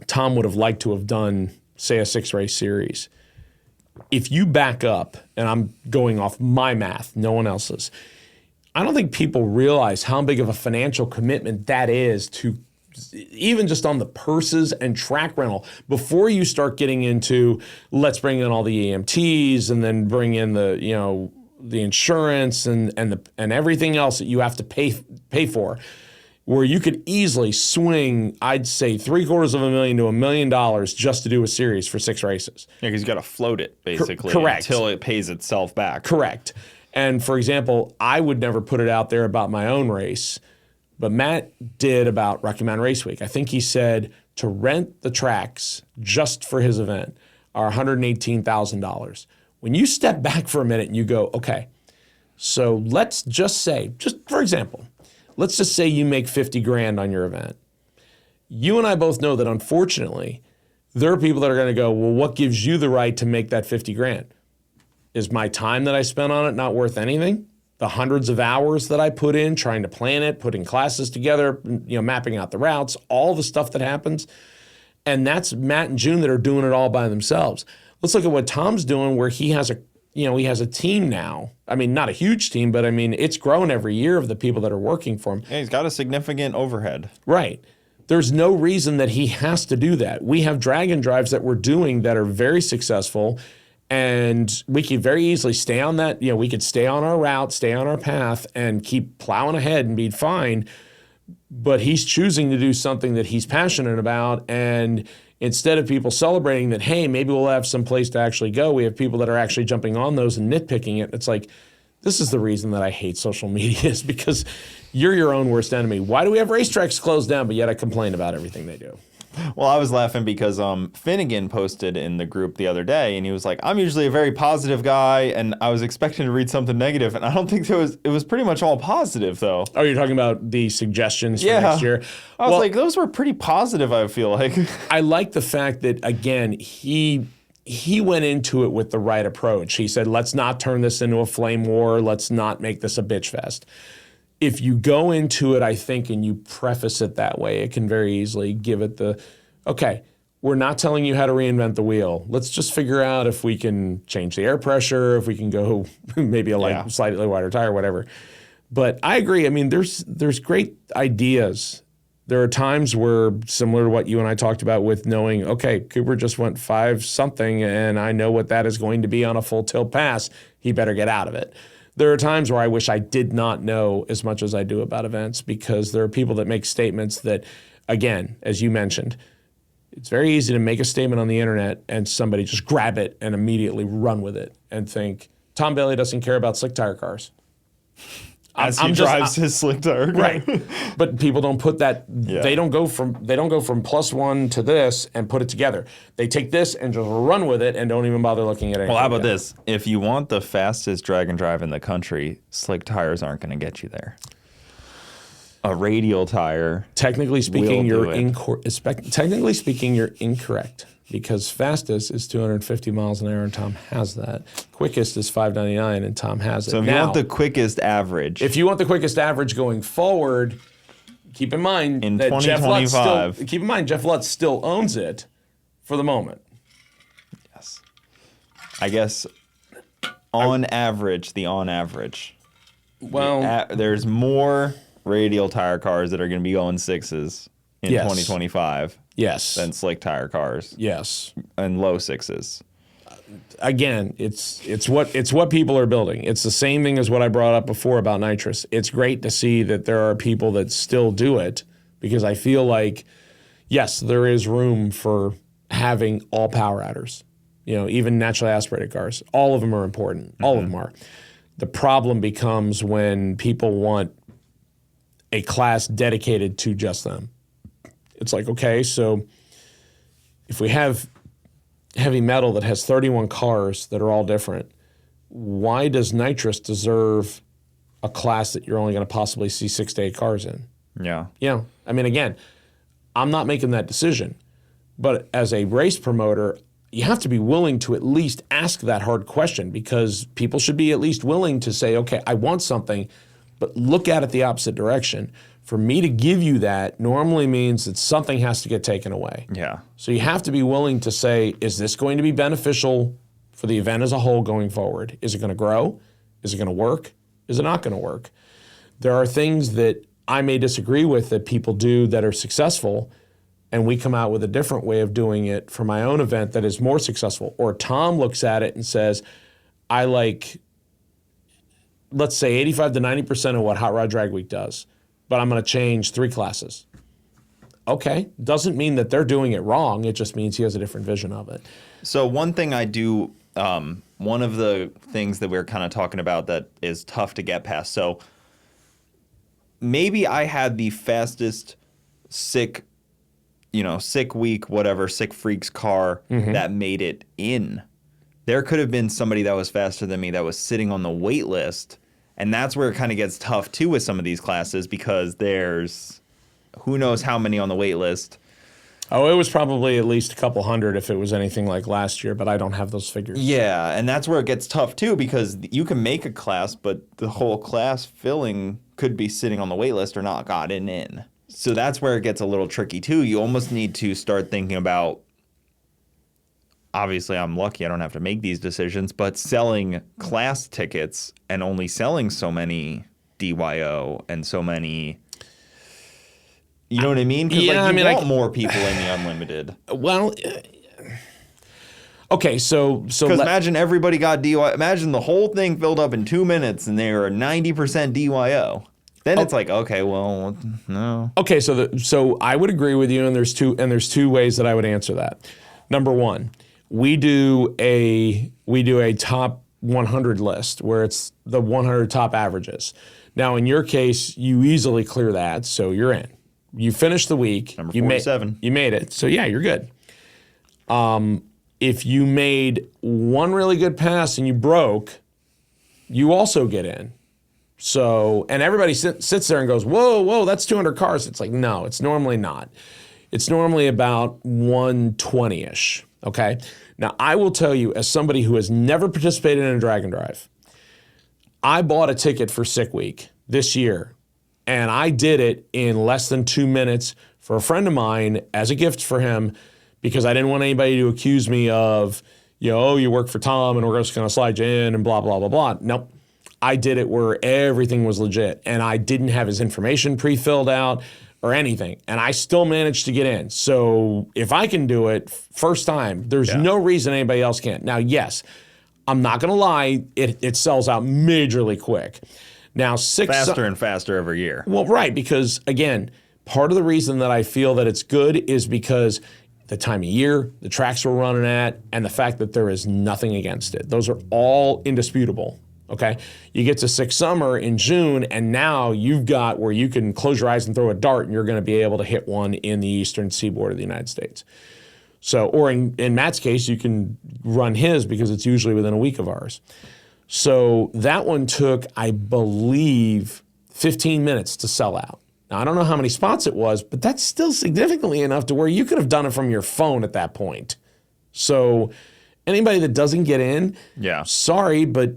Speaker 1: Tom would have liked to have done, say, a 6-race series, if you back up, and I'm going off my math, no one else's, I don't think people realize how big of a financial commitment that is to even just on the purses and track rental before you start getting into let's bring in all the EMTs and then bring in the the insurance and everything else that you have to pay for, where you could easily swing, I'd say $750,000 to $1 million just to do a series for 6 races.
Speaker 2: Yeah, because you got to float it basically
Speaker 1: correct.
Speaker 2: Until it pays itself back.
Speaker 1: Correct. And for example, I would never put it out there about my own race, but Matt did about Rocky Mountain Race Week. I think he said to rent the tracks just for his event are $118,000. When you step back for a minute and you go, okay, so let's just say, just for example, let's just say you make 50 grand on your event. You and I both know that unfortunately, there are people that are going to go, well, what gives you the right to make that 50 grand? Is my time that I spent on it not worth anything? The hundreds of hours that I put in trying to plan it, putting classes together, mapping out the routes, all the stuff that happens. And that's Matt and June that are doing it all by themselves. Let's look at what Tom's doing, where he has a team now. I mean, not a huge team, but I mean, it's grown every year of the people that are working for him.
Speaker 2: Yeah, he's got a significant overhead.
Speaker 1: Right. There's no reason that he has to do that. We have drag and drives that we're doing that are very successful, and we could very easily stay on that. We could stay on our route, stay on our path, and keep plowing ahead and be fine. But he's choosing to do something that he's passionate about, and instead of people celebrating that, hey, maybe we'll have some place to actually go, we have people that are actually jumping on those and nitpicking it. It's like, this is the reason that I hate social media, is because you're your own worst enemy. Why do we have racetracks closed down, but yet I complain about everything they do?
Speaker 2: Well, I was laughing because Finnegan posted in the group the other day, and he was like, I'm usually a very positive guy, and I was expecting to read something negative, and I don't think it was pretty much all positive, though.
Speaker 1: Oh, you're talking about the suggestions for next year?
Speaker 2: I was like, those were pretty positive, I feel like.
Speaker 1: I like the fact that, again, he went into it with the right approach. He said, let's not turn this into a flame war. Let's not make this a bitch fest. If you go into it, I think, and you preface it that way, it can very easily give it okay, we're not telling you how to reinvent the wheel. Let's just figure out if we can change the air pressure, if we can go maybe a slightly wider tire, whatever. But I agree. I mean, there's great ideas. There are times where, similar to what you and I talked about with knowing, okay, Cooper just went 5-something, and I know what that is going to be on a full tilt pass. He better get out of it. There are times where I wish I did not know as much as I do about events, because there are people that make statements that, again, as you mentioned, it's very easy to make a statement on the internet and somebody just grab it and immediately run with it and think, Tom Bailey doesn't care about slick tire cars.
Speaker 2: As he drives his slick tire car.
Speaker 1: Right. But people don't put that, they don't go from +1 to this and put it together. They take this and just run with it and don't even bother looking at it.
Speaker 2: Well, how about this? If you want the fastest drag and drive in the country, slick tires aren't going to get you there. A radial tire.
Speaker 1: Technically speaking, you're incorrect, because fastest is 250 miles an hour, and Tom has that. Quickest is 599, and Tom has it.
Speaker 2: So if you want the quickest average.
Speaker 1: If you want the quickest average going forward, keep in mind
Speaker 2: in
Speaker 1: that
Speaker 2: 2025.
Speaker 1: Jeff Lutz still owns it for the moment.
Speaker 2: Yes. I guess on average. Well, there's more radial tire cars that are going to be going 6s in 2025.
Speaker 1: Yes.
Speaker 2: Than slick tire cars.
Speaker 1: Yes.
Speaker 2: And low 6s.
Speaker 1: Again, it's what people are building. It's the same thing as what I brought up before about nitrous. It's great to see that there are people that still do it, because I feel like yes, there is room for having all power adders. Even naturally aspirated cars. All of them are important. All of them are. The problem becomes when people want a class dedicated to just them. It's like, okay, so if we have heavy metal that has 31 cars that are all different, why does nitrous deserve a class that you're only going to possibly see 6 to 8 cars in?
Speaker 2: Yeah.
Speaker 1: Again, I'm not making that decision. But as a race promoter, you have to be willing to at least ask that hard question, because people should be at least willing to say, okay, I want something, but look at it the opposite direction. For me to give you that normally means that something has to get taken away.
Speaker 2: Yeah.
Speaker 1: So you have to be willing to say, is this going to be beneficial for the event as a whole going forward? Is it going to grow? Is it going to work? Is it not going to work? There are things that I may disagree with that people do that are successful, and we come out with a different way of doing it for my own event that is more successful. Or Tom looks at it and says, I like, let's say 85 to 90% of what Hot Rod Drag Week does, but I'm going to change 3 classes. Okay, doesn't mean that they're doing it wrong. It just means he has a different vision of it.
Speaker 2: So one thing I do, one of the things that we're kind of talking about that is tough to get past. So maybe I had the fastest sick week, whatever, sick freaks car that made it in. There could have been somebody that was faster than me that was sitting on the wait list. And that's where it kind of gets tough too with some of these classes, because there's who knows how many on the wait list.
Speaker 1: Oh, it was probably at least a couple hundred if it was anything like last year, but I don't have those figures.
Speaker 2: Yeah, and that's where it gets tough too, because you can make a class, but the whole class filling could be sitting on the wait list or not gotten in. So that's where it gets a little tricky too. You almost need to start thinking about, obviously I'm lucky I don't have to make these decisions, but selling class tickets and only selling so many DYO and so many, you know what I mean? Because you want more people in the unlimited.
Speaker 1: Well, okay, so
Speaker 2: because imagine everybody got DYO. Imagine the whole thing filled up in 2 minutes and they were 90% DYO. Then it's like, okay, well, no.
Speaker 1: Okay, so I would agree with you, and there's two ways that I would answer that. Number one, we do a top 100 list where it's the 100 top averages. Now, in your case, you easily clear that, so you're in. You finished the week.
Speaker 2: Number 47.
Speaker 1: You made it, so yeah, you're good. If you made one really good pass and you broke, you also get in. So, and everybody sits there and goes, whoa, that's 200 cars. It's like, no, it's normally not. It's normally about 120-ish, okay? Now, I will tell you, as somebody who has never participated in a drag and drive, I bought a ticket for Sick Week this year, and I did it in less than 2 minutes for a friend of mine as a gift for him, because I didn't want anybody to accuse me of, you work for Tom and we're just going to slide you in and blah, blah, blah, blah. Nope. I did it where everything was legit, and I didn't have his information pre-filled out or anything, and I still managed to get in. So if I can do it first time, there's no reason anybody else can't. Now, yes, I'm not going to lie, it sells out majorly quick. Now,
Speaker 2: faster and faster every year.
Speaker 1: Well, right, because again, part of the reason that I feel that it's good is because the time of year, the tracks we're running at, and the fact that there is nothing against it. Those are all indisputable. Okay, you get to Sick Summer in June, and now you've got where you can close your eyes and throw a dart, and you're going to be able to hit one in the eastern seaboard of the United States. So, or in Matt's case, you can run his because it's usually within a week of ours. So that one took, I believe, 15 minutes to sell out. Now, I don't know how many spots it was, but that's still significantly enough to where you could have done it from your phone at that point. So anybody that doesn't get in, sorry, but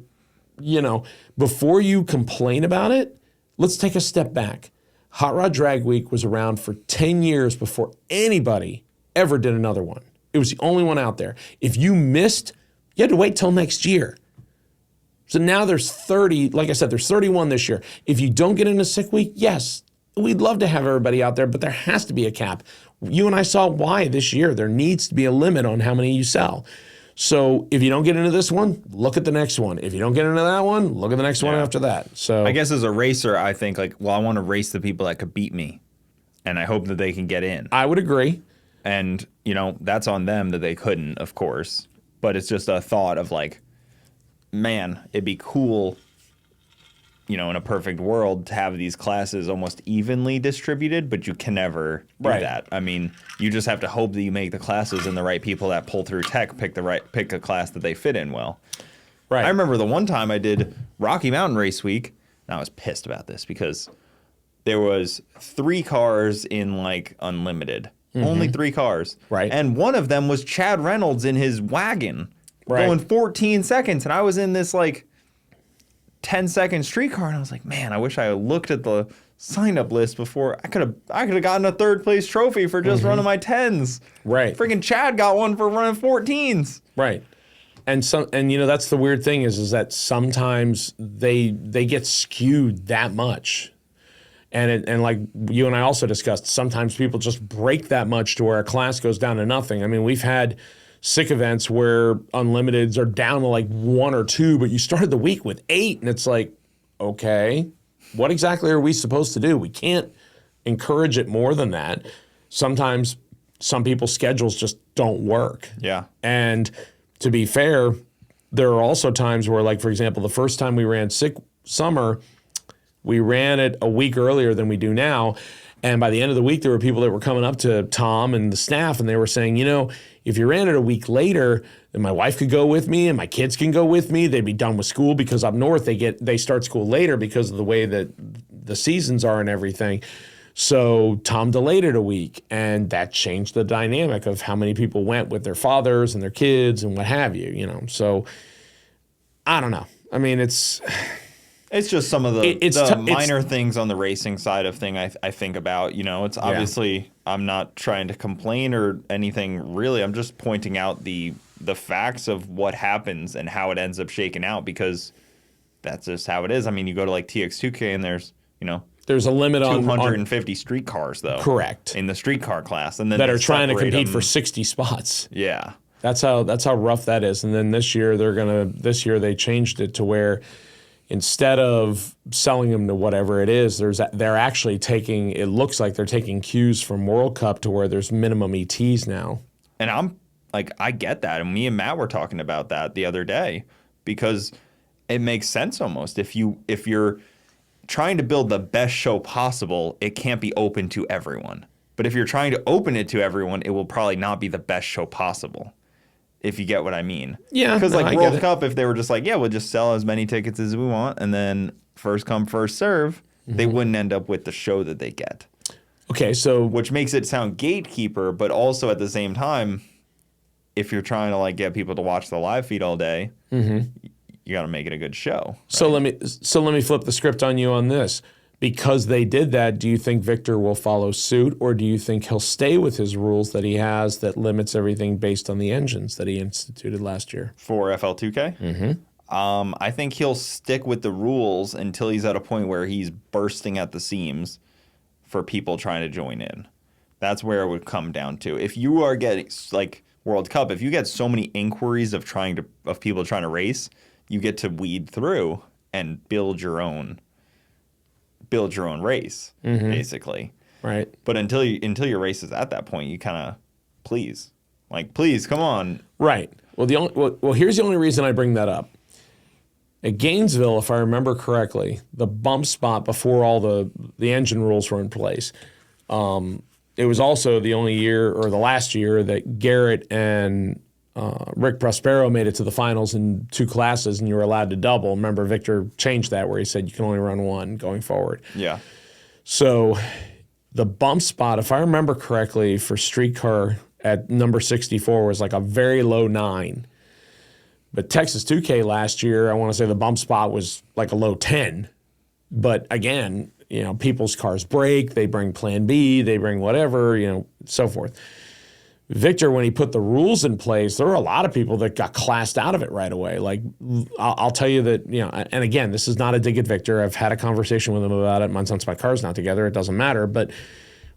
Speaker 1: before you complain about it, let's take a step back. Hot Rod Drag Week was around for 10 years before anybody ever did another one. It was the only one out there. If you missed, you had to wait till next year. So now there's 30, like I said, there's 31 this year. If you don't get into Sick Week, yes, we'd love to have everybody out there, but there has to be a cap. You and I saw why this year. There needs to be a limit on how many you sell. So if you don't get into this one, look at the next one. If you don't get into that one, look at the next one after that. So
Speaker 2: I guess as a racer, I think I want to race the people that could beat me. and I hope that they can get in.
Speaker 1: I would agree.
Speaker 2: And, that's on them that they couldn't, of course. But it's just a thought of like, man, it'd be cool, in a perfect world to have these classes almost evenly distributed, but you can never do that. I mean, you just have to hope that you make the classes and the right people that pull through tech pick a class that they fit in well. Right. I remember the one time I did Rocky Mountain Race Week, and I was pissed about this because there was 3 cars in like unlimited. Only 3 cars.
Speaker 1: Right.
Speaker 2: And one of them was Chad Reynolds in his wagon going 14 seconds. And I was in this like 10-second streetcar, and I was like, man, I wish I looked at the sign-up list before. I could have gotten a 3rd place trophy for just running my 10s.
Speaker 1: Right.
Speaker 2: Freaking Chad got one for running 14s.
Speaker 1: Right. And that's the weird thing is that sometimes they get skewed that much. And like you and I also discussed, sometimes people just break that much to where a class goes down to nothing. I mean, we've had sick events where unlimiteds are down to like 1 or 2, but you started the week with 8, and it's like, okay, what exactly are we supposed to do? We can't encourage it more than that. Sometimes some people's schedules just don't work.
Speaker 2: Yeah.
Speaker 1: And to be fair, there are also times where, like, for example, the first time we ran Sick Summer, we ran it a week earlier than we do now. And by the end of the week, there were people that were coming up to Tom and the staff, and they were saying, if you ran it a week later, then my wife could go with me and my kids can go with me. They'd be done with school because up north they start school later because of the way that the seasons are and everything. So Tom delayed it a week, and that changed the dynamic of how many people went with their fathers and their kids and what have you, So I don't know. I mean, it's
Speaker 2: just some of the minor things on the racing side of thing I think about. It's obviously I'm not trying to complain or anything really. I'm just pointing out the facts of what happens and how it ends up shaking out, because that's just how it is. I mean, you go to like TX2K and there's a limit on
Speaker 1: 250
Speaker 2: street cars though.
Speaker 1: Correct.
Speaker 2: In the streetcar class, and then
Speaker 1: that are trying to compete for 60 spots.
Speaker 2: Yeah.
Speaker 1: That's how rough that is. And then this year they changed it to where instead of selling them to whatever it is, they're actually taking, it looks like they're taking cues from World Cup to where there's minimum ETs now.
Speaker 2: And I'm like, I get that. And me and Matt were talking about that the other day, because it makes sense almost. If you're trying to build the best show possible, it can't be open to everyone. But if you're trying to open it to everyone, it will probably not be the best show possible. If you get what I mean.
Speaker 1: Yeah.
Speaker 2: Because like World Cup, if they were just like, yeah, we'll just sell as many tickets as we want, and then first come, first serve, they wouldn't end up with the show that they get.
Speaker 1: Okay, so
Speaker 2: which makes it sound gatekeeper, but also at the same time, if you're trying to like get people to watch the live feed all day, you got to make it a good show. Right?
Speaker 1: So let me flip the script on you on this. Because they did that, do you think Victor will follow suit, or do you think he'll stay with his rules that he has that limits everything based on the engines that he instituted last year?
Speaker 2: For FL2K? I think he'll stick with the rules until he's at a point where he's bursting at the seams for people trying to join in. That's where it would come down to. If you are getting, like World Cup, if you get so many inquiries of people trying to race, you get to weed through and build your own race, basically.
Speaker 1: Right.
Speaker 2: But until your race is at that point, you kind of please, come on.
Speaker 1: Right. Well, here's the only reason I bring that up. At Gainesville, if I remember correctly, the bump spot before all the engine rules were in place, it was also the only year, or the last year, that Garrett and Rick Prospero made it to the finals in 2 classes, and you were allowed to double. Remember, Victor changed that where he said you can only run 1 going forward.
Speaker 2: Yeah.
Speaker 1: So the bump spot, if I remember correctly, for streetcar at number 64 was like a very low 9. But Texas 2K last year, I want to say the bump spot was like a low 10. But again, people's cars break, they bring plan B, they bring whatever, so forth. Victor, when he put the rules in place, there were a lot of people that got classed out of it right away. Like, I'll tell you that, and again, this is not a dig at Victor. I've had a conversation with him about it. Since my car's not together, it doesn't matter. But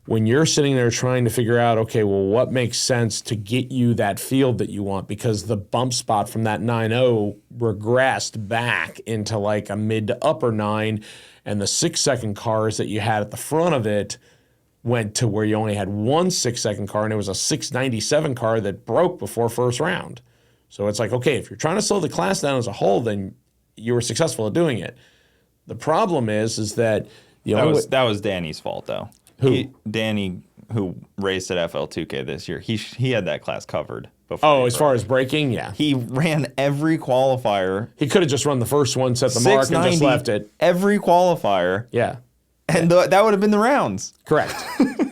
Speaker 1: when you're sitting there trying to figure out, okay, well, what makes sense to get you that field that you want? Because the bump spot from that 9.0 regressed back into like a mid to upper 9, and the 6-second cars that you had at the front of it went to where you only had one 6-second car, and it was a 697 car that broke before first round. So it's like, okay, if you're trying to slow the class down as a whole, then you were successful at doing it. The problem is that
Speaker 2: that was Danny's fault, though.
Speaker 1: Who?
Speaker 2: Danny, who raced at FL2K this year, he had that class covered before.
Speaker 1: Oh, as far as braking, yeah.
Speaker 2: He ran every qualifier.
Speaker 1: He could have just run the first one, set the mark, and just left it.
Speaker 2: Every qualifier.
Speaker 1: Yeah.
Speaker 2: And that would have been the rounds.
Speaker 1: Correct.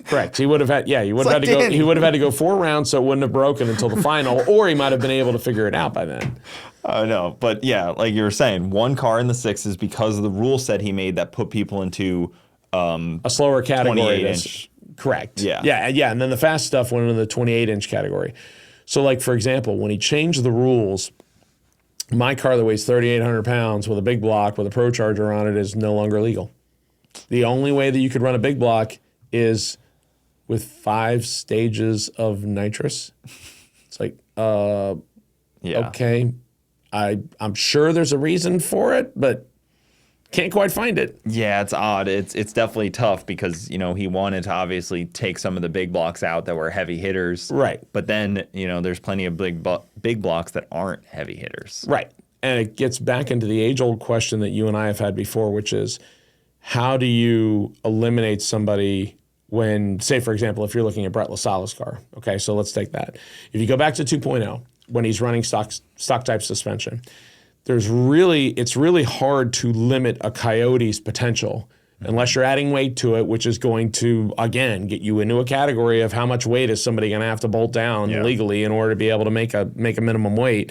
Speaker 1: Correct. He would have had he would have had to go he would have had to go 4 rounds, so it wouldn't have broken until the final, or he might have been able to figure it out by then.
Speaker 2: I know, but yeah, like you were saying, one car in the 6s because of the rule set he made that put people into
Speaker 1: a slower category.
Speaker 2: 28-inch.
Speaker 1: Correct.
Speaker 2: Yeah.
Speaker 1: Yeah, and then the fast stuff went into the 28-inch category. So like, for example, when he changed the rules, my car that weighs 3,800 pounds with a big block with a Pro Charger on it is no longer legal. The only way that you could run a big block is with 5 stages of nitrous. It's like, okay, I'm sure there's a reason for it, but can't quite find it.
Speaker 2: Yeah, it's odd. It's definitely tough because, he wanted to obviously take some of the big blocks out that were heavy hitters.
Speaker 1: Right.
Speaker 2: But then, there's plenty of big blocks that aren't heavy hitters.
Speaker 1: Right. And it gets back into the age-old question that you and I have had before, which is, how do you eliminate somebody when, say, for example, if you're looking at Brett LaSala's car? Okay, so let's take that. If you go back to 2.0, when he's running stock type suspension, it's really hard to limit a Coyote's potential unless you're adding weight to it, which is going to, again, get you into a category of how much weight is somebody going to have to bolt down legally in order to be able to make a minimum weight.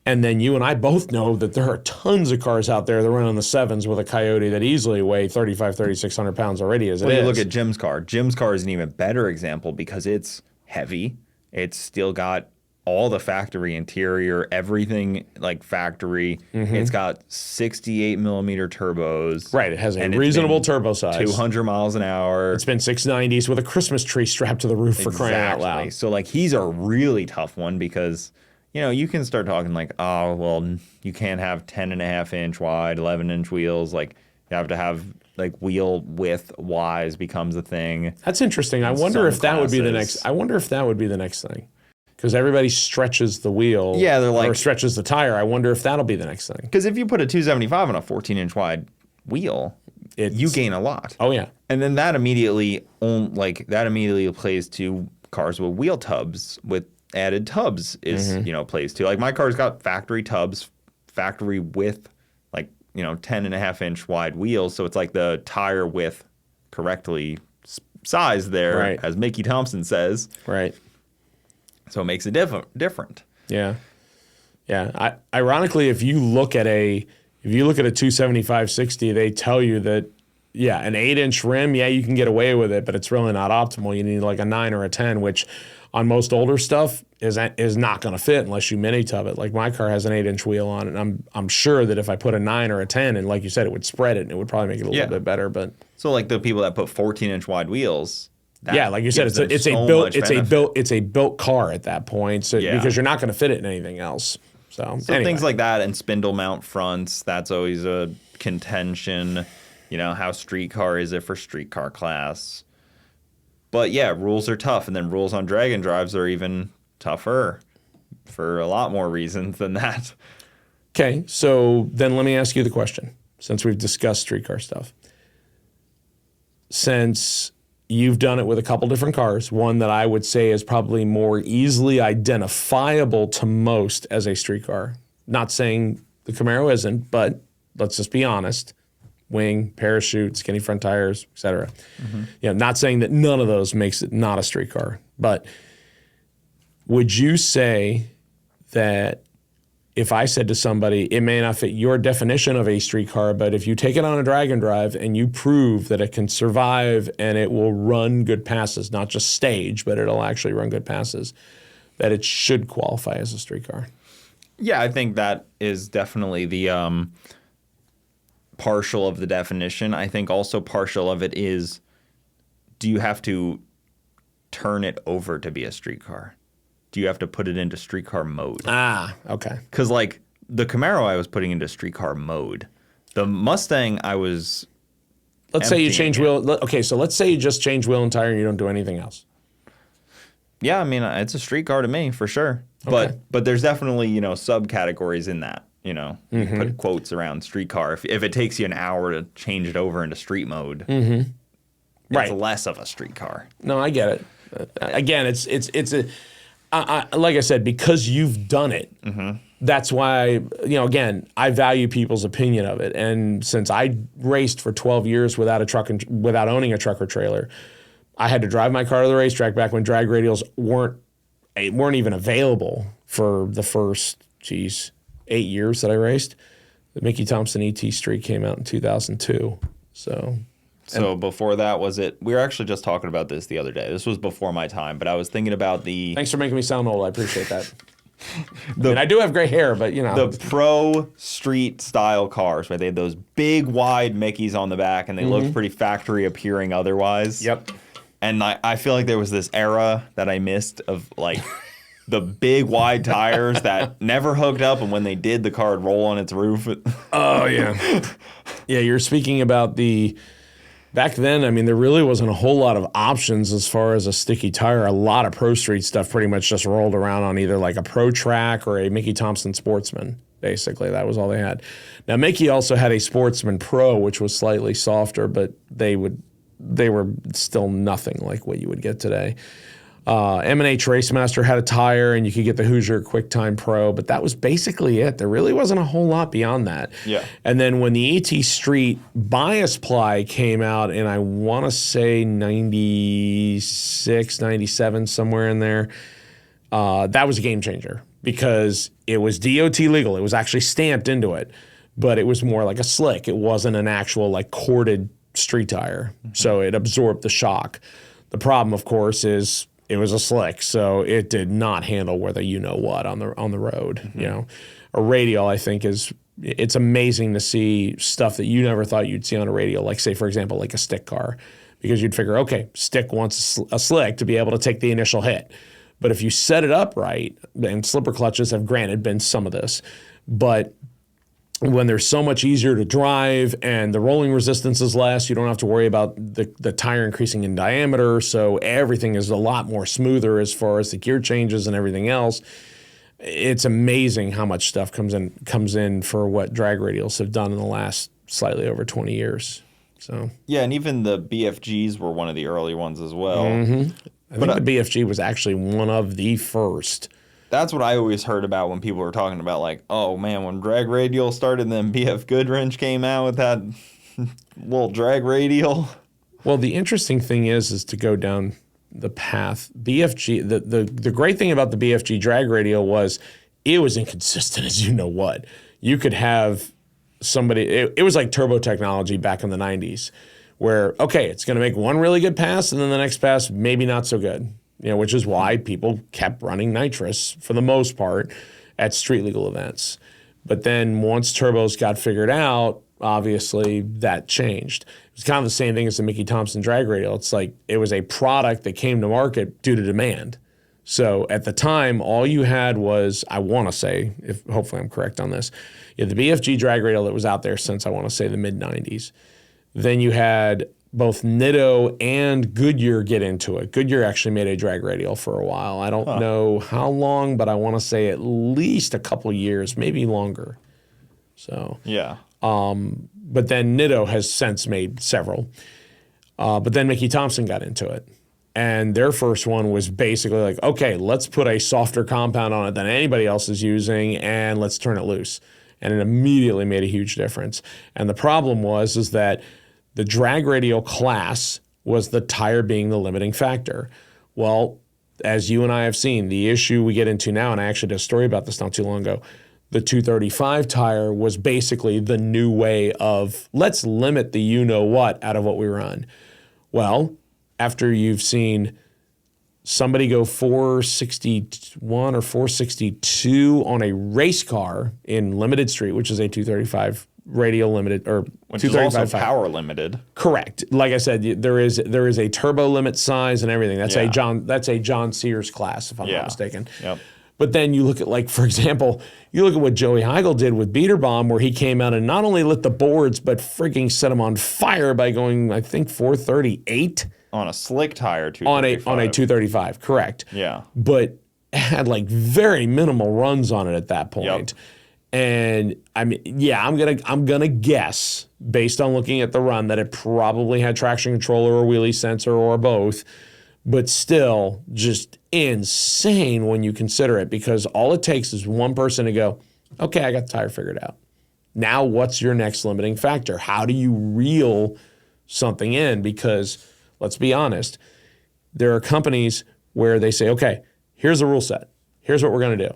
Speaker 1: And then you and I both know that there are tons of cars out there that run on the 7s with a Coyote that easily weigh 3,600 pounds already as it is.
Speaker 2: Well, you look at Jim's car. Jim's car is an even better example because it's heavy. It's still got all the factory interior, everything like factory. Mm-hmm. It's got 68 millimeter turbos.
Speaker 1: Right. It has a reasonable turbo size.
Speaker 2: 200 miles an hour.
Speaker 1: It's been 690s with a Christmas tree strapped to the roof for crying out loud.
Speaker 2: So like he's a really tough one because you can start talking like, oh, well, you can't have 10.5-inch wide, 11-inch wheels. Like, you have to have, like, wheel width wise becomes a thing.
Speaker 1: That's interesting. I wonder if that would be the next thing. Because everybody stretches the wheel.
Speaker 2: Yeah, they're like,
Speaker 1: or stretches the tire. I wonder if that'll be the next thing.
Speaker 2: Because if you put a 275 on a 14-inch wide wheel, you gain a lot.
Speaker 1: Oh, yeah.
Speaker 2: And then that immediately plays to cars with wheel tubs with added tubs plays to. Like my car's got factory tubs, factory width, like 10.5-inch wide wheels, so it's like the tire width correctly sized there,
Speaker 1: right,
Speaker 2: as Mickey Thompson says.
Speaker 1: Right.
Speaker 2: So it makes it different.
Speaker 1: Yeah. Ironically, if you look at a 275/60, they tell you that an 8-inch rim, you can get away with it, but it's really not optimal. You need like a 9 or a 10, which on most older stuff is not going to fit unless you mini tub it. Like my car has an 8-inch wheel on it, and I'm sure that if I put a 9 or a 10, and like you said, it would spread it and it would probably make it a little bit better. But
Speaker 2: so like the people that put 14-inch wide wheels,
Speaker 1: like you said, it's a built car at that point. So because you're not going to fit it in anything else. So anyway.
Speaker 2: Things like that and spindle mount fronts, that's always a contention. How street car is it for street car class? But rules are tough, and then rules on drag and drives are even tougher for a lot more reasons than that.
Speaker 1: Okay, so then let me ask you the question, since we've discussed streetcar stuff. Since you've done it with a couple different cars, one that I would say is probably more easily identifiable to most as a streetcar. Not saying the Camaro isn't, but let's just be honest. Wing, parachute, skinny front tires, etc. Mm-hmm. Not saying that none of those makes it not a street car, but would you say that if I said to somebody, it may not fit your definition of a street car, but if you take it on a drag and drive and you prove that it can survive and it will run good passes, not just stage, but it'll actually run good passes, that it should qualify as a street car?
Speaker 2: Yeah, I think that is definitely the partial of the definition. I think also partial of it is, do you have to turn it over to be a streetcar? Do you have to put it into streetcar mode?
Speaker 1: Ah, okay.
Speaker 2: Because like the Camaro I was putting into streetcar mode. The Mustang I was
Speaker 1: Let's say you
Speaker 2: emptying
Speaker 1: change
Speaker 2: it.
Speaker 1: wheel. Okay, so let's say you just change wheel and tire and you don't do anything else.
Speaker 2: Yeah, I mean, it's a street car to me for sure. But there's definitely, subcategories in that. You put quotes around street car. If it takes you an hour to change it over into street mode, it's
Speaker 1: Right.
Speaker 2: less of a street car.
Speaker 1: No, I get it. Again, it's like I said, because you've done it. That's why, again, I value people's opinion of it. And since I raced for 12 years without without owning a truck or trailer, I had to drive my car to the racetrack back when drag radials weren't even available for the first, 8 years that I raced. The Mickey Thompson ET Street came out in 2002. So
Speaker 2: Before that, we were actually just talking about this the other day. This was before my time, but I was thinking about
Speaker 1: thanks for making me sound old. I appreciate that. And I do have gray hair, but
Speaker 2: the pro street style cars, right? They had those big wide Mickeys on the back, and they looked pretty factory appearing otherwise.
Speaker 1: Yep.
Speaker 2: And I feel like there was this era that I missed of like the big wide tires that never hooked up, and when they did, the car would roll on its roof.
Speaker 1: Oh yeah, yeah. You're speaking about back then. I mean, there really wasn't a whole lot of options as far as a sticky tire. A lot of pro street stuff pretty much just rolled around on either like a Pro Track or a Mickey Thompson Sportsman. Basically, that was all they had. Now, Mickey also had a Sportsman Pro, which was slightly softer, but they were still nothing like what you would get today. M&H Racemaster had a tire, and you could get the Hoosier QuickTime Pro, but that was basically it. There really wasn't a whole lot beyond that.
Speaker 2: Yeah.
Speaker 1: And then when the ET Street bias ply came out, and I want to say 96, 97, somewhere in there, that was a game changer because it was DOT legal. It was actually stamped into it, but it was more like a slick. It wasn't an actual like corded street tire, so it absorbed the shock. The problem, of course, is it was a slick, so it did not handle whether what on the road. A Radial, I think, it's amazing to see stuff that you never thought you'd see on a Radial, like say for example, like a stick car, because you'd figure, okay, stick wants a slick to be able to take the initial hit, but if you set it up right, and slipper clutches have granted been some of this, but when they're so much easier to drive and the rolling resistance is less, you don't have to worry about the tire increasing in diameter, so everything is a lot more smoother as far as the gear changes and everything else. It's amazing how much stuff comes in for what drag radials have done in the last slightly over 20 years. So
Speaker 2: yeah, and even the BFGs were one of the early ones as well.
Speaker 1: I think the BFG was actually one of the first.
Speaker 2: That's what I always heard about when people were talking about, like, oh man, when drag radial started, then BF Goodwrench came out with that little drag radial.
Speaker 1: Well, the interesting thing is to go down the path. BFG, the great thing about the BFG drag radial was it was inconsistent as what. You could have somebody, it was like turbo technology back in the 90s, where, okay, it's going to make one really good pass, and then the next pass, maybe not so good. Which is why people kept running nitrous for the most part at street legal events. But then once turbos got figured out, obviously that changed. It was kind of the same thing as the Mickey Thompson drag radial. It's like it was a product that came to market due to demand. So at the time, all you had was, I want to say, if hopefully I'm correct on this, you had the BFG drag radial that was out there since I want to say the mid-90s. Then you had both Nitto and Goodyear get into it. Goodyear actually made a drag radial for a while. I don't know how long, but I want to say at least a couple years, maybe longer. So
Speaker 2: yeah.
Speaker 1: But then Nitto has since made several. But then Mickey Thompson got into it. And their first one was basically like, okay, let's put a softer compound on it than anybody else is using, and let's turn it loose. And it immediately made a huge difference. And the problem is that the drag radial class was the tire being the limiting factor. Well, as you and I have seen, the issue we get into now, and I actually did a story about this not too long ago, the 235 tire was basically the new way of let's limit the what out of what we run. Well, after you've seen somebody go 461 or 462 on a race car in limited street, which is a 235 radial limited, or
Speaker 2: which is also power limited.
Speaker 1: Correct. Like I said, there is a turbo limit size and everything. That's
Speaker 2: Yeah.
Speaker 1: a John Sears class, if I'm not mistaken.
Speaker 2: Yep.
Speaker 1: But then you look at, like, for example, you look at what Joey Heigl did with Beater Bomb, where he came out and not only lit the boards, but freaking set them on fire by going, I think, 438
Speaker 2: on a slick tire,
Speaker 1: on a
Speaker 2: 235.
Speaker 1: 235, correct.
Speaker 2: Yeah.
Speaker 1: But had like very minimal runs on it at that point.
Speaker 2: Yep.
Speaker 1: And I mean, yeah, I'm gonna guess based on looking at the run that it probably had traction controller or wheelie sensor or both, but still just insane when you consider it, because all it takes is one person to go, okay, I got the tire figured out. Now what's your next limiting factor? How do you reel something in? Because let's be honest, there are companies where they say, okay, here's the rule set. Here's what we're going to do.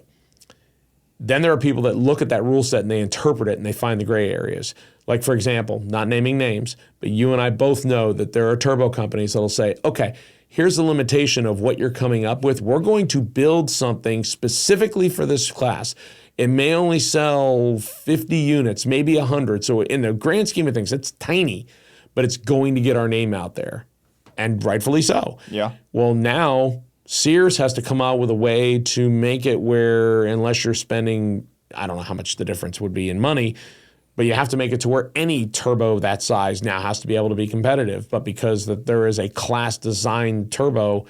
Speaker 1: Then there are people that look at that rule set and they interpret it and they find the gray areas. Like, for example, not naming names, but you and I both know that there are turbo companies that'll say, okay, here's the limitation of what you're coming up with. We're going to build something specifically for this class. It may only sell 50 units, maybe 100. So in the grand scheme of things, it's tiny, but it's going to get our name out there, and rightfully so.
Speaker 2: Yeah.
Speaker 1: Well, now Sears has to come out with a way to make it where, unless you're spending, I don't know how much the difference would be in money, but you have to make it to where any turbo that size now has to be able to be competitive. But because that there is a class designed turbo,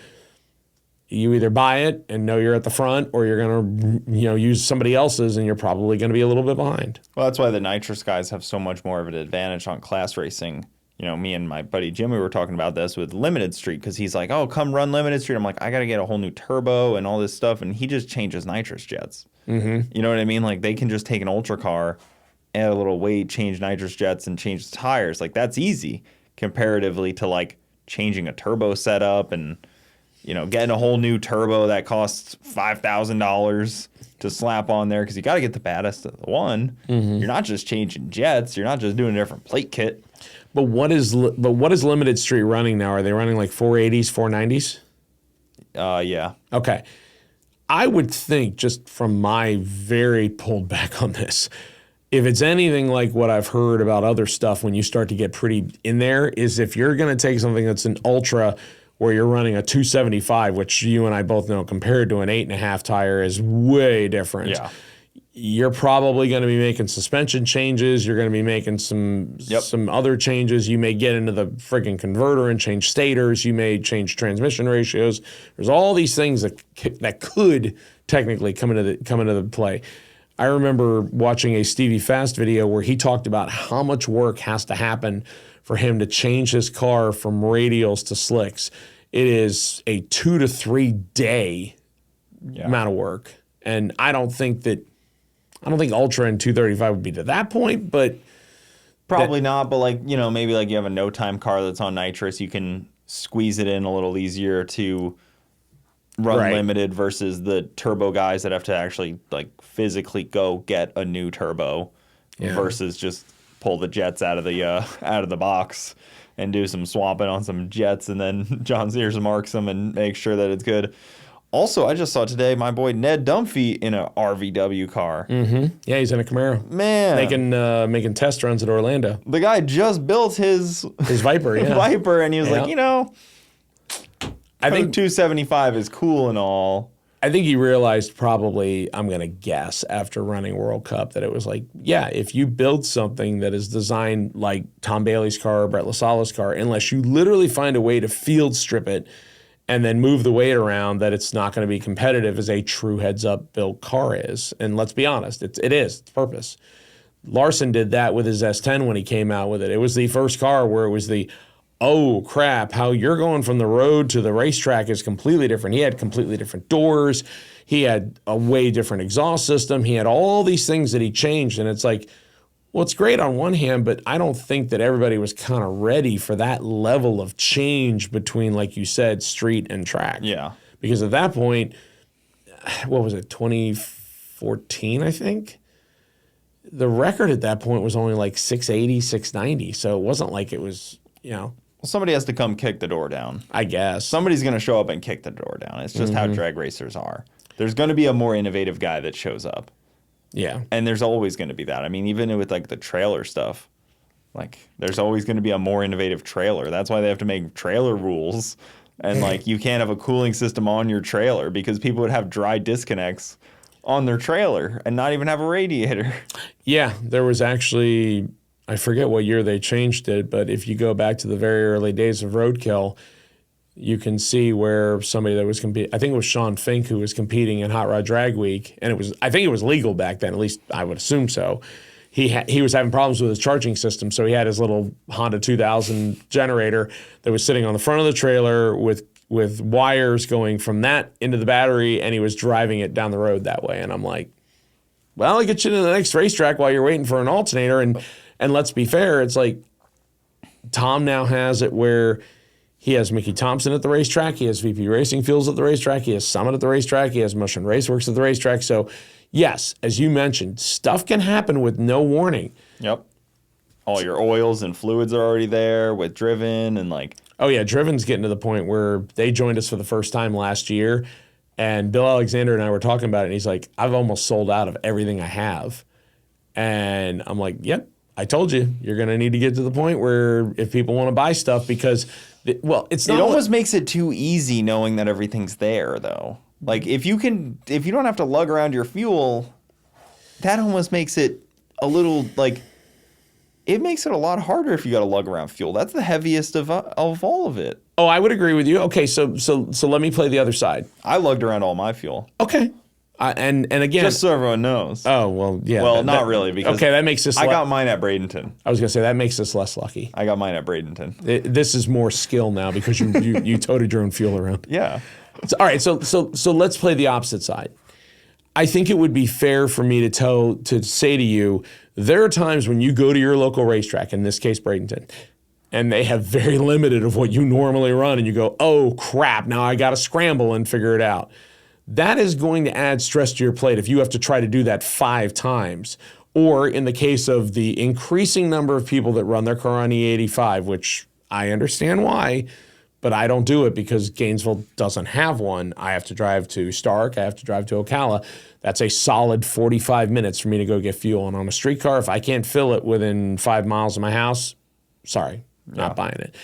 Speaker 1: you either buy it and know you're at the front, or you're going to, use somebody else's, and you're probably going to be a little bit behind.
Speaker 2: Well, that's why the nitrous guys have so much more of an advantage on class racing. Me and my buddy Jimmy were talking about this with Limited Street, because he's like, oh, come run Limited Street. I'm like, I got to get a whole new turbo and all this stuff. And he just changes nitrous jets. Mm-hmm. You know what I mean? Like, they can just take an ultra car, add a little weight, change nitrous jets, and change the tires. Like, that's easy comparatively to, like, changing a turbo setup and, getting a whole new turbo that costs $5,000 to slap on there, because you got to get the baddest of the one. Mm-hmm. You're not just changing jets. You're not just doing a different plate kit.
Speaker 1: But what is Limited Street running now? Are they running like 480s, 490s?
Speaker 2: Yeah.
Speaker 1: Okay. I would think, just from my very pulled back on this, if it's anything like what I've heard about other stuff when you start to get pretty in there, is if you're going to take something that's an ultra where you're running a 275, which you and I both know compared to an 8.5 tire is way different.
Speaker 2: Yeah.
Speaker 1: You're probably going to be making suspension changes. You're going to be making some other changes. You may get into the friggin' converter and change stators. You may change transmission ratios. There's all these things that could technically come into the play. I remember watching a Stevie Fast video where he talked about how much work has to happen for him to change his car from radials to slicks. It is a 2 to 3 day amount of work, and I don't think Ultra and 235 would be to that point, but
Speaker 2: probably not. But maybe like you have a no time car that's on nitrous, you can squeeze it in a little easier to run limited versus the turbo guys that have to actually like physically go get a new turbo versus just pull the jets out of the box and do some swapping on some jets, and then John Sears marks them and makes sure that it's good. Also, I just saw today my boy Ned Dunphy in a RVW car.
Speaker 1: Mm-hmm. Yeah, he's in a Camaro.
Speaker 2: Man.
Speaker 1: Making test runs at Orlando.
Speaker 2: The guy just built his
Speaker 1: Viper, yeah.
Speaker 2: Viper, and he was like, I think 275 is cool and all.
Speaker 1: I think he realized, probably, I'm going to guess, after running World Cup, that it was like, yeah, if you build something that is designed like Tom Bailey's car or Brett LaSala's car, unless you literally find a way to field strip it and then move the weight around, that it's not going to be competitive as a true heads-up built car is. And let's be honest, it's purpose. Larson did that with his S10 when he came out with it. It was the first car where it was oh crap, how you're going from the road to the racetrack is completely different. He had completely different doors. He had a way different exhaust system. He had all these things that he changed. And it's like, well, it's great on one hand, but I don't think that everybody was kind of ready for that level of change between, like you said, street and track.
Speaker 2: Yeah.
Speaker 1: Because at that point, what was it, 2014, I think? The record at that point was only like 680, 690. So it wasn't like it was,
Speaker 2: Well, somebody has to come kick the door down.
Speaker 1: I guess.
Speaker 2: Somebody's going to show up and kick the door down. It's just how drag racers are. There's going to be a more innovative guy that shows up.
Speaker 1: Yeah.
Speaker 2: And there's always going to be that. I mean, even with like the trailer stuff, like there's always going to be a more innovative trailer. That's why they have to make trailer rules And like you can't have a cooling system on your trailer because people would have dry disconnects on their trailer and not even have a radiator.
Speaker 1: Yeah, there was actually, I forget what year they changed it, but if you go back to the very early days of Roadkill, you can see where somebody that was competing, I think it was Sean Fink who was competing in Hot Rod Drag Week, and I think it was legal back then, at least I would assume so. He was having problems with his charging system, so he had his little Honda 2000 generator that was sitting on the front of the trailer with wires going from that into the battery, and he was driving it down the road that way. And I'm like, well, I'll get you to the next racetrack while you're waiting for an alternator. And let's be fair, it's like Tom now has it where he has Mickey Thompson at the racetrack, he has VP Racing Fuels at the racetrack, he has Summit at the racetrack, he has Motion Raceworks at the racetrack. So yes, as you mentioned, stuff can happen with no warning.
Speaker 2: Yep. All your oils and fluids are already there with Driven and like.
Speaker 1: Oh yeah, Driven's getting to the point where they joined us for the first time last year, and Bill Alexander and I were talking about it, and he's like, I've almost sold out of everything I have. And I'm like, yep, I told you, you're going to need to get to the point where if people want to buy stuff, because, it's not.
Speaker 2: It almost makes it too easy knowing that everything's there, though. Like, if you don't have to lug around your fuel, that almost makes it a little, like, it makes it a lot harder if you got to lug around fuel. That's the heaviest of all of it.
Speaker 1: Oh, I would agree with you. Okay, so let me play the other side.
Speaker 2: I lugged around all my fuel.
Speaker 1: Okay. And again,
Speaker 2: just so everyone knows.
Speaker 1: Oh, well, yeah.
Speaker 2: Well, not really, because
Speaker 1: okay, that makes this.
Speaker 2: I got mine at Bradenton.
Speaker 1: I was gonna say that makes us less lucky.
Speaker 2: I got mine at Bradenton.
Speaker 1: This is more skill now because you toted your own fuel around.
Speaker 2: Yeah.
Speaker 1: All right, so let's play the opposite side. I think it would be fair for me to say to you, there are times when you go to your local racetrack, in this case Bradenton, and they have very limited of what you normally run, and you go, oh crap, now I got to scramble and figure it out. That is going to add stress to your plate if you have to try to do that 5 times. Or in the case of the increasing number of people that run their car on E85, which I understand why, but I don't do it because Gainesville doesn't have one. I have to drive to Stark, I have to drive to Ocala. That's a solid 45 minutes for me to go get fuel. And on a streetcar, if I can't fill it within 5 miles of my house, sorry, not buying it.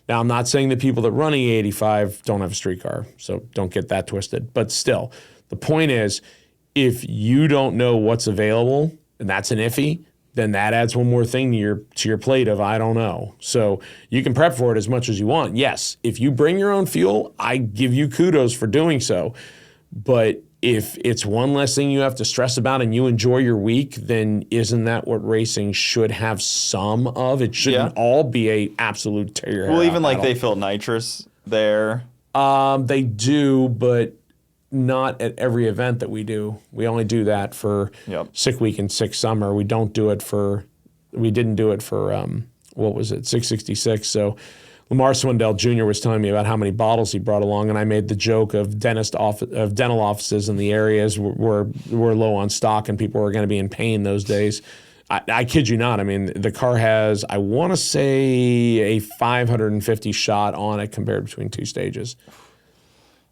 Speaker 1: Now, I'm not saying that people that run E85 don't have a streetcar, so don't get that twisted. But still, the point is, if you don't know what's available, and that's an iffy, then that adds one more thing to your plate of I don't know. So you can prep for it as much as you want. Yes, if you bring your own fuel, I give you kudos for doing so. But if it's one less thing you have to stress about and you enjoy your week, then isn't that what racing should have some of? It shouldn't all be a absolute tear.
Speaker 2: Well, even like they fill nitrous there.
Speaker 1: They do, but not at every event that we do. We only do that for Sick Week and Sick Summer. We didn't do it for what was it, 666. So Lamar Swindell Jr. was telling me about how many bottles he brought along, and I made the joke of dental offices in the areas where we're low on stock and people were going to be in pain those days. I kid you not. I mean, the car has, I want to say, a 550 shot on it compared between 2 stages.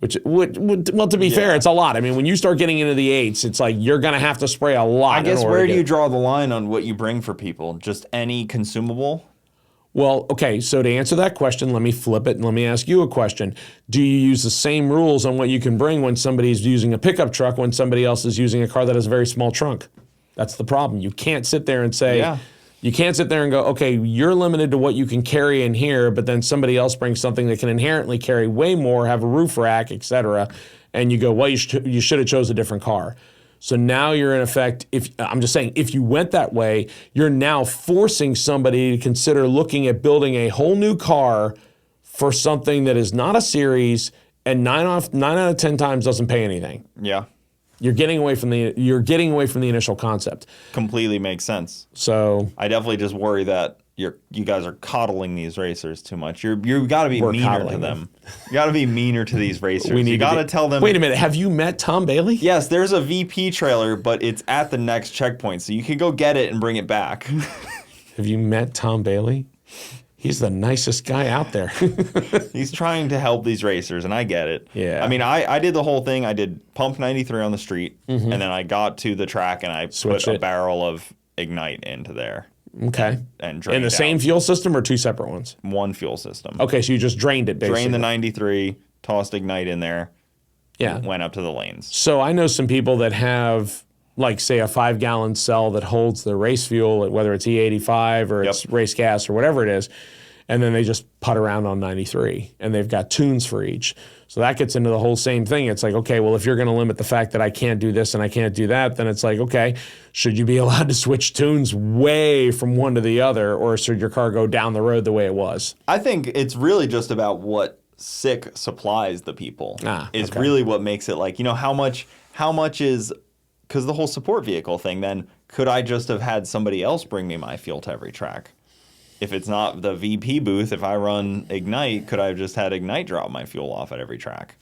Speaker 1: Which would well, to be fair, it's a lot. I mean, when you start getting into the 8s, it's like you're going to have to spray a lot.
Speaker 2: I guess where do you draw the line on what you bring for people? Just any consumable?
Speaker 1: Well, okay, so to answer that question, let me flip it and let me ask you a question. Do you use the same rules on what you can bring when somebody's using a pickup truck when somebody else is using a car that has a very small trunk? That's the problem. You can't sit there and say, you can't sit there and go, okay, you're limited to what you can carry in here, but then somebody else brings something that can inherently carry way more, have a roof rack, et cetera, and you go, well, you should have chose a different car. So now you're in effect, I'm just saying, if you went that way, you're now forcing somebody to consider looking at building a whole new car for something that is not a series and 9 out of 10 times doesn't pay anything.
Speaker 2: Yeah.
Speaker 1: You're getting away from the initial concept.
Speaker 2: Completely makes sense.
Speaker 1: So
Speaker 2: I definitely just worry that you guys are coddling these racers too much. You got to be meaner to them. You got to be meaner to these racers. You got to tell them.
Speaker 1: Wait a minute. Have you met Tom Bailey?
Speaker 2: Yes, there's a VP trailer, but it's at the next checkpoint, so you can go get it and bring it back.
Speaker 1: Have you met Tom Bailey? He's the nicest guy out there.
Speaker 2: He's trying to help these racers, and I get it.
Speaker 1: Yeah.
Speaker 2: I mean, I did the whole thing. I did pump 93 on the street, and then I got to the track, and I put a barrel of Ignite into there.
Speaker 1: Okay.
Speaker 2: and drained
Speaker 1: In the
Speaker 2: out.
Speaker 1: same fuel system or two separate ones?
Speaker 2: One fuel system.
Speaker 1: Okay, so you just drained it, basically.
Speaker 2: Drained the 93, tossed Ignite in there,
Speaker 1: Yeah.
Speaker 2: went up to the lanes.
Speaker 1: So I know some people that have, like, say, a 5-gallon cell that holds their race fuel, whether it's E85 or it's race gas or whatever it is, and then they just putt around on 93, and they've got tunes for each. So that gets into the whole same thing. It's like, okay, well, if you're going to limit the fact that I can't do this and I can't do that, then it's like, okay, should you be allowed to switch tunes way from one to the other, or should your car go down the road the way it was?
Speaker 2: I think it's really just about what SICK supplies the people is really what makes it like, how much is, because the whole support vehicle thing, then could I just have had somebody else bring me my fuel to every track? If it's not the VP booth, if I run Ignite, could I have just had Ignite drop my fuel off at every track?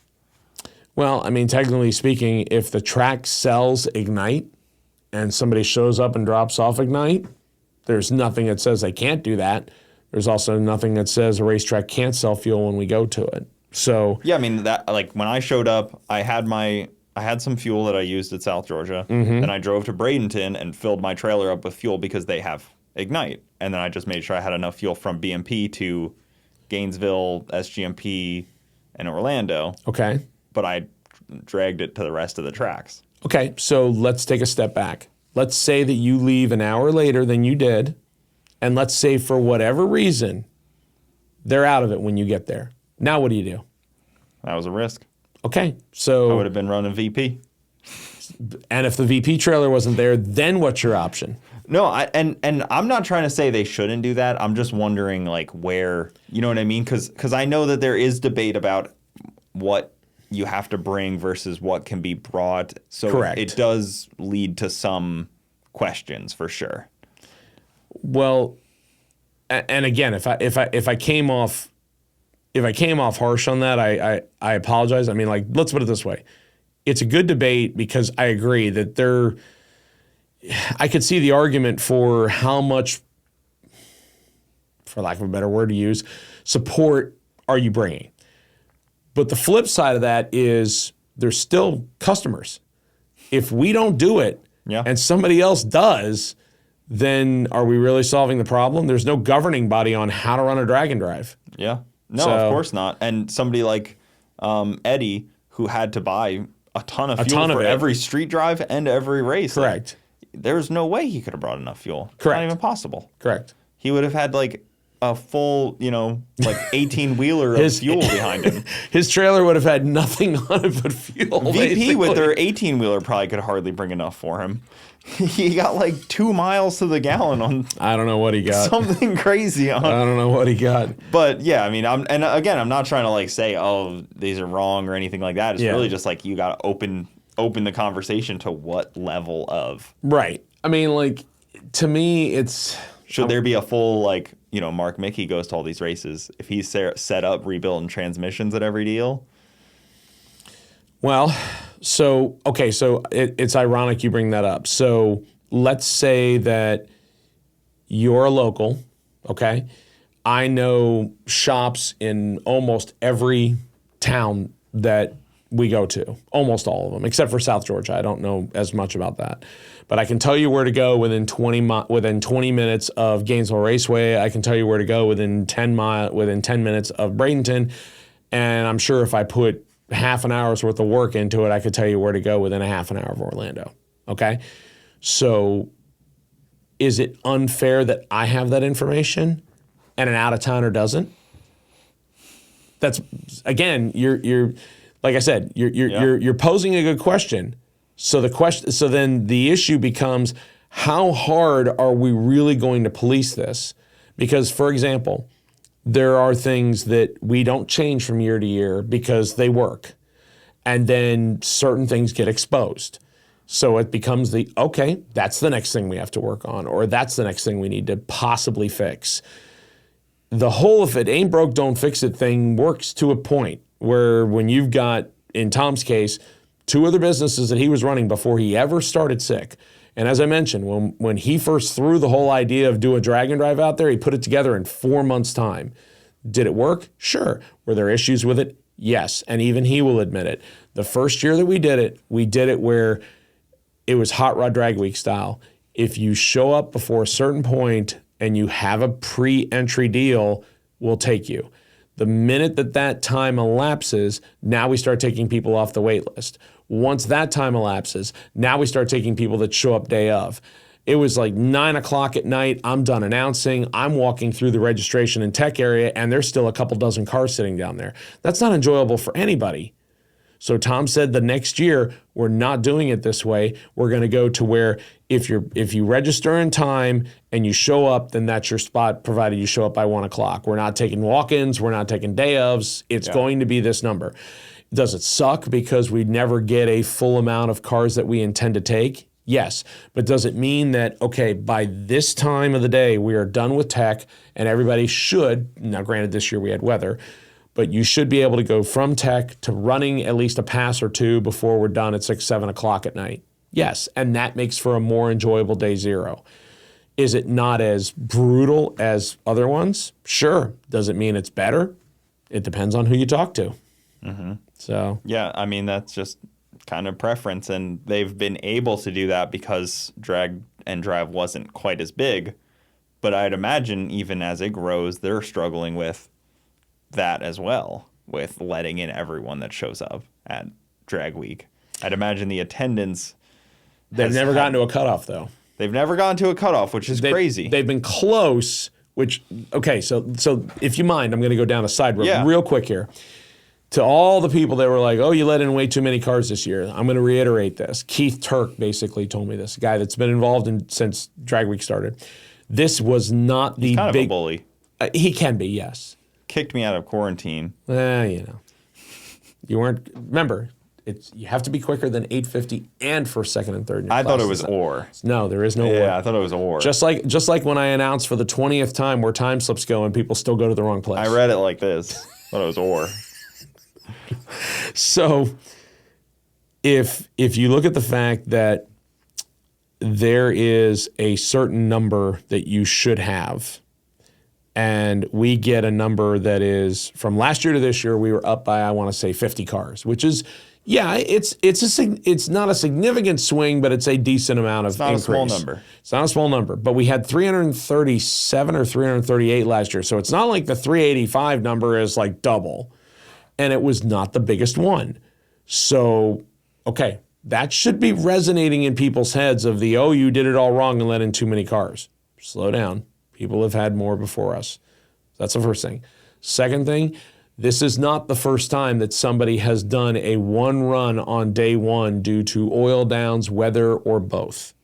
Speaker 1: Well, I mean, technically speaking, if the track sells Ignite and somebody shows up and drops off Ignite, there's nothing that says they can't do that. There's also nothing that says a racetrack can't sell fuel when we go to it. So
Speaker 2: yeah, I mean, that, like, when I showed up, I had some fuel that I used at South Georgia. Then I drove to Bradenton and filled my trailer up with fuel because they have Ignite. And then I just made sure I had enough fuel from BMP to Gainesville, SGMP, and Orlando.
Speaker 1: Okay.
Speaker 2: But I dragged it to the rest of the tracks.
Speaker 1: Okay, so let's take a step back. Let's say that you leave an hour later than you did, and let's say for whatever reason, they're out of it when you get there. Now what do you do?
Speaker 2: That was a risk.
Speaker 1: Okay, so...
Speaker 2: I would have been running VP.
Speaker 1: And if the VP trailer wasn't there, then what's your option?
Speaker 2: No, and I'm not trying to say they shouldn't do that. I'm just wondering, like, where, you know what I mean? Because I know that there is debate about what you have to bring versus what can be brought. So
Speaker 1: Correct.
Speaker 2: It does lead to some questions for sure.
Speaker 1: Well, and again, if I came off harsh on that, I apologize. I mean, like, let's put it this way. It's a good debate because I agree that I could see the argument for how much, for lack of a better word to use, support are you bringing? But the flip side of that is there's still customers. If we don't do it and somebody else does, then are we really solving the problem? There's no governing body on how to run a drag and drive.
Speaker 2: Yeah. No, of course not. And somebody like Eddie, who had to buy a ton of fuel for every street drive and every race.
Speaker 1: Correct.
Speaker 2: There's no way he could have brought enough fuel.
Speaker 1: Correct.
Speaker 2: Not even possible.
Speaker 1: Correct.
Speaker 2: He would have had like a full, like 18-wheeler of fuel behind him.
Speaker 1: His trailer would have had nothing on it but fuel.
Speaker 2: VP
Speaker 1: basically.
Speaker 2: with their 18-wheeler probably could hardly bring enough for him. He got like 2 miles to the gallon on
Speaker 1: I don't know what he got.
Speaker 2: something crazy on.
Speaker 1: I don't know what he got.
Speaker 2: But yeah, I mean, I'm not trying to like say, oh, these are wrong or anything like that. It's really just like you got to open the conversation to what level of.
Speaker 1: Right. I mean, like, to me, it's...
Speaker 2: Should there be a full, like, Mark Mickey goes to all these races. If he's set up rebuilding transmissions at every deal.
Speaker 1: Well, so it's ironic you bring that up. So let's say that you're a local, okay? I know shops in almost every town that we go to, almost all of them, except for South Georgia. I don't know as much about that. But I can tell you where to go within 20 minutes of Gainesville Raceway. I can tell you where to go within 10 minutes of Bradenton. And I'm sure if I put half an hour's worth of work into it, I could tell you where to go within a half an hour of Orlando. Okay? So is it unfair that I have that information and an out-of-towner doesn't? That's, again, you're like I said, you're posing a good question. So then the issue becomes, how hard are we really going to police this? Because, for example, there are things that we don't change from year to year because they work. And then certain things get exposed. So it becomes okay, that's the next thing we have to work on, or that's the next thing we need to possibly fix. The whole if it ain't broke, don't fix it thing works to a point where when you've got, in Tom's case, 2 other businesses that he was running before he ever started SICK. And as I mentioned, when he first threw the whole idea of do a drag and drive out there, he put it together in 4 months' time. Did it work? Sure. Were there issues with it? Yes. And even he will admit it. The first year that we did it where it was Hot Rod Drag Week style. If you show up before a certain point and you have a pre-entry deal, we'll take you. The minute that time elapses, now we start taking people off the wait list. Once that time elapses, now we start taking people that show up day of. It was like 9 o'clock at night. I'm done announcing. I'm walking through the registration and tech area, and there's still a couple dozen cars sitting down there. That's not enjoyable for anybody. So Tom said the next year, we're not doing it this way. We're going to go to where if you register in time and you show up, then that's your spot, provided you show up by 1 o'clock. We're not taking walk-ins. We're not taking day ofs. It's going to be this number. Does it suck because we never get a full amount of cars that we intend to take? Yes. But does it mean that, okay, by this time of the day, we are done with tech and everybody should, now granted this year we had weather, but you should be able to go from tech to running at least a pass or two before we're done at 6, 7 o'clock at night. Yes, and that makes for a more enjoyable day zero. Is it not as brutal as other ones? Sure. Does it mean it's better? It depends on who you talk to.
Speaker 2: Mm-hmm.
Speaker 1: So
Speaker 2: yeah, I mean, that's just kind of preference, and they've been able to do that because drag and drive wasn't quite as big. But I'd imagine even as it grows, they're struggling with that as well, with letting in everyone that shows up at drag week. I'd imagine the attendance.
Speaker 1: They've never gotten to a cutoff, though.
Speaker 2: They've never gotten to a cutoff, which is crazy.
Speaker 1: They've been close, which, okay, so if you mind, I'm going to go down a side road real quick here. To all the people that were like, oh, you let in way too many cars this year, I'm going to reiterate this. Keith Turk basically told me this, a guy that's been involved since Drag Week started. This was not the
Speaker 2: He's kind
Speaker 1: big...
Speaker 2: of a bully.
Speaker 1: He can be, yes.
Speaker 2: Kicked me out of quarantine.
Speaker 1: You know. You weren't... Remember, you have to be quicker than 850 and first, second, and third in your
Speaker 2: I thought it
Speaker 1: classes.
Speaker 2: was or.
Speaker 1: No, there is no or.
Speaker 2: Yeah, I thought it was or.
Speaker 1: Just like when I announced for the 20th time where time slips go and people still go to the wrong place.
Speaker 2: I read it like this. Thought it was or.
Speaker 1: So if you look at the fact that there is a certain number that you should have, and we get a number that is from last year to this year, we were up by, I want to say 50 cars, which is, it's not a significant swing, but it's a decent amount of increase.
Speaker 2: It's not a small number.
Speaker 1: It's not a small number, but we had 337 or 338 last year. So it's not like the 385 number is like double. And it was not the biggest one. So, okay, that should be resonating in people's heads of the, oh, you did it all wrong and let in too many cars. Slow down. People have had more before us. That's the first thing. Second thing, this is not the first time that somebody has done a one run on day one due to oil downs, weather, or both.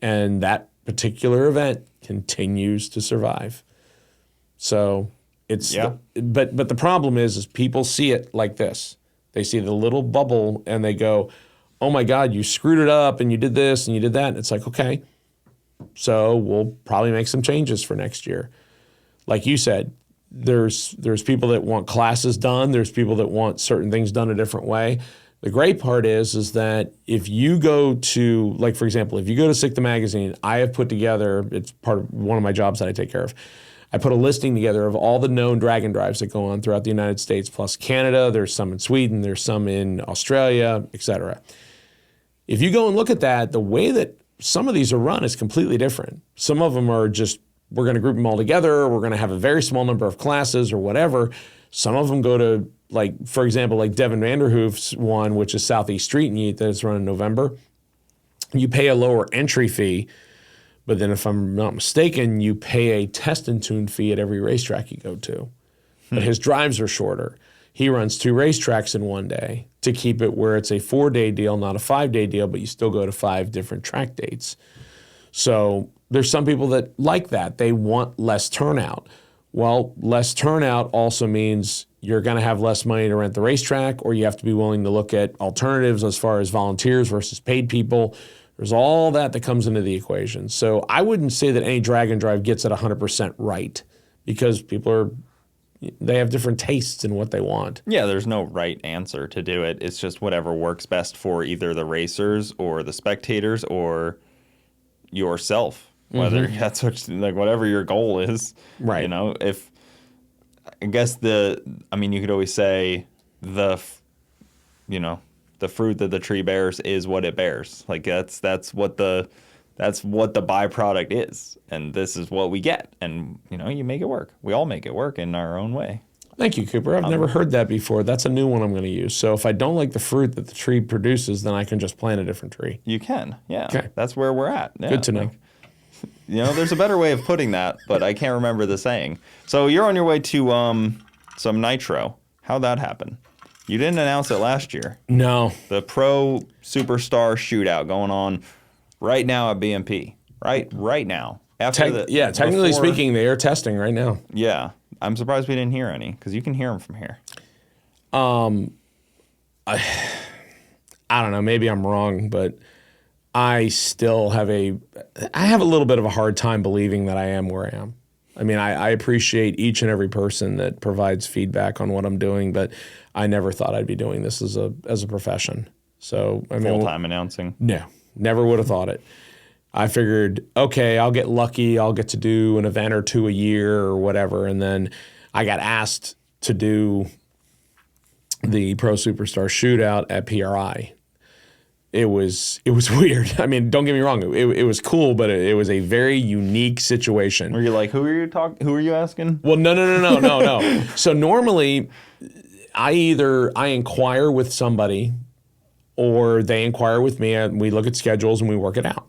Speaker 1: And that particular event continues to survive. So it's but the problem is people see it like this. They see the little bubble and they go, oh my God, you screwed it up and you did this and you did that. And it's like, okay, so we'll probably make some changes for next year. Like you said, there's people that want classes done. There's people that want certain things done a different way. The great part is that if you go to, like, for example, if you go to Sick the Magazine, I have put together, it's part of one of my jobs that I take care of. I put a listing together of all the known drag and drives that go on throughout the United States, plus Canada. There's some in Sweden. There's some in Australia, etc. If you go and look at that, the way that some of these are run is completely different. Some of them are just, we're going to group them all together. We're going to have a very small number of classes or whatever. Some of them go to, like, for example, like Devin Vanderhoof's one, which is Southeast Street Meet that's run in November. You pay a lower entry fee, but then if I'm not mistaken, you pay a test and tune fee at every racetrack you go to. But his drives are shorter. He runs 2 racetracks in one day to keep it where it's a 4-day deal, not a 5-day deal, but you still go to 5 different track dates. So there's some people that like that. They want less turnout. Well, less turnout also means you're going to have less money to rent the racetrack, or you have to be willing to look at alternatives as far as volunteers versus paid people. There's all that comes into the equation. So I wouldn't say that any drag and drive gets it 100% right, because they have different tastes in what they want.
Speaker 2: Yeah, there's no right answer to do it. It's just whatever works best for either the racers or the spectators or yourself. Whether that's whatever your goal is.
Speaker 1: Right.
Speaker 2: You know, if I guess you could always say the fruit that the tree bears is what it bears. Like that's what the That's what the byproduct is, and this is what we get. And you make it work. We all make it work in our own way.
Speaker 1: Thank you, Cooper. I've never heard that before. That's a new one I'm going to use. So if I don't like the fruit that the tree produces, then I can just plant a different tree.
Speaker 2: You can, yeah.
Speaker 1: Okay.
Speaker 2: That's where we're at. Yeah,
Speaker 1: Good to know.
Speaker 2: There's a better way of putting that, but I can't remember the saying. So you're on your way to some nitro. How'd that happen? You didn't announce it last year.
Speaker 1: No.
Speaker 2: The pro superstar shootout going on right now at BMP. Right now.
Speaker 1: Technically speaking, they are testing right now.
Speaker 2: Yeah. I'm surprised we didn't hear any, because you can hear them from here.
Speaker 1: I don't know. Maybe I'm wrong, but I still have a little bit of a hard time believing that I am where I am. I mean, I appreciate each and every person that provides feedback on what I'm doing, but I never thought I'd be doing this as a profession. So I mean,
Speaker 2: Full-time announcing?
Speaker 1: No, never would have thought it. I figured, okay, I'll get lucky. I'll get to do an event or two a year or whatever. And then I got asked to do the Pro Superstar Shootout at PRI. It was weird. I mean, don't get me wrong. It was cool, but it was a very unique situation.
Speaker 2: Were you like, who are you asking?
Speaker 1: Well, no. So normally I inquire with somebody or they inquire with me and we look at schedules and we work it out.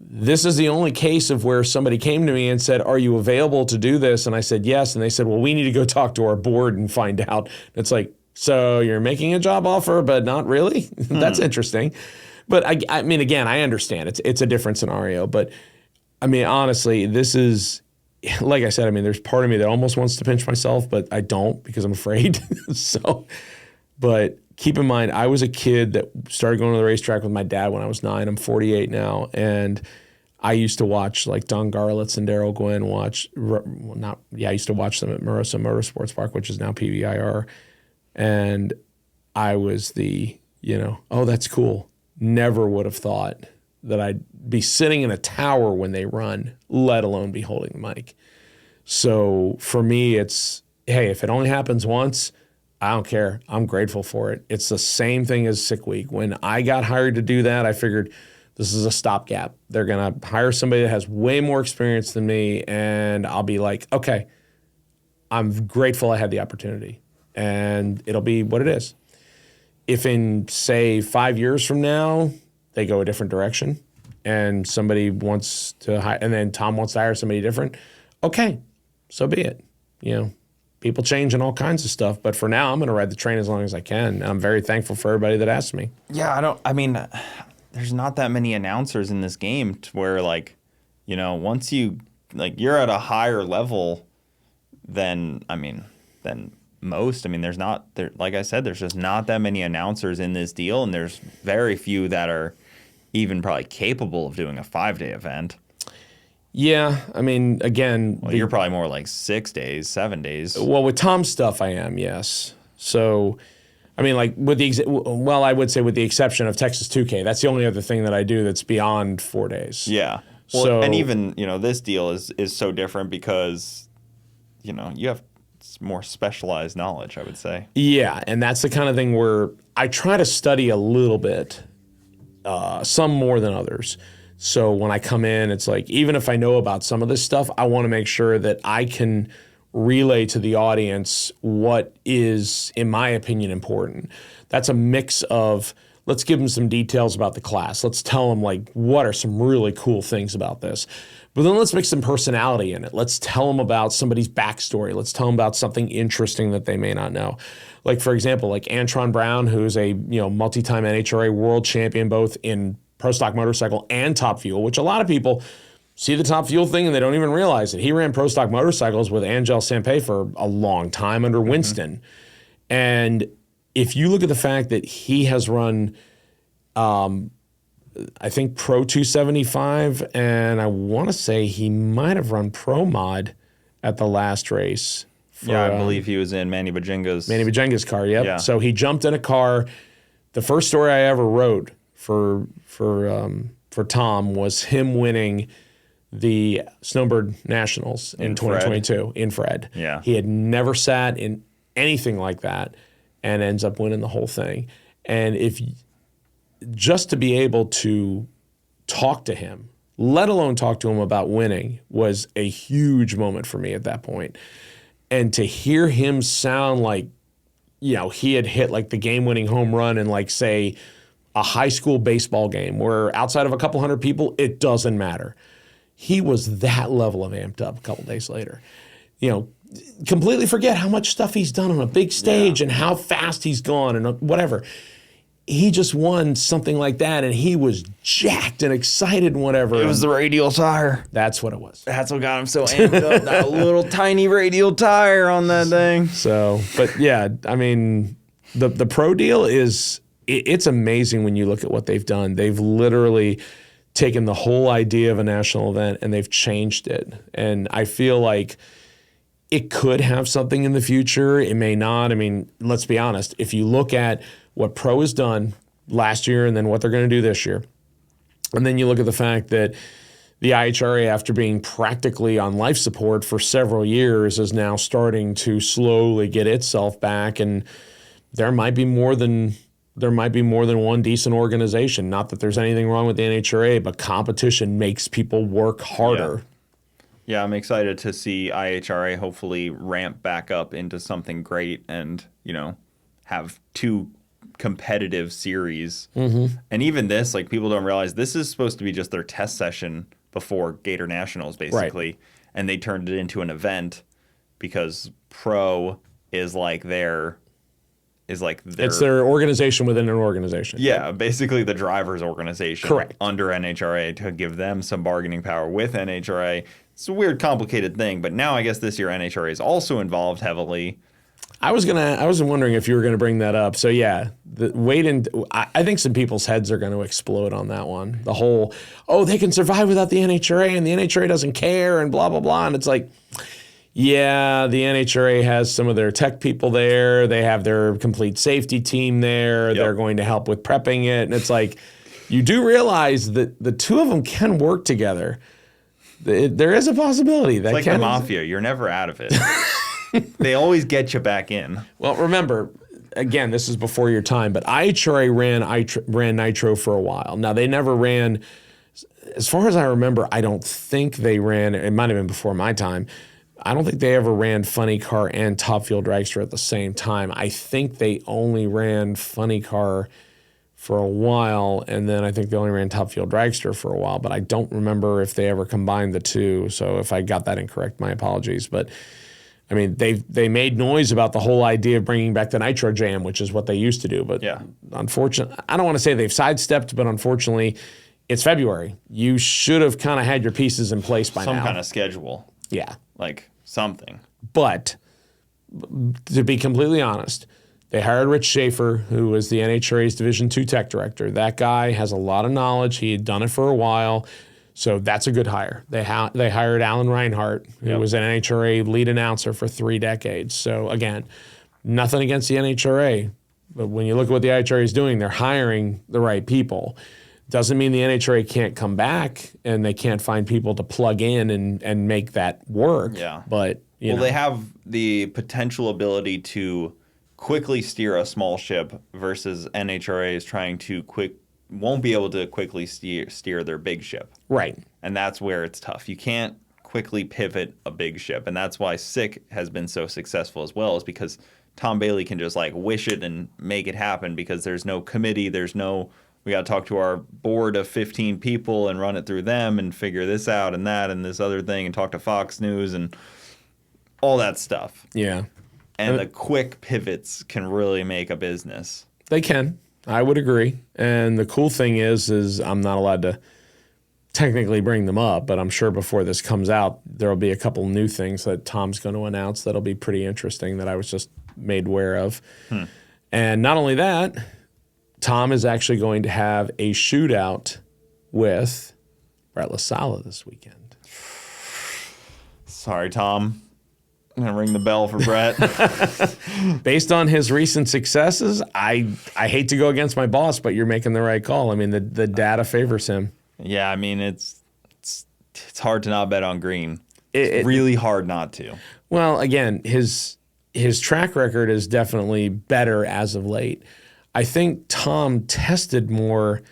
Speaker 1: This is the only case of where somebody came to me and said, are you available to do this? And I said, yes. And they said, well, we need to go talk to our board and find out. It's like, so you're making a job offer, but not really? That's interesting. But I mean, again, I understand. It's a different scenario. But I mean, honestly, this is, like I said, I mean, there's part of me that almost wants to pinch myself, but I don't because I'm afraid. But keep in mind, I was a kid that started going to the racetrack with my dad when I was 9. I'm 48 now. And I used to watch like Don Garlitz and Daryl Gwynn I used to watch them at Marosa Motorsports Park, which is now PVIR. And I was oh, that's cool. Never would have thought that I'd be sitting in a tower when they run, let alone be holding the mic. So for me, it's, hey, if it only happens once, I don't care. I'm grateful for it. It's the same thing as Sick Week. When I got hired to do that, I figured this is a stopgap. They're going to hire somebody that has way more experience than me, and I'll be like, okay, I'm grateful I had the opportunity, and it'll be what it is. If in, say, 5 years from now, they go a different direction, and somebody wants to hire, and then Tom wants to hire somebody different, okay, so be it. People change and all kinds of stuff, but for now, I'm going to ride the train as long as I can. I'm very thankful for everybody that asked me.
Speaker 2: Yeah, there's not that many announcers in this game to where, once you're at a higher level than most. Like I said, there's just not that many announcers in this deal, and there's very few that are even probably capable of doing a 5-day event.
Speaker 1: Yeah, I mean, again...
Speaker 2: Well, you're probably more like 6 days, 7 days.
Speaker 1: Well, with Tom's stuff, I am, yes. So, I mean, like, I would say with the exception of Texas 2K, that's the only other thing that I do that's beyond 4 days.
Speaker 2: Yeah. Well, and even, this deal is so different because, you have more specialized knowledge, I would say.
Speaker 1: Yeah, and that's the kind of thing where I try to study a little bit, some more than others. So when I come in, it's like, even if I know about some of this stuff, I want to make sure that I can relay to the audience what is, in my opinion, important. That's a mix of, let's give them some details about the class. Let's tell them, what are some really cool things about this. But then let's mix some personality in it. Let's tell them about somebody's backstory. Let's tell them about something interesting that they may not know. Like, for example, Antron Brown, who's a multi-time NHRA world champion, both in Pro Stock Motorcycle and Top Fuel, which a lot of people see the Top Fuel thing and they don't even realize it. He ran Pro Stock Motorcycles with Angel Sampé for a long time under Winston. And if you look at the fact that he has run, I think, Pro 275, and I want to say he might have run Pro Mod at the last race.
Speaker 2: I believe he was in Manny Bajenga's
Speaker 1: car, yep.
Speaker 2: Yeah.
Speaker 1: So he jumped in a car. The first story I ever wrote for Tom was him winning the Snowbird Nationals in 2022 in Fred.
Speaker 2: Yeah.
Speaker 1: He had never sat in anything like that and ends up winning the whole thing. And just to be able to talk to him let alone talk to him about winning, was a huge moment for me at that point. And to hear him sound like, he had hit like the game-winning home run in like, say, a high school baseball game where outside of a couple hundred people, it doesn't matter. He was that level of amped up a couple days later. Completely forget how much stuff he's done on a big stage and how fast he's gone and whatever. He just won something like that, and he was jacked and excited and whatever.
Speaker 2: It was the radial tire.
Speaker 1: That's what it was.
Speaker 2: That's what got him so amped up. That little tiny radial tire on that thing.
Speaker 1: So, but yeah, I mean, the pro deal it's amazing when you look at what they've done. They've literally taken the whole idea of a national event and they've changed it. And I feel like it could have something in the future. It may not. I mean, let's be honest. If you look at what Pro has done last year and then what they're going to do this year, and then you look at the fact that the IHRA, after being practically on life support for several years, is now starting to slowly get itself back, and there might be more than one decent organization. Not that there's anything wrong with the NHRA, but competition makes people work harder.
Speaker 2: Yeah, I'm excited to see IHRA hopefully ramp back up into something great and, have two competitive series. And even this, like, people don't realize this is supposed to be just their test session before Gator Nationals, basically. Right. And they turned it into an event because Pro is it's
Speaker 1: their organization within an organization.
Speaker 2: Yeah, basically the driver's organization.
Speaker 1: Correct.
Speaker 2: Under NHRA to give them some bargaining power with NHRA. It's a weird, complicated thing, but now I guess this year NHRA is also involved heavily.
Speaker 1: I was wondering if you were gonna bring that up. So yeah, I think some people's heads are gonna explode on that one. The whole, they can survive without the NHRA and the NHRA doesn't care and blah blah blah. And it's like, yeah, the NHRA has some of their tech people there. They have their complete safety team there. Yep. They're going to help with prepping it. And it's like, you do realize that the two of them can work together. There is a possibility. That
Speaker 2: it's like the mafia. You're never out of it. They always get you back in.
Speaker 1: Well, remember, again, this is before your time, but IHRA ran Nitro for a while. Now, they never ran, as far as I remember, I don't think they ran, it might have been before my time, I don't think they ever ran Funny Car and Top Fuel Dragster at the same time. I think they only ran Funny Car for a while, and then I think they only ran Top Fuel Dragster for a while, but I don't remember if they ever combined the two. So if I got that incorrect, my apologies. But I mean, they made noise about the whole idea of bringing back the Nitro Jam, which is what they used to do. But unfortunately, I don't want to say they've sidestepped, but unfortunately, it's February. You should have kind of had your pieces in place by now.
Speaker 2: Some kind of schedule.
Speaker 1: Yeah.
Speaker 2: Like something.
Speaker 1: But to be completely honest, they hired Rich Schaefer, who was the NHRA's Division II Tech Director. That guy has a lot of knowledge. He had done it for a while. So that's a good hire. They hired Alan Reinhart, who was an NHRA lead announcer for 3 decades. So again, nothing against the NHRA, but when you look at what the NHRA is doing, they're hiring the right people. Doesn't mean the NHRA can't come back and they can't find people to plug in and make that work.
Speaker 2: Yeah.
Speaker 1: But you know.
Speaker 2: They have the potential ability to quickly steer a small ship versus NHRA is trying to won't be able to quickly steer their big ship.
Speaker 1: Right.
Speaker 2: And that's where it's tough. You can't quickly pivot a big ship. And that's why SICK has been so successful as well, is because Tom Bailey can just like wish it and make it happen because there's no committee. We got to talk to our board of 15 people and run it through them and figure this out and that and this other thing and talk to Fox News and all that stuff.
Speaker 1: Yeah.
Speaker 2: And the quick pivots can really make a business.
Speaker 1: They can. I would agree. And the cool thing is I'm not allowed to technically bring them up, but I'm sure before this comes out, there'll be a couple new things that Tom's going to announce that'll be pretty interesting that I was just made aware of. And not only that, Tom is actually going to have a shootout with Brett LaSala this weekend.
Speaker 2: Sorry, Tom. I'm going to ring the bell for Brett.
Speaker 1: Based on his recent successes, I hate to go against my boss, but you're making the right call. I mean, the data favors him.
Speaker 2: Yeah, I mean, it's hard to not bet on Green. It's really hard not to.
Speaker 1: Well, again, his track record is definitely better as of late. I think Tom tested more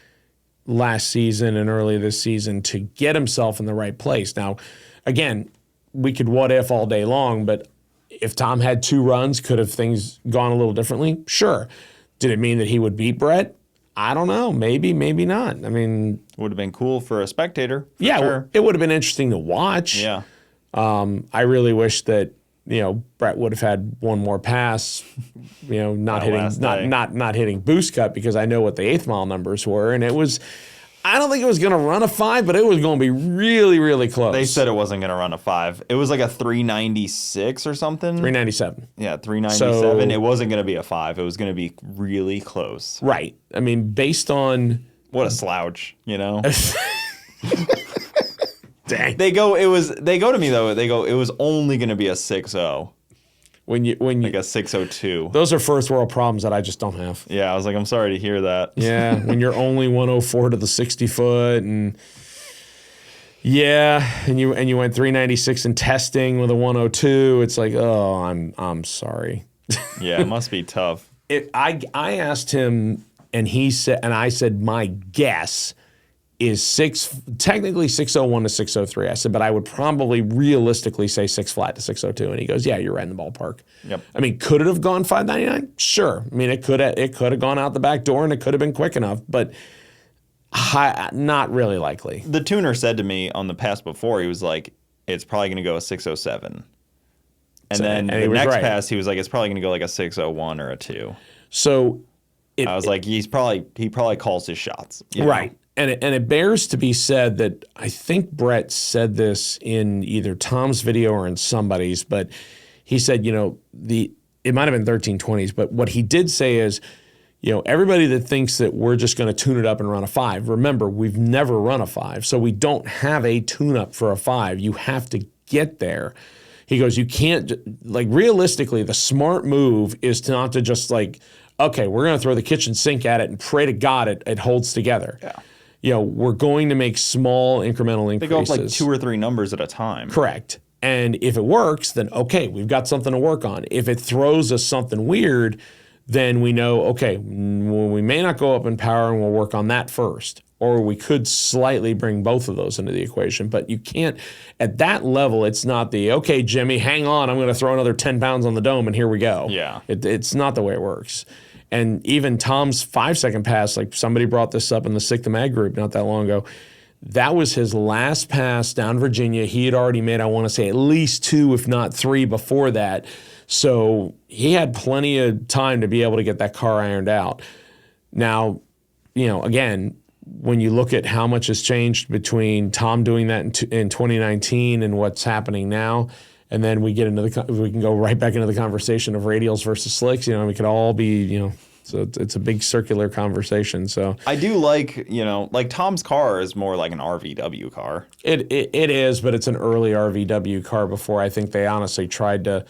Speaker 1: last season and early this season to get himself in the right place. Now, again, we could what if all day long, but if Tom had 2 runs, could have things gone a little differently? Sure. Did it mean that he would beat Brett? I don't know. Maybe, maybe not. I mean,
Speaker 2: would have been cool for a spectator.
Speaker 1: Yeah,
Speaker 2: sure.
Speaker 1: It would have been interesting to watch.
Speaker 2: Yeah.
Speaker 1: I really wish that Brett would have had one more pass. Not hitting boost cut, because I know what the 8th mile numbers were, and it was. I don't think it was going to run a 5, but it was going to be really, really close.
Speaker 2: They said it wasn't going to run a 5. It was like a 396 or something.
Speaker 1: 397.
Speaker 2: Yeah, 397. It wasn't going to be a 5. It was going to be really close.
Speaker 1: Right. I mean, based on
Speaker 2: what a slouch,
Speaker 1: Dang.
Speaker 2: They go to me though. They go, it was only going to be a 6-0.
Speaker 1: When you
Speaker 2: like a 602.
Speaker 1: Those are first world problems that I just don't have.
Speaker 2: Yeah, I was like, I'm sorry to hear that.
Speaker 1: Yeah, when you're only 104 to the 60 foot, and you went 396 in testing with a 102. It's like, oh, I'm sorry.
Speaker 2: Yeah, it must be tough.
Speaker 1: I asked him, and I said my guess is technically 601 to 603. I said, but I would probably realistically say 6 flat to 602. And he goes, yeah, you're right in the ballpark.
Speaker 2: Yep.
Speaker 1: I mean, could it have gone 599? Sure. I mean, it could have gone out the back door, and it could have been quick enough, but not really likely.
Speaker 2: The tuner said to me on the pass before, he was like, it's probably going to go a 607. And then the next pass, he was like, it's probably going to go like a 601 or a 2.
Speaker 1: So
Speaker 2: I was like, he probably calls his shots.
Speaker 1: Right. Know? And it bears to be said that I think Brett said this in either Tom's video or in somebody's, but he said, it might have been 1320s, but what he did say is, everybody that thinks that we're just going to tune it up and run a 5, remember, we've never run a 5, so we don't have a tune-up for a 5. You have to get there. He goes, you can't, realistically, the smart move is to not to just okay, we're going to throw the kitchen sink at it and pray to God it holds together.
Speaker 2: Yeah.
Speaker 1: We're going to make small incremental increases.
Speaker 2: They go up like 2 or 3 numbers at a time.
Speaker 1: Correct. And if it works, then okay, we've got something to work on. If it throws us something weird, then we know, okay, we may not go up in power, and we'll work on that first. Or we could slightly bring both of those into the equation. But you can't, at that level, it's not okay, Jimmy, hang on, I'm going to throw another 10 pounds on the dome, and here we go.
Speaker 2: Yeah.
Speaker 1: It's not the way it works. And even Tom's 5-second pass, somebody brought this up in the Sick the Mag group not that long ago, that was his last pass down Virginia. He had already made, I want to say, at least 2, if not 3 before that. So he had plenty of time to be able to get that car ironed out. Now, again, when you look at how much has changed between Tom doing that in 2019 and what's happening now, and then we get into we can go right back into the conversation of radials versus slicks. We could all be, so it's a big circular conversation. So
Speaker 2: I do like Tom's car is more like an RVW car.
Speaker 1: It is, but it's an early RVW car before I think they honestly tried to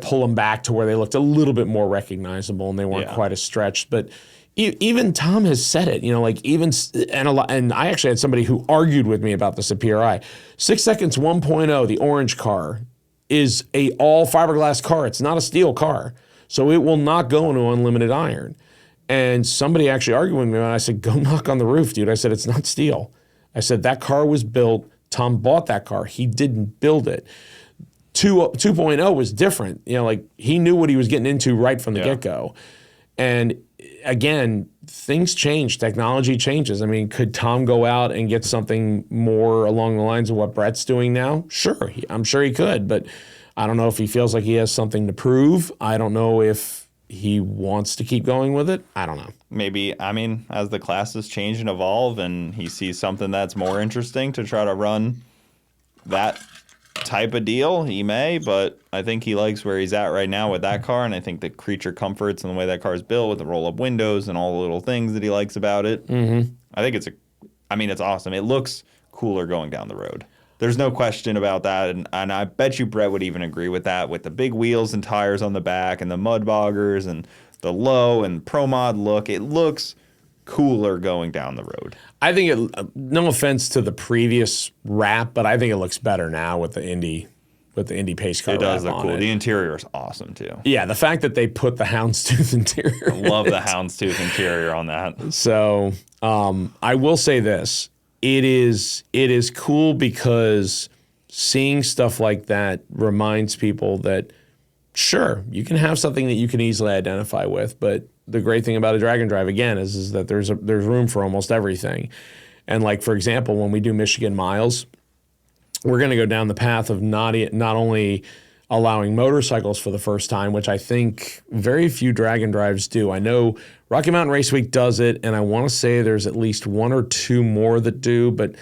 Speaker 1: pull them back to where they looked a little bit more recognizable, and they weren't quite as stretched. But even Tom has said it, and I actually had somebody who argued with me about this at PRI. 6 Seconds 1.0, the orange car, is a all fiberglass car. It's not a steel car, so it will not go into unlimited iron. And somebody actually argued with me, and I said, go knock on the roof, dude. I said, it's not steel. I said, that car was built. Tom bought that car. He didn't build it. 2.0 was different. He knew what he was getting into right from the get-go. And again, things change. Technology changes. I mean, could Tom go out and get something more along the lines of what Brett's doing now? Sure. I'm sure he could, but I don't know if he feels like he has something to prove. I don't know if he wants to keep going with it. I don't know.
Speaker 2: Maybe, as the classes change and evolve and he sees something that's more interesting to try to run that type of deal, he may, but I think he likes where he's at right now with that car, and I think the creature comforts and the way that car is built with the roll-up windows and all the little things that he likes about it, I think it's awesome. It looks cooler going down the road. There's no question about that, and I bet you Brett would even agree with that, with the big wheels and tires on the back and the mud boggers and the low and Pro Mod look. It looks cooler going down the road.
Speaker 1: I think no offense to the previous wrap, but I think it looks better now with the Indy with the Indy pace car.
Speaker 2: It does
Speaker 1: wrap
Speaker 2: look
Speaker 1: on
Speaker 2: cool.
Speaker 1: it.
Speaker 2: The interior is awesome too.
Speaker 1: Yeah, the fact that they put the houndstooth interior.
Speaker 2: I love the houndstooth interior on that.
Speaker 1: So I will say this: it is cool because seeing stuff like that reminds people that sure, you can have something that you can easily identify with, but the great thing about a drag and drive again is that there's room for almost everything. And like for example, when we do Michigan miles, we're going to go down the path of not only allowing motorcycles for the first time, which I think very few drag and drives do. I know Rocky Mountain Race Week does it, and I want to say there's at least one or two more that do, but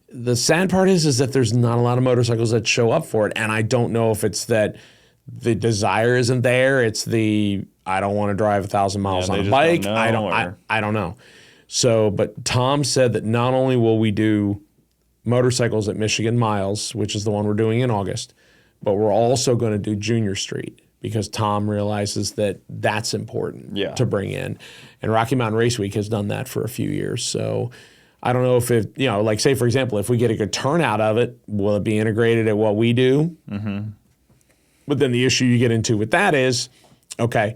Speaker 1: the sad part is that there's not a lot of motorcycles that show up for it, and I don't know if it's that the desire isn't there. It's I don't want to drive 1,000 miles on a bike. I don't know. So, but Tom said that not only will we do motorcycles at Michigan Miles, which is the one we're doing in August, but we're also going to do Junior Street because Tom realizes that that's important to bring in. And Rocky Mountain Race Week has done that for a few years. So I don't know if it, like say, for example, if we get a good turnout of it, will it be integrated at what we do? Mm-hmm. But then the issue you get into with that is, okay,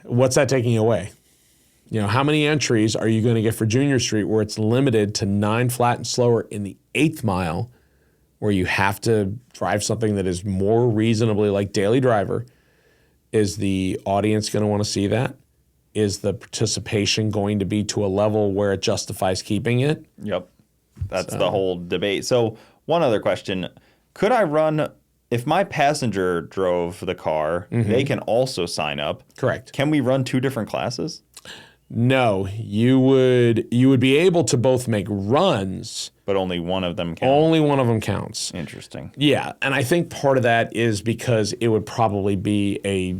Speaker 1: what's that taking away? How many entries are you going to get for Junior Street where it's limited to 9 flat and slower in the 8th mile, where you have to drive something that is more reasonably like daily driver? Is the audience going to want to see that? Is the participation going to be to a level where it justifies keeping it?
Speaker 2: Yep. That's the whole debate. So one other question. Could I run, if my passenger drove the car, they can also sign up.
Speaker 1: Correct.
Speaker 2: Can we run 2 different classes?
Speaker 1: No, you would be able to both make runs,
Speaker 2: but only one of them counts.
Speaker 1: Only one of them counts.
Speaker 2: Interesting.
Speaker 1: Yeah, and I think part of that is because it would probably be a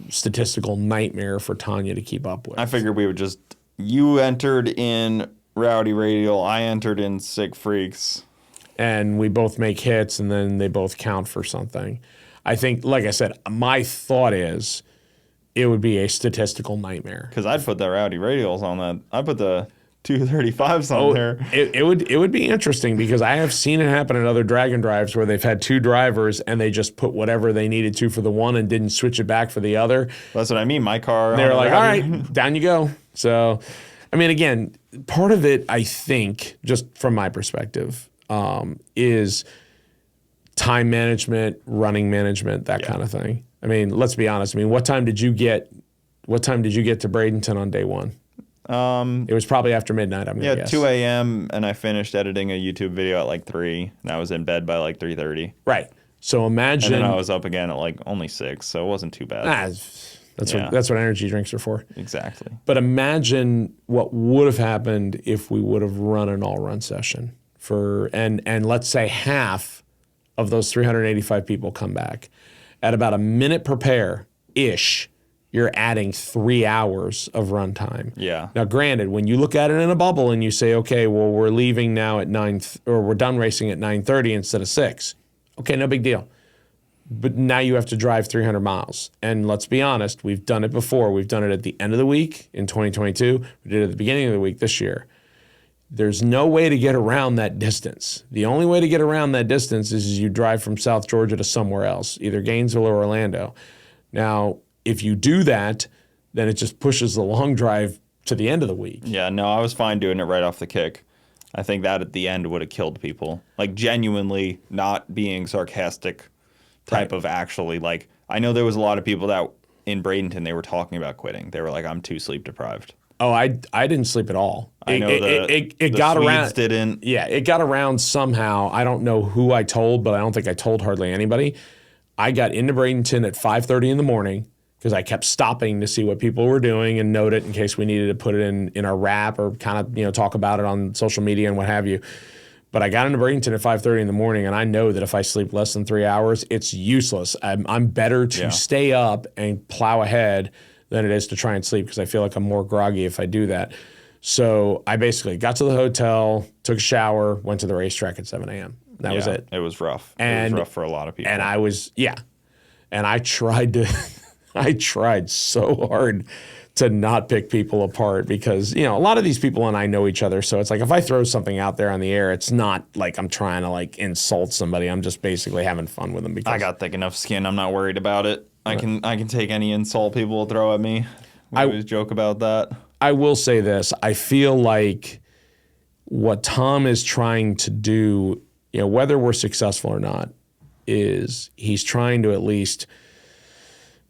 Speaker 1: statistical nightmare for Tanya to keep up with.
Speaker 2: I figured we would just, you entered in Rowdy Radial, I entered in Sick Freaks.
Speaker 1: And we both make hits, and then they both count for something. I think, like I said, my thought is it would be a statistical nightmare.
Speaker 2: Because I'd put the Rowdy Radials on that. I'd put the 235s on there.
Speaker 1: It would be interesting because I have seen it happen at other drag and drives where they've had 2 drivers and they just put whatever they needed to for the one and didn't switch it back for the other.
Speaker 2: That's what I mean. My car.
Speaker 1: They were like, all right, down you go. So, I mean, again, part of it, I think, just from my perspective, is time management, running management, that kind of thing. I mean, let's be honest. I mean, what time did you get to Bradenton on day one? It was probably after midnight, I'm going to guess.
Speaker 2: 2 a.m. and I finished editing a YouTube video at like 3, and I was in bed by like 3:30.
Speaker 1: Right. So imagine.
Speaker 2: And then I was up again at like only 6, so it wasn't too bad.
Speaker 1: That's what energy drinks are for.
Speaker 2: Exactly.
Speaker 1: But imagine what would have happened if we would have run an all-run session and let's say half of those 385 people come back. At about a minute per pair-ish, you're adding 3 hours of runtime.
Speaker 2: Yeah.
Speaker 1: Now, granted, when you look at it in a bubble and you say, okay, well, we're leaving now at 9, or we're done racing at 9:30 instead of 6. Okay, no big deal. But now you have to drive 300 miles. And let's be honest, we've done it before. We've done it at the end of the week in 2022. We did it at the beginning of the week this year. There's no way to get around that distance. The only way to get around that distance is you drive from South Georgia to somewhere else, either Gainesville or Orlando. Now, if you do that, then it just pushes the long drive to the end of the week.
Speaker 2: Yeah, no, I was fine doing it right off the kick. I think that at the end would have killed people. Like, genuinely not being sarcastic type of actually. Like, I know there was a lot of people that in Bradenton, they were talking about quitting. They were like, I'm too sleep deprived.
Speaker 1: Oh, I didn't sleep at all.
Speaker 2: I know
Speaker 1: it got
Speaker 2: Swedes
Speaker 1: around.
Speaker 2: Didn't.
Speaker 1: Yeah, it got around somehow. I don't know who I told, but I don't think I told hardly anybody. I got into Bradenton at 5:30 in the morning because I kept stopping to see what people were doing and note it in case we needed to put it in our wrap or kind of talk about it on social media and what have you. But I got into Bradenton at 5:30 in the morning, and I know that if I sleep less than 3 hours, it's useless. I'm better to stay up and plow ahead than it is to try and sleep because I feel like I'm more groggy if I do that. So I basically got to the hotel, took a shower, went to the racetrack at 7 a.m. That was it.
Speaker 2: It was rough.
Speaker 1: And,
Speaker 2: it was rough for a lot of people.
Speaker 1: And I was, and I tried to I tried so hard to not pick people apart because, a lot of these people and I know each other. So it's like if I throw something out there on the air, it's not like I'm trying to like insult somebody. I'm just basically having fun with them because
Speaker 2: I got thick enough skin. I'm not worried about it. I can take any insult people will throw at me. We always joke about that.
Speaker 1: I will say this. I feel like what Tom is trying to do, whether we're successful or not, is he's trying to at least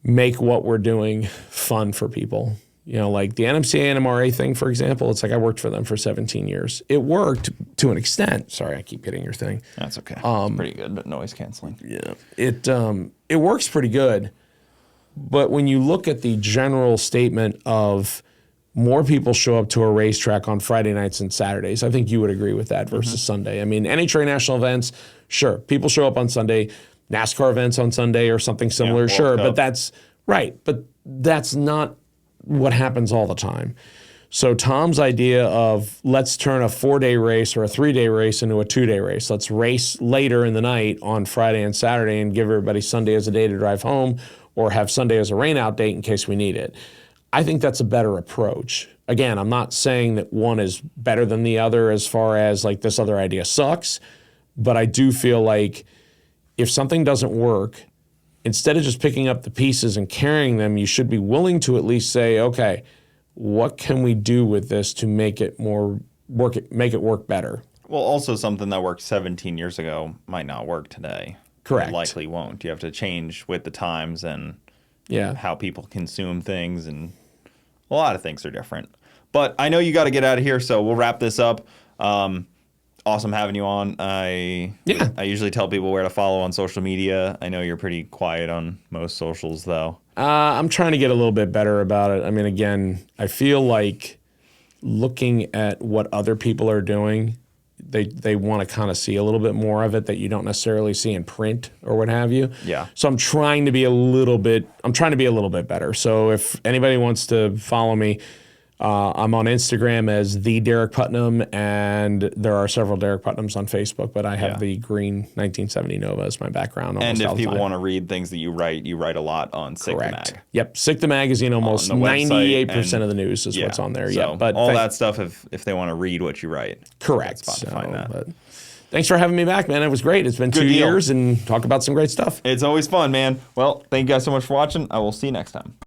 Speaker 1: make what we're doing fun for people. Like the NMCA and MRA thing, for example, it's like I worked for them for 17 years. It worked to an extent. Sorry, I keep hitting your thing.
Speaker 2: That's okay. It's pretty good, but noise canceling.
Speaker 1: Yeah. It works pretty good. But when you look at the general statement of more people show up to a racetrack on Friday nights and Saturdays, I think you would agree with that versus Sunday. I mean, NHRA national events, sure, people show up on Sunday. NASCAR events on Sunday or something similar, sure, but that's right. But that's not what happens all the time. So Tom's idea of let's turn a 4-day race or a 3-day race into a 2-day race. Let's race later in the night on Friday and Saturday and give everybody Sunday as a day to drive home or have Sunday as a rain out date in case we need it. I think that's a better approach. Again, I'm not saying that one is better than the other as far as like this other idea sucks, but I do feel like if something doesn't work, instead of just picking up the pieces and carrying them, you should be willing to at least say, okay, what can we do with this to make it make it work better?
Speaker 2: Well, also something that worked 17 years ago might not work today.
Speaker 1: Correct.
Speaker 2: It likely won't. You have to change with the times and how people consume things, and a lot of things are different. But I know you got to get out of here, so we'll wrap this up. Awesome having you on. I usually tell people where to follow on social media. I know you're pretty quiet on most socials, though.
Speaker 1: I'm trying to get a little bit better about it. I mean, again, I feel like looking at what other people are doing, they want to kind of see a little bit more of it that you don't necessarily see in print or what have you.
Speaker 2: Yeah.
Speaker 1: So I'm trying to be a little bit better. So if anybody wants to follow me, I'm on Instagram as the Derek Putnam, and there are several Derek Putnams on Facebook, but I have the green 1970 Nova as my background.
Speaker 2: And if people want to read things that you write a lot on Sick the Mag.
Speaker 1: Yep, Sick the Magazine, almost 98% of the news is what's on there.
Speaker 2: So but all that stuff, if they want to read what you write.
Speaker 1: Correct.
Speaker 2: It's spot to find that.
Speaker 1: But thanks for having me back, man. It was great. It's been 2 years and talk about some great stuff.
Speaker 2: It's always fun, man. Well, thank you guys so much for watching. I will see you next time.